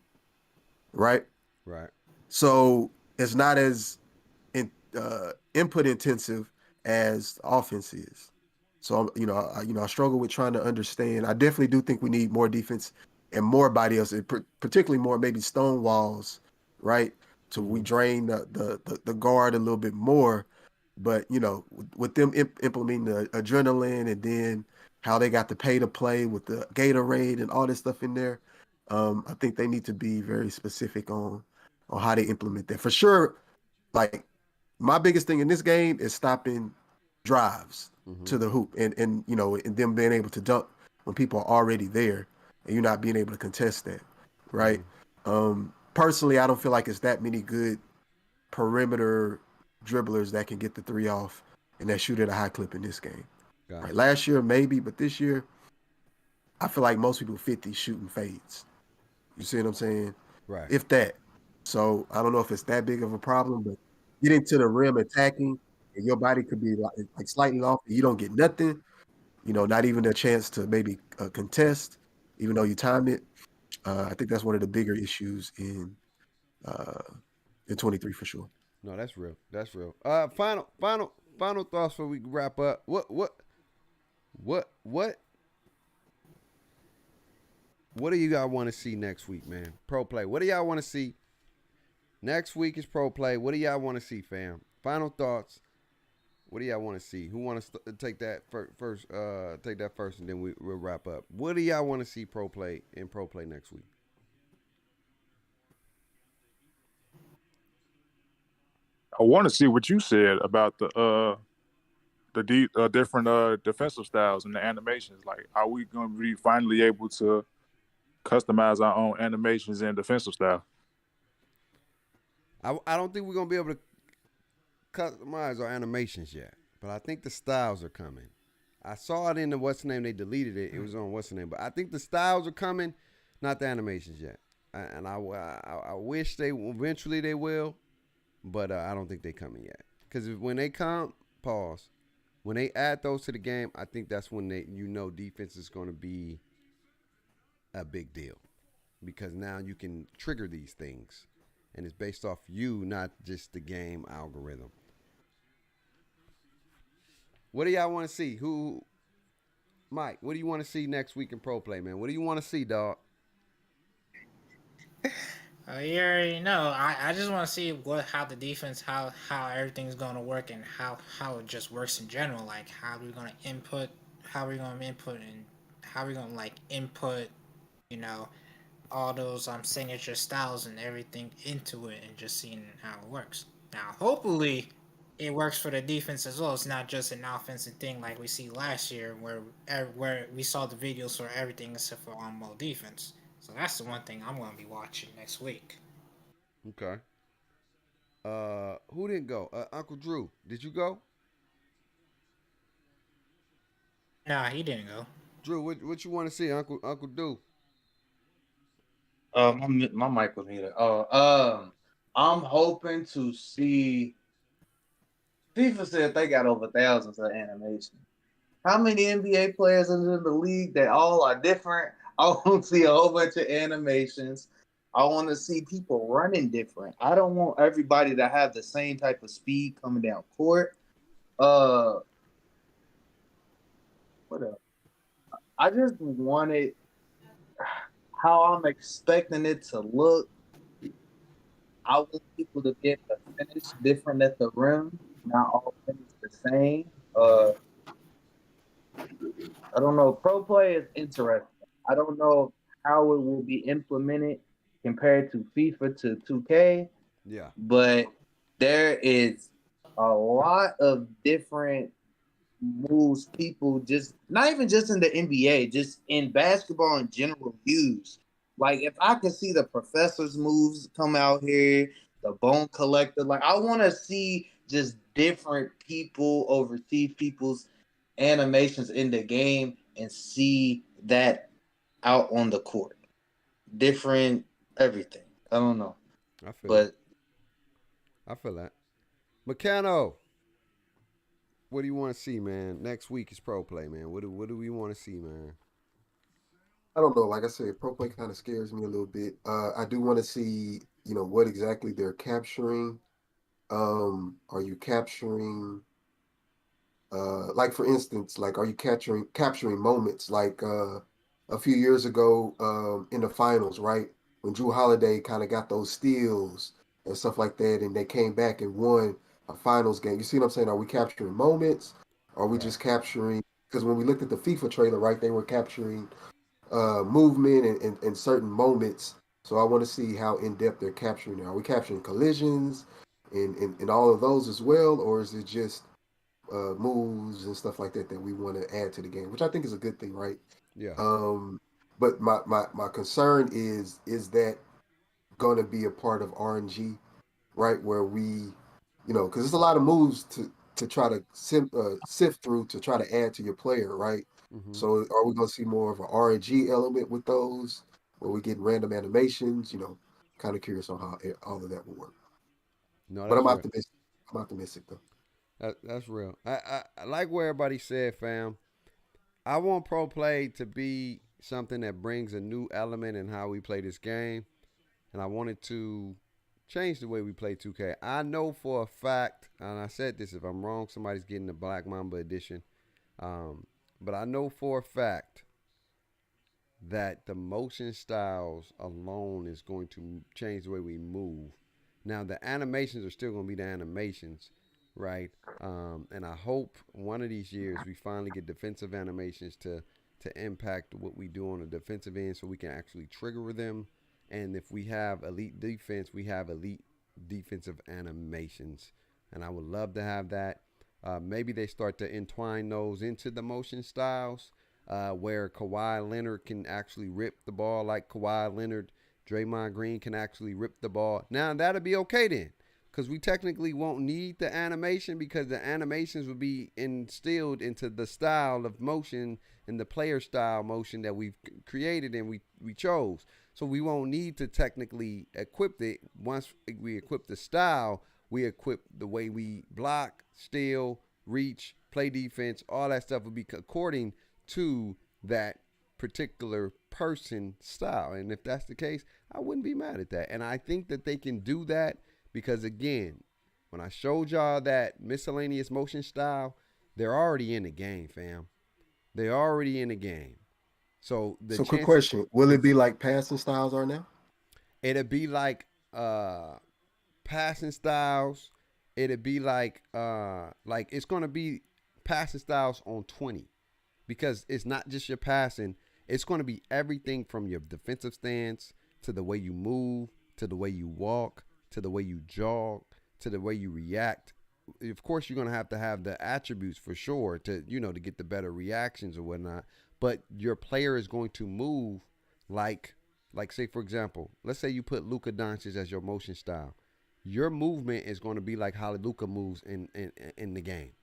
Right. Right. So it's not as input intensive as offense is. So I struggle with trying to understand. I definitely do think we need more defense and more body ups, and particularly more maybe stone walls, right? So we drain the guard a little bit more. But with them implementing the adrenaline and then how they got to pay to play with the Gatorade and all this stuff in there, I think they need to be very specific on how they implement that. For sure, like my biggest thing in this game is stopping drives to the hoop and them being able to dunk when people are already there and you're not being able to contest that, right? Personally, I don't feel like it's that many good perimeter dribblers that can get the three off and that shoot at a high clip in this game. Gotcha. Right? Last year maybe, but this year I feel like most people 50 shooting fades. You see what I'm saying? Right. If that. So I don't know if it's that big of a problem, but getting to the rim attacking and your body could be like slightly off and you don't get nothing, not even a chance to maybe contest, even though you timed it. I think that's one of the bigger issues in 23 for sure. No, that's real. That's real. Final thoughts before we wrap up. What do you guys want to see next week, man? Pro play. What do y'all want to see? Next week is pro play. What do y'all want to see, fam? Final thoughts. What do y'all want to see? Who want to take that first? Take that first, and then we'll wrap up. What do y'all want to see pro play next week? I want to see what you said about the different defensive styles and the animations. Like, are we going to be finally able to customize our own animations and defensive style? I don't think we're gonna be able to customize our animations yet, but I think the styles are coming. I saw it in the what's the name. They deleted it. It was on what's the name, but I think the styles are coming, not the animations yet. And I wish they eventually they will, but I don't think they coming yet. Because when they come, when they add those to the game, I think that's when defense is going to be a big deal, because now you can trigger these things, and it's based off you, not just the game algorithm. What do y'all want to see? Mike, what do you want to see next week in pro play, man? What do you want to see, dog? You already know. I just want to see how the defense, how everything's going to work, and how it just works in general. Like, how are we going to input, and how are we going to like input, all those signature styles and everything into it, and just seeing how it works. Now, hopefully, it works for the defense as well. It's not just an offensive thing like we see last year, where we saw the videos for everything except for on-ball defense. So that's the one thing I'm going to be watching next week. Okay. Who didn't go? Uncle Drew, did you go? Nah, he didn't go. Drew, what you want to see, Uncle Drew? My mic was muted. I'm hoping to see. FIFA said they got over thousands of animations. How many NBA players are in the league that all are different? I want to see a whole bunch of animations. I want to see people running different. I don't want everybody to have the same type of speed coming down court. What else? I just wanted how I'm expecting it to look. I want people to get the finish different at the rim, not all finish the same. I don't know. Pro play is interesting. I don't know how it will be implemented compared to FIFA to 2K. Yeah. But there is a lot of different moves people just not even just in the NBA, just in basketball in general use. Like if I can see the professor's moves come out here, the bone collector, like I want to see just different people oversee people's animations in the game and see that out on the court. Different everything. I don't know. I feel it. But I feel that. Meccano, what do you want to see, man? Next week is pro play, man. What do we want to see, man? I don't know. Like I said, pro play kind of scares me a little bit. I do want to see, what exactly they're capturing. Are you capturing, like for instance, like are you capturing moments like a few years ago in the finals, right? When Drew Holiday kind of got those steals and stuff like that, and they came back and won a finals game. You see what I'm saying? Are we capturing moments? Are we just capturing? Because when we looked at the FIFA trailer, right, they were capturing movement and certain moments. So I want to see how in depth they're capturing it. Are we capturing collisions and all of those as well, or is it just moves and stuff like that that we want to add to the game, which I think is a good thing, right? Yeah. But my concern is that going to be a part of RNG, right? Where we, because there's a lot of moves to try to sift through to try to add to your player, right? Mm-hmm. So are we going to see more of an RNG element with those, where we get random animations? Kind of curious on how all of that will work. No, But that's I'm real. optimistic. I'm optimistic though. That's real. I like what everybody said, fam. I want pro play to be something that brings a new element in how we play this game, and I want it to change the way we play 2K. I know for a fact, and I said this, if I'm wrong, somebody's getting the Black Mamba edition. But I know for a fact that the motion styles alone is going to change the way we move. Now, the animations are still going to be the animations, right? And I hope one of these years we finally get defensive animations to impact what we do on the defensive end so we can actually trigger them. And if we have elite defense, we have elite defensive animations. And I would love to have that. Maybe they start to entwine those into the motion styles where Kawhi Leonard can actually rip the ball like Kawhi Leonard. Draymond Green can actually rip the ball. Now, that'll be okay then, because we technically won't need the animation because the animations will be instilled into the style of motion and the player style motion that we've created and we chose. So we won't need to technically equip it. Once we equip the style, we equip the way we block, steal, reach, play defense. All that stuff will be according to that particular person style. And if that's the case, I wouldn't be mad at that. And I think that they can do that because, again, when I showed y'all that miscellaneous motion style, they're already in the game, fam. They're already in the game. So quick question. Will it be like passing styles are now? It'll be like passing styles. It'll be like it's gonna be passing styles on 20. Because it's not just your passing. It's going to be everything from your defensive stance to the way you move, to the way you walk, to the way you jog, to the way you react. Of course, you're going to have the attributes for sure to get the better reactions or whatnot. But your player is going to move like say, for example, let's say you put Luka Doncic as your motion style. Your movement is going to be like how Luka moves in the game.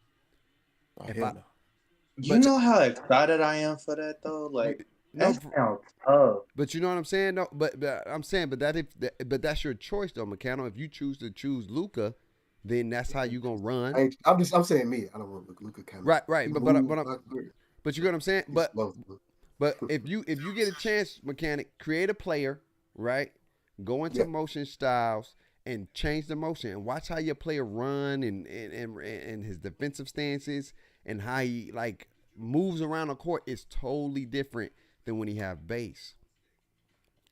You know how excited I am for that though. Like that sounds tough. But you know what I'm saying though. But I'm saying, but that's your choice though, Meccano. If you choose to choose Luka, then that's how you gonna run. I'm saying me. I don't want Luka kind of right. But you know what I'm saying. But if you get a chance, mechanic, create a player, right? Go into motion styles and change the motion and watch how your player run and his defensive stances and how he moves around the court is totally different than when he have base.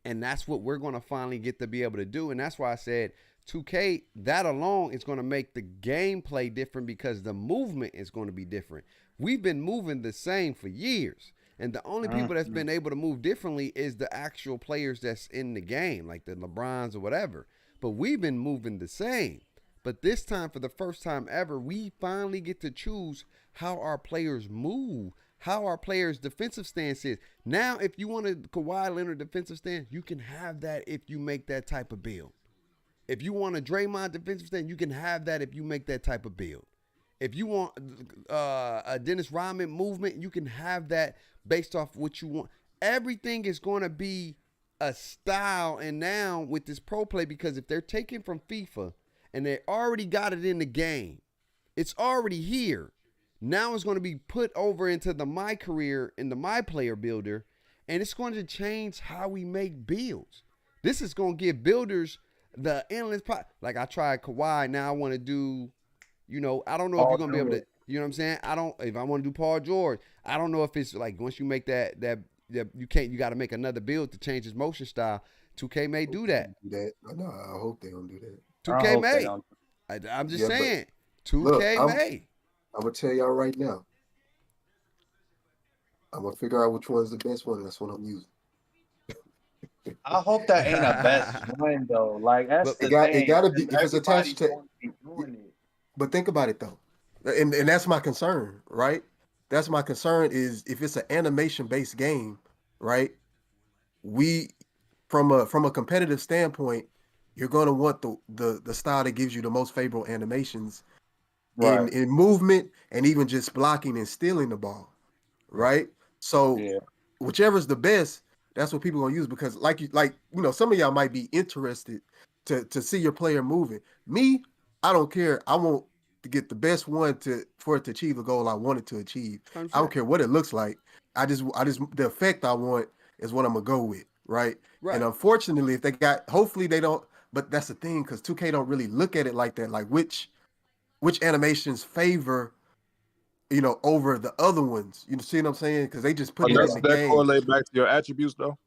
And that's what we're going to finally get to be able to do. And that's why I said 2K, that alone is going to make the gameplay different because the movement is going to be different. We've been moving the same for years. And the only people that's been able to move differently is the actual players that's in the game, like the LeBrons or whatever. But we've been moving the same. But this time, for the first time ever, we finally get to choose how our players move, how our players' defensive stance is. Now, if you want a Kawhi Leonard defensive stance, you can have that if you make that type of build. If you want a Draymond defensive stance, you can have that if you make that type of build. If you want a Dennis Rodman movement, you can have that based off what you want. Everything is going to be a style, and now with this pro play, because if they're taking from FIFA and they already got it in the game, it's already here. Now it's going to be put over into the My Career and the My Player Builder, and it's going to change how we make builds. This is going to give builders the endless like I tried Kawhi, now I want to do, I don't know if you're going to be able to, you know what I'm saying? If I want to do Paul George, I don't know if it's like once you make that you got to make another build to change his motion style. 2K may do that. No, I hope they don't do that. 2K may. I'm just saying. 2K may. I'm going to tell y'all right now. I'm going to figure out which one's the best one. That's what I'm using. I hope that ain't a best one though. Like that's the thing. It gotta be if it's attached to. But think about it though, and that's my concern, right? That's my concern is if it's an animation based game, right? We from a competitive standpoint, you're going to want the style that gives you the most favorable animations in movement and even just blocking and stealing the ball, right? So whichever's the best. That's what people are gonna use because, some of y'all might be interested to see your player moving. Me, I don't care. I want to get the best one for it to achieve the goal I want it to achieve. I don't care what it looks like. I just the effect I want is what I'm gonna go with, right? And unfortunately, if hopefully they don't. But that's the thing because 2K don't really look at it like that. Like which animations favor, over the other ones. You see what I'm saying? Because they just put it in the game. Correlate back to your attributes, though.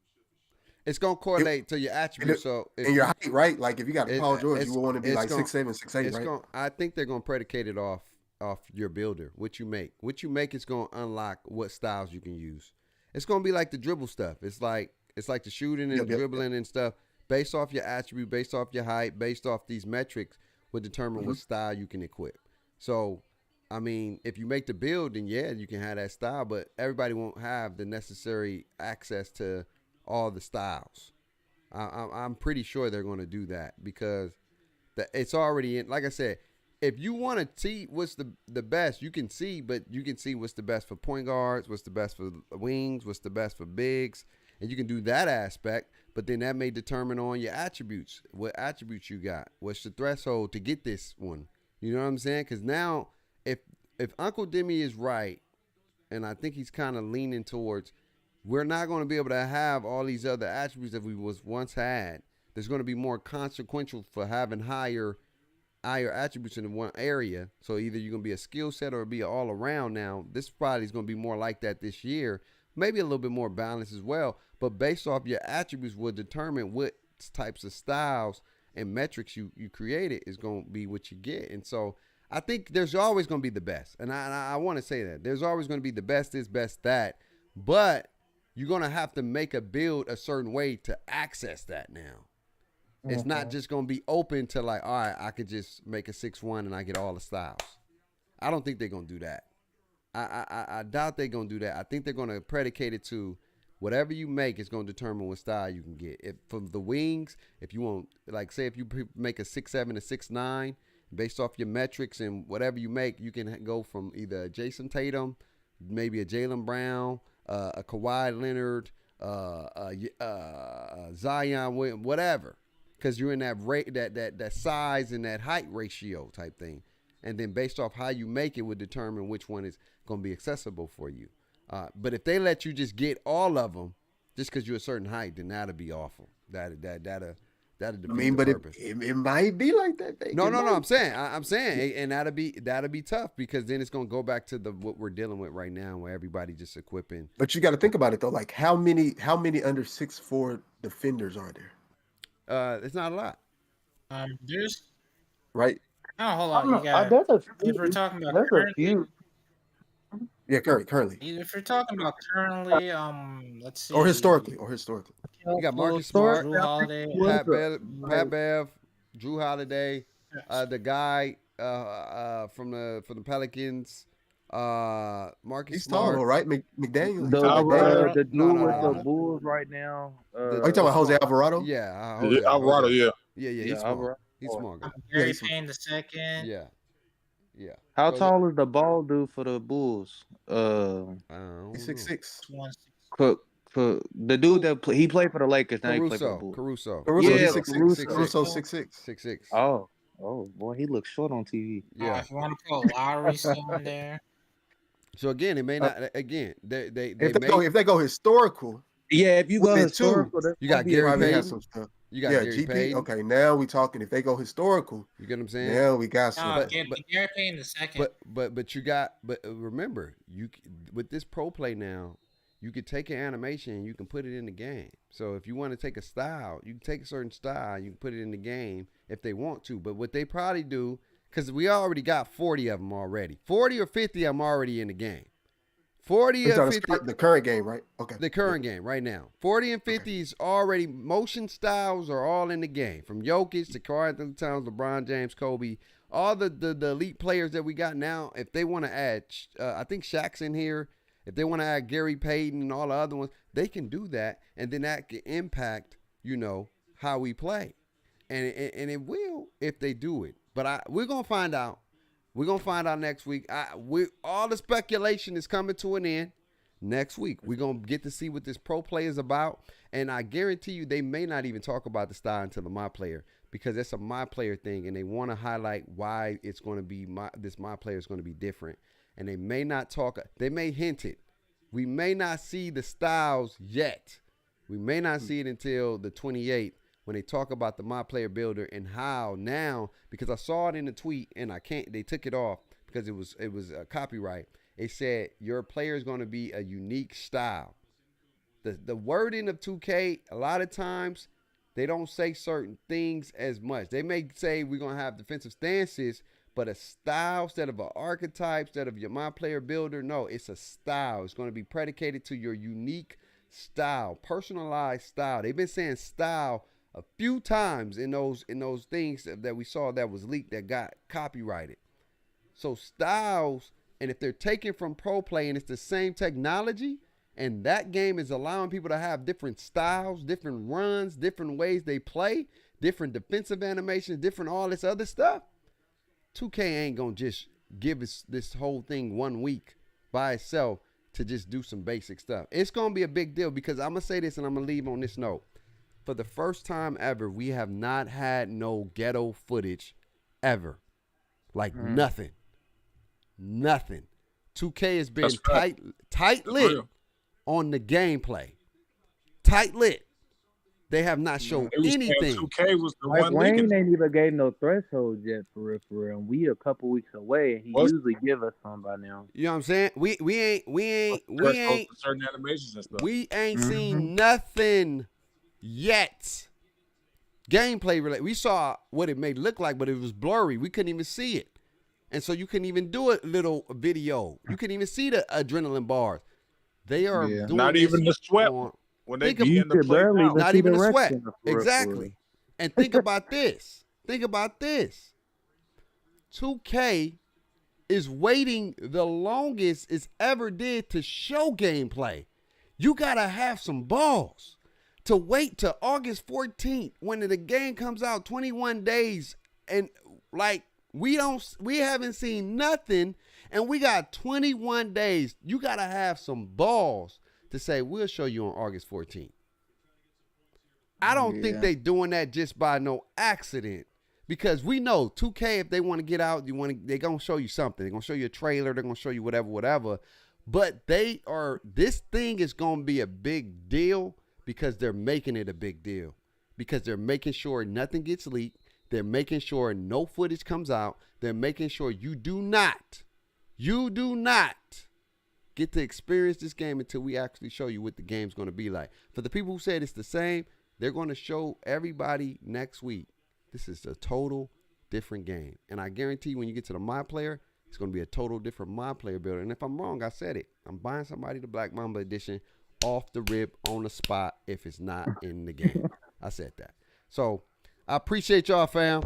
It's gonna correlate to your attributes. And your height, right? Like if you got Paul George, you want to be like 6'7", 6'8", right? I think they're gonna predicate it off your builder. What you make is gonna unlock what styles you can use. It's gonna be like the dribble stuff. It's like the shooting and dribbling and stuff. Based off your attribute, based off your height, based off these metrics, will determine what style you can equip. So, I mean, if you make the build, then you can have that style, but everybody won't have the necessary access to all the styles. I'm pretty sure they're going to do that because it's already in. Like I said, if you want to see what's the best, you can see, but you can see what's the best for point guards, what's the best for wings, what's the best for bigs, and you can do that aspect, but then that may determine on your attributes, what attributes you got, what's the threshold to get this one. You know what I'm saying? Because now, if Uncle Demi is right, and I think he's kind of leaning towards, we're not going to be able to have all these other attributes that we once had. There's going to be more consequential for having higher attributes in one area. So either you're going to be a skill set or be all around now. This probably is going to be more like that this year. Maybe a little bit more balance as well. But based off your attributes will determine what types of styles and metrics you created is going to be what you get. And so I think there's always going to be the best. And I want to say that. There's always going to be the best this, best that. But you're going to have to make a build a certain way to access that now. It's not just going to be open to like, all right, I could just make a 6-1 and I get all the styles. I don't think they're going to do that. I doubt they're going to do that. I think they're going to predicate it to whatever you make is going to determine what style you can get. If from the wings, if you want, like say if you make a 6'7", a 6'9", based off your metrics and whatever you make, you can go from either a Jason Tatum, maybe a Jaylen Brown, a Kawhi Leonard, Zion Williams, whatever, because you're in that size and that height ratio type thing. And then based off how you make it would determine which one is going to be accessible for you. But if they let you just get all of them just because you're a certain height, then that'll be awful. That'll defeat the purpose. It might be like that. No. I'm saying, and that'll be tough because then it's gonna go back to what we're dealing with right now, where everybody just equipping. But you got to think about it though. Like how many under 6'4" defenders are there? It's not a lot. There's right. Oh, hold on. If we're talking about currently, yeah, currently. If we're talking about currently, let's see. Or historically. You got Marcus Smart, Drew Holiday, Pat Bev, Drew Holiday, the guy from the Pelicans, Marcus He's Smart. tall, though, right? McDaniel. The dude No, with the no. Bulls right now. Are you talking about Jose Alvarado? Yeah, Alvarado. Yeah. Yeah, he's small. He's small guy. Gary Payne the second. Yeah. How So tall is the ball dude for the Bulls? He's 6'6". Cook. The dude that he played for the Lakers. Now he played for the Bulls. Caruso. Yeah, he's 6'6". Caruso 6'6". 6'6". Oh, boy, he looks short on TV. Yeah. If you want to put Lowry still in there. So again, it may not. Again, they if they go historical. Yeah, if you go historical, you got Gary Payton. Some stuff. You got Gary GP. Payton. Okay, now we talking. If they go historical, you get what I'm saying? Now we got some. Gary Payne the second. But remember, you with this pro play now, you could take an animation and you can put it in the game. So if you want to take a style, you can take a certain style, you can put it in the game if they want to. But what they probably do, because we already got 40 of them already, 40 or 50 of them already in the game. 40 or 50. The current game, right? Okay. The current game right now. 40 and 50 is already, motion styles are all in the game. From Jokic to Karl Anthony Towns, LeBron James, Kobe, all the elite players that we got now, if they want to add, I think Shaq's in here. If they want to add Gary Payton and all the other ones, they can do that. And then that can impact, how we play. And it will if they do it. But we're going to find out. We're going to find out next week. All the speculation is coming to an end next week. We're going to get to see what this pro play is about. And I guarantee you they may not even talk about the style until the My Player, because it's a My Player thing. And they want to highlight why it's going to be this My Player is going to be different. And they may not talk. They may hint it. We may not see the styles yet. We may not see it until the 28th. When they talk about the My Player Builder and how now, because I saw it in the tweet and they took it off because it was a copyright. It said your player is going to be a unique style. The wording of 2K, a lot of times they don't say certain things as much. They may say we're going to have defensive stances, but a style instead of an archetype, instead of your My Player Builder, no, it's a style. It's going to be predicated to your unique style, personalized style. They've been saying style a few times in those things that we saw that was leaked that got copyrighted. So styles, and if they're taken from pro play and it's the same technology, and that game is allowing people to have different styles, different runs, different ways they play, different defensive animations, different all this other stuff, 2K ain't gonna just give us this whole thing 1 week by itself to just do some basic stuff. It's gonna be a big deal, because I'm gonna say this and I'm gonna leave on this note. For the first time ever, we have not had no ghetto footage ever. Like nothing. 2K has been tight-lit on the gameplay. Tight-lit. They have not shown anything. 2K was the one Wang leaking. ain't even gave no threshold yet for real. And we a couple weeks away, and he usually give us some by now. You know what I'm saying? We ain't certain animations and stuff. We ain't seen nothing yet. Gameplay related. We saw what it may look like, but it was blurry. We couldn't even see it. And so you couldn't even do a little video. You couldn't even see the adrenaline bars. They are doing not even the sweat when they begin to play. Not even the sweat. Exactly. And think about this. 2K is waiting the longest it's ever did to show gameplay. You gotta have some balls to wait till August 14th when the game comes out, 21 days, and like we haven't seen nothing, and we got 21 days. You gotta have some balls to say we'll show you on August 14th. I don't think they doing that just by no accident, because we know 2K, if they want to get out, they're gonna show you something. They're gonna show you a trailer. They're gonna show you whatever. But this thing is gonna be a big deal, because they're making it a big deal, because they're making sure nothing gets leaked. They're making sure no footage comes out. They're making sure you do not get to experience this game until we actually show you what the game's going to be like. For the people who said it's the same, they're going to show everybody next week this is a total different game. And I guarantee when you get to the My Player, it's going to be a total different My Player builder. And if I'm wrong, I said it. I'm buying somebody the Black Mamba edition off the rip on the spot if it's not in the game. I said that. So I appreciate y'all, fam.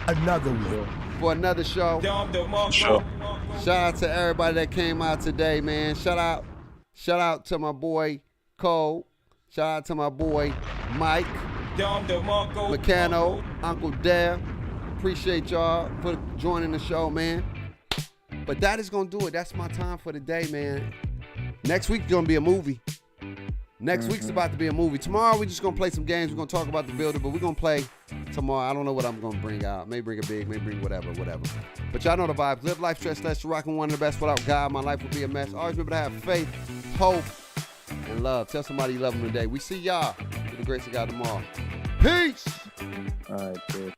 another one. For another show. Sure. Shout out to everybody that came out today, man. Shout out to my boy Cole. Shout out to my boy Mike. Meccano, Uncle Dare. Appreciate y'all for joining the show, man. But that is going to do it. That's my time for the day, man. Next week's going to be a movie. Next week's about to be a movie. Tomorrow, we're just going to play some games. We're going to talk about the builder, but we're going to play tomorrow. I don't know what I'm going to bring out. Maybe bring a big, maybe bring whatever. But y'all know the vibes. Live life, stress less, rocking one of the best. Without God, my life would be a mess. Always remember to have faith, hope, and love. Tell somebody you love them today. We see y'all with the grace of God tomorrow. Peace. All right, good.